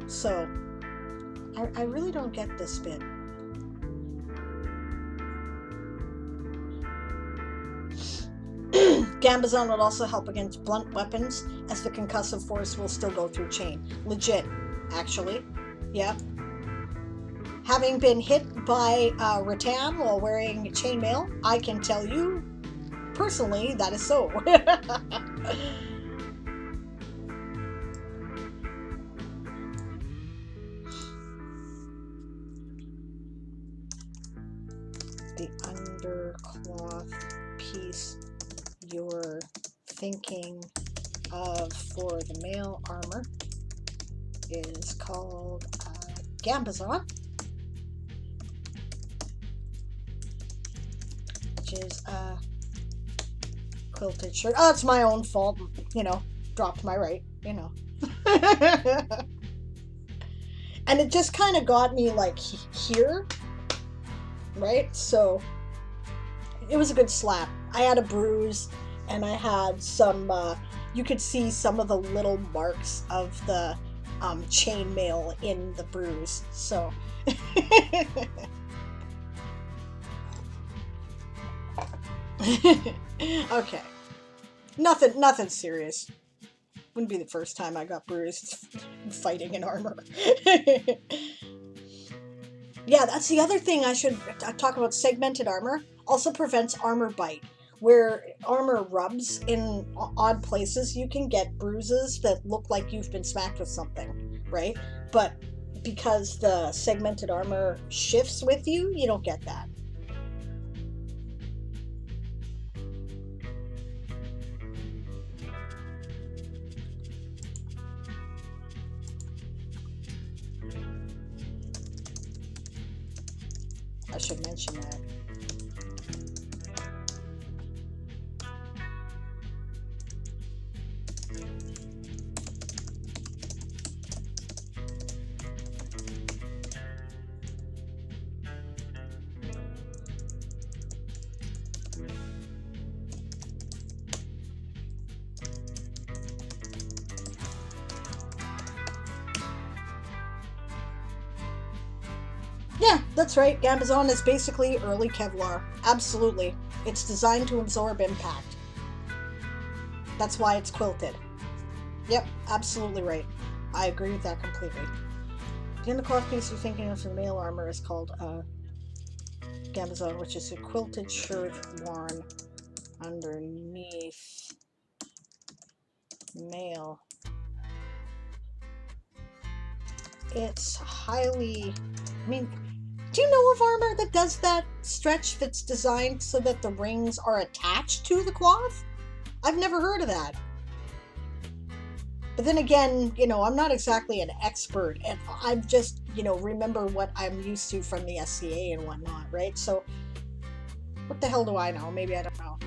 So I really don't get this bit. Gambazon would also help against blunt weapons, as the concussive force will still go through chain. Legit, actually. Yeah. Having been hit by rattan while wearing chainmail, I can tell you personally that is so. The undercloth piece you're thinking of for the mail armor is called gambazon, which is a quilted shirt. Oh, it's my own fault, dropped my right, And it just kind of got me like here, right? So it was a good slap. I had a bruise and I had some, you could see some of the little marks of the chainmail in the bruise. So okay, nothing serious. Wouldn't be the first time I got bruised fighting in armor. Yeah, that's the other thing I should talk about. Segmented armor also prevents armor bite, where armor rubs in odd places, you can get bruises that look like you've been smacked with something, right? But because the segmented armor shifts with you, you don't get that. I should mention that. Yeah, that's right. Gambazon is basically early Kevlar. Absolutely. It's designed to absorb impact. That's why it's quilted. Yep, absolutely right. I agree with that completely. The undercloth piece you're thinking of for male armor is called Gambazon, which is a quilted shirt worn underneath male. It's highly... I mean, do you know of armor that does that stretch that's designed so that the rings are attached to the cloth? I've never heard of that. But then again, you know, I'm not exactly an expert, and I'm just, you know, remember what I'm used to from the SCA and whatnot, right? So, what the hell do I know? Maybe I don't know.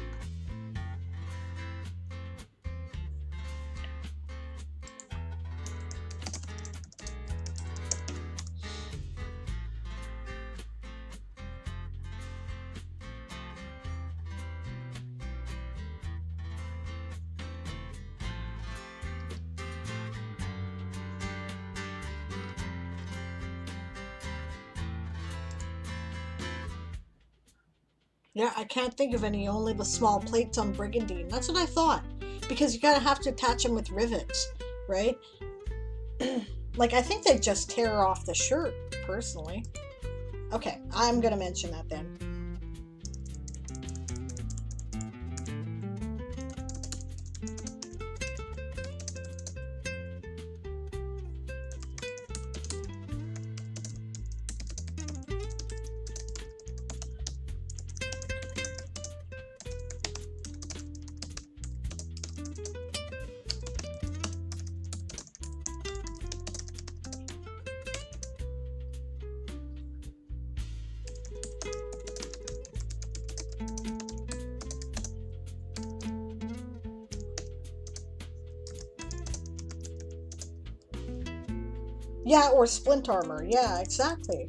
Yeah, I can't think of any, only the small plates on Brigandine. That's what I thought. Because you gotta have to attach them with rivets, right? Like, I think they just tear off the shirt, personally. Okay, I'm gonna mention that then. Yeah, or splint armor. Yeah, exactly.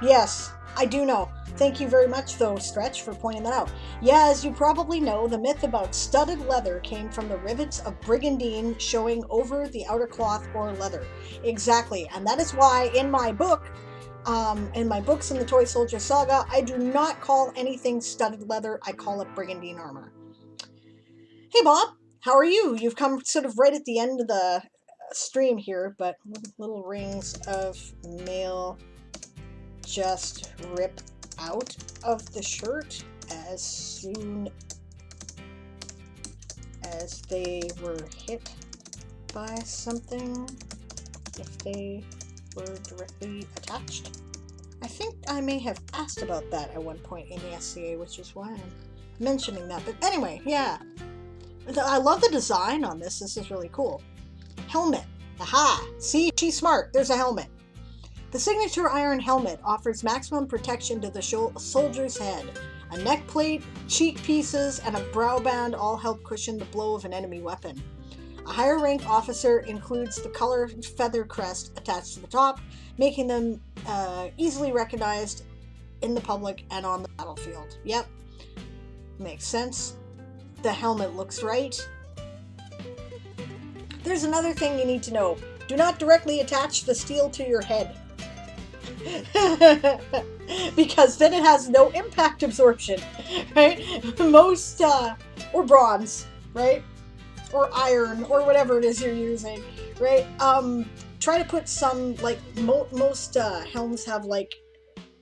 Yes, I do know. Thank you very much, though, Stretch, for pointing that out. Yeah, as you probably know, the myth about studded leather came from the rivets of Brigandine showing over the outer cloth or leather. Exactly, and that is why in my book, in my books in the Toy Soldier Saga, I do not call anything studded leather, I call it Brigandine armor. Hey, Bob, how are you? You've come sort of right at the end of the stream here, but little rings of mail just rip out of the shirt as soon as they were hit by something, if they were directly attached. I think I may have asked about that at one point in the SCA, which is why I'm mentioning that. But anyway, yeah. I love the design on this. This is really cool. Helmet. Aha! See, she's smart. There's a helmet. The signature iron helmet offers maximum protection to the soldier's head. A neck plate, cheek pieces, and a brow band all help cushion the blow of an enemy weapon. A higher rank officer includes the colored feather crest attached to the top, making them easily recognized in the public and on the battlefield. Yep, makes sense. The helmet looks right. There's another thing you need to know. Do not directly attach the steel to your head. Because then it has no impact absorption, right? Most, or bronze, right? Or iron, or whatever it is you're using, right? Try to put some, like, most helms have, like,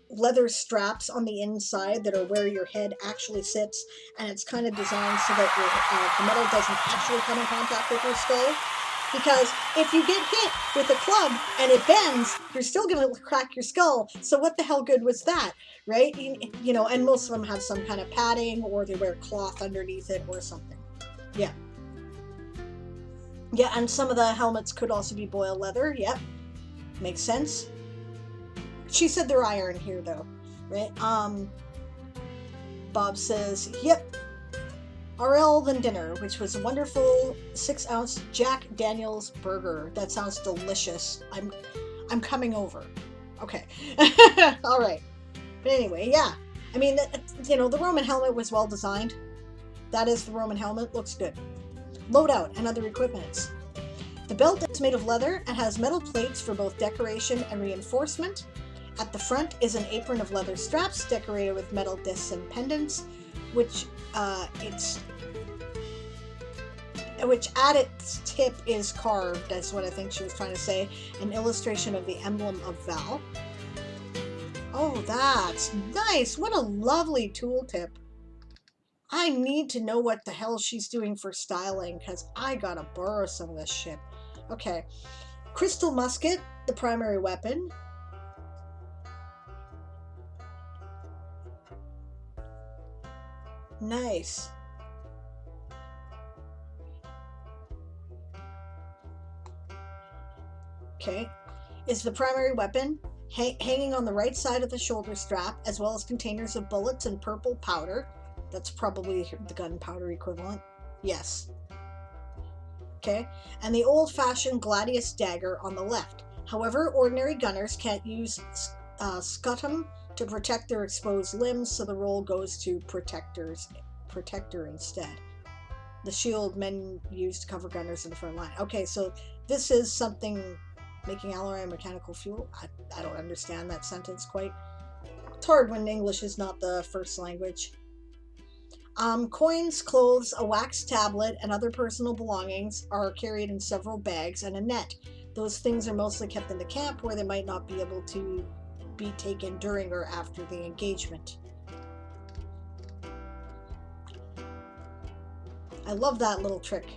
leather straps on the inside that are where your head actually sits, and it's kind of designed so that the metal doesn't actually come in contact with your skull. Because if you get hit with a club and it bends, you're still going to crack your skull. So what the hell good was that, right? You know, and most of them have some kind of padding, or they wear cloth underneath it or something. Yeah. Yeah, and some of the helmets could also be boiled leather. Yep. Makes sense. She said they're iron here, though, right? Bob says, yep. RL than dinner, which was a wonderful 6-ounce Jack Daniels burger. That sounds delicious. I'm coming over. Okay. All right. But anyway, yeah. I mean, you know, the Roman helmet was well designed. That is the Roman helmet. Looks good. Loadout and other equipments. The belt is made of leather and has metal plates for both decoration and reinforcement. At the front is an apron of leather straps decorated with metal discs and pendants, which at its tip is carved, that's what I think she was trying to say, an illustration of the emblem of Val. Oh, that's nice. What a lovely tooltip. I need to know what the hell she's doing for styling, because I gotta borrow some of this shit. Okay. Crystal musket, the primary weapon. Nice. Okay. Is the primary weapon, hanging on the right side of the shoulder strap, as well as containers of bullets and purple powder. That's probably the gunpowder equivalent. Yes. Okay. And the old-fashioned gladius dagger on the left. However, ordinary gunners can't use scutum to protect their exposed limbs, so the role goes to protector instead. The shield men use to cover gunners in the front line. Okay, so this is something making alloy and mechanical fuel. I don't understand that sentence quite. It's hard when English is not the first language. Coins, clothes, a wax tablet, and other personal belongings are carried in several bags and a net. Those things are mostly kept in the camp, where they might not be able to be taken during or after the engagement. I love that little trick.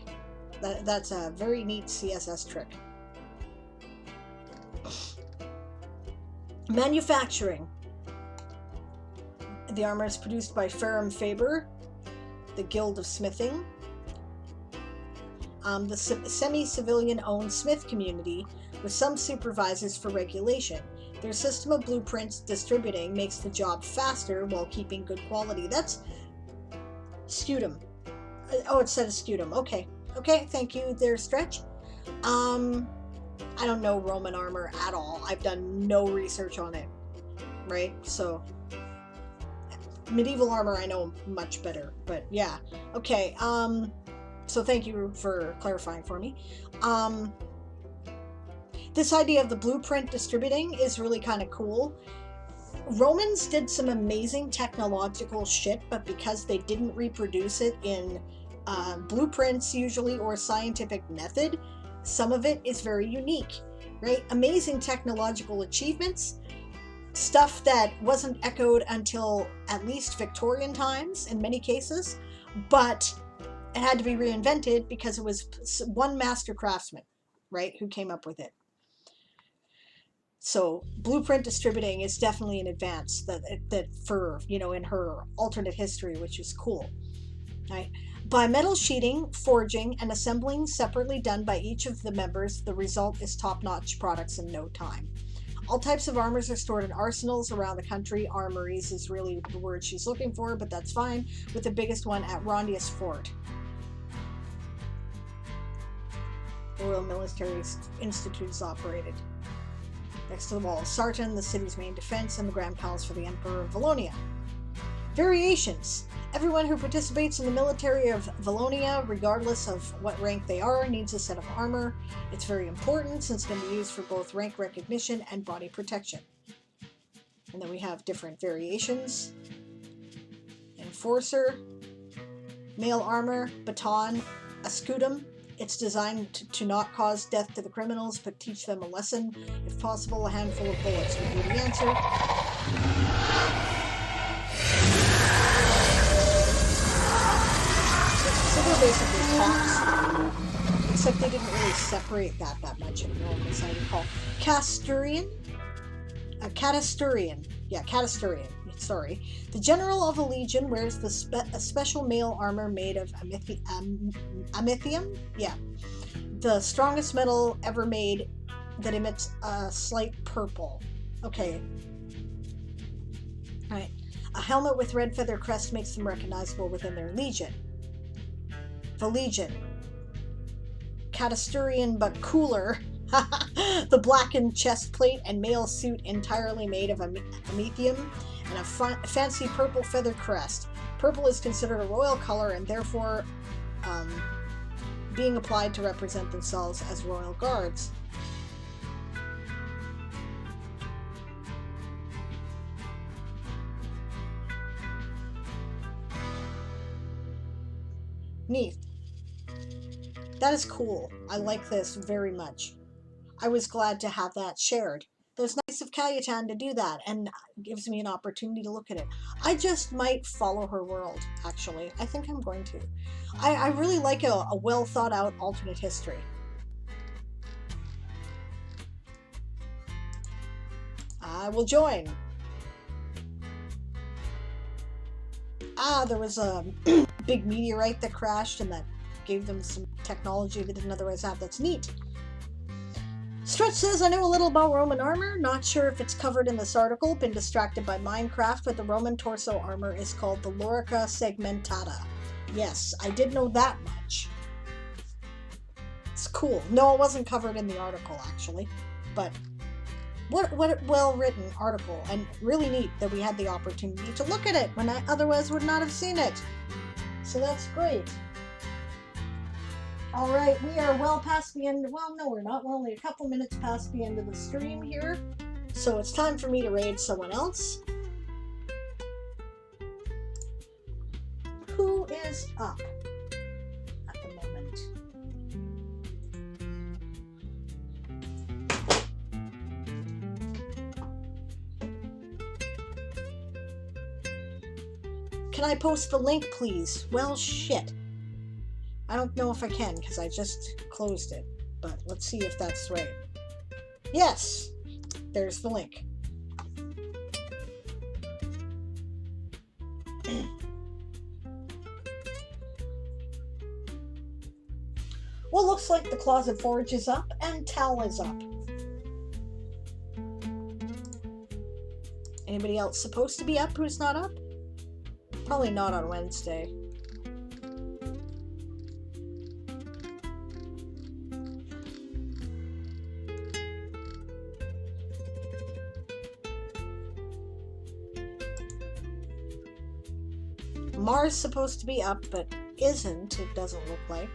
That's a very neat CSS trick. Manufacturing. The armor is produced by Ferrum Faber, the Guild of Smithing, the semi-civilian owned smith community with some supervisors for regulation. Their system of blueprints distributing makes the job faster while keeping good quality. That's scutum. Oh, it said a scutum. Okay. Okay, thank you there, Stretch. I don't know Roman armor at all. I've done no research on it, right? So, medieval armor I know much better, but yeah. Okay, so thank you for clarifying for me. This idea of the blueprint distributing is really kind of cool. Romans did some amazing technological shit, but because they didn't reproduce it in blueprints usually or scientific method, some of it is very unique, right? Amazing technological achievements, stuff that wasn't echoed until at least Victorian times in many cases, but it had to be reinvented because it was one master craftsman, right, who came up with it. So blueprint distributing is definitely an advance that for, you know, in her alternate history, which is cool, right? By metal sheeting, forging, and assembling separately done by each of the members, the result is top-notch products in no time. All types of armors are stored in arsenals around the country. Armories is really the word she's looking for, but that's fine, with the biggest one at Rondius Fort. The Royal Military Institute is operated. Next to the wall, Sarton, the city's main defense, and the Grand Palace for the Emperor of Valonia. Variations. Everyone who participates in the military of Valonia, regardless of what rank they are, needs a set of armor. It's very important since it can be used for both rank recognition and body protection. And then we have different variations. Enforcer, mail armor, baton, a scutum. It's designed to not cause death to the criminals, but teach them a lesson. If possible, a handful of bullets would be the answer. So they're basically tops, except they didn't really separate that much in Rome, as I recall. Catasturian? Catasturian. Yeah, Catasturian. Sorry. The general of a legion wears a special mail armor made of amethyum? Yeah. The strongest metal ever made that emits a slight purple. Okay. Alright. A helmet with red feather crest makes them recognizable within their legion. The Legion. Catasturian but cooler. The blackened chest plate and mail suit entirely made of amethyum and a fancy purple feather crest. Purple is considered a royal color and therefore being applied to represent themselves as royal guards. Neat. That is cool. I like this very much. I was glad to have that shared. It was nice of Cayetan to do that, and gives me an opportunity to look at it. I just might follow her world, actually. I think I'm going to. I really like a well thought out alternate history. I will join. There was a big meteorite that crashed and that gave them some technology they didn't otherwise have. That's neat. Stretch says, I know a little about Roman armor. Not sure if it's covered in this article. Been distracted by Minecraft, but the Roman torso armor is called the Lorica segmentata. Yes, I did know that much. It's cool. No, it wasn't covered in the article, actually. But what a well-written article, and really neat that we had the opportunity to look at it when I otherwise would not have seen it. So that's great. All right, we are well past the end. Well, no, we're not. We're only a couple minutes past the end of the stream here. So it's time for me to raid someone else. Who is up at the moment? Can I post the link, please? Well, shit. I don't know if I can, because I just closed it. But let's see if that's right. Yes! There's the link. Well, looks like the Closet Forge is up, and Tal is up. Anybody else supposed to be up who's not up? Probably not on Wednesday. Mars supposed to be up, but isn't, it doesn't look like.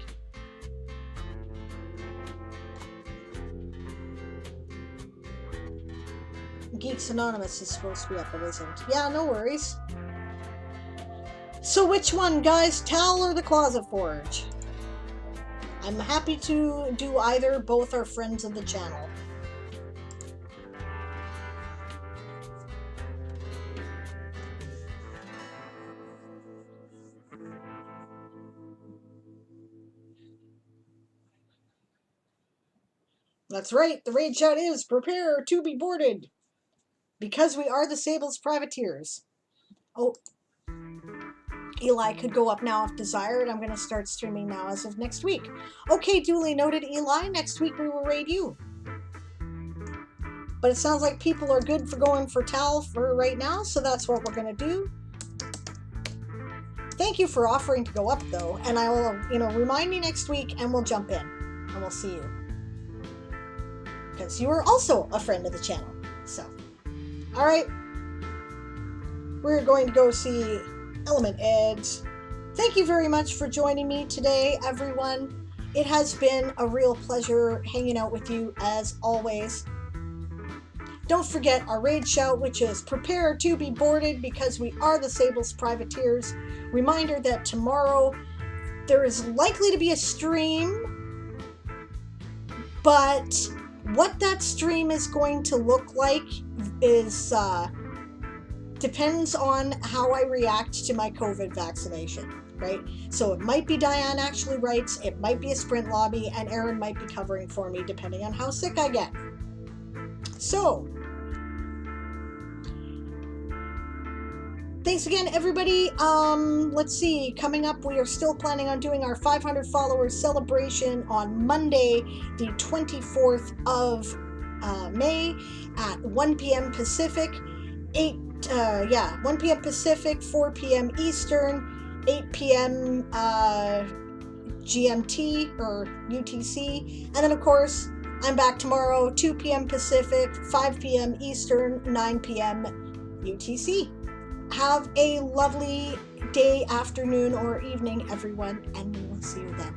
Geeks Anonymous is supposed to be up, but isn't. Yeah, no worries. So which one, guys? Tal or the Closet Forge? I'm happy to do either. Both are friends of the channel. That's right, the raid shout is, prepare to be boarded. Because we are the Sable's privateers. Oh, Eli could go up now if desired. I'm going to start streaming now as of next week. Okay, duly noted, Eli. Next week we will raid you. But it sounds like people are good for going for Tal for right now, so that's what we're going to do. Thank you for offering to go up, though. And I will, remind me next week and we'll jump in. And we'll see you. Because you are also a friend of the channel. So, alright. We're going to go see Element Eds. Thank you very much for joining me today, everyone. It has been a real pleasure hanging out with you as always. Don't forget our raid shout, which is prepare to be boarded because we are the Sable's privateers. Reminder that tomorrow there is likely to be a stream, but what that stream is going to look like is depends on how I react to my COVID vaccination, right? So it might be Diane Actually Writes, it might be a sprint lobby, and Erin might be covering for me depending on how sick I get. So, thanks again, everybody. Let's see, coming up, we are still planning on doing our 500 followers celebration on Monday, the 24th of May at 1 p.m. Pacific, 1 p.m. Pacific, 4 p.m. Eastern, 8 p.m. GMT or UTC, and then of course, I'm back tomorrow, 2 p.m. Pacific, 5 p.m. Eastern, 9 p.m. UTC. Have a lovely day, afternoon, or evening, everyone, and we will see you then.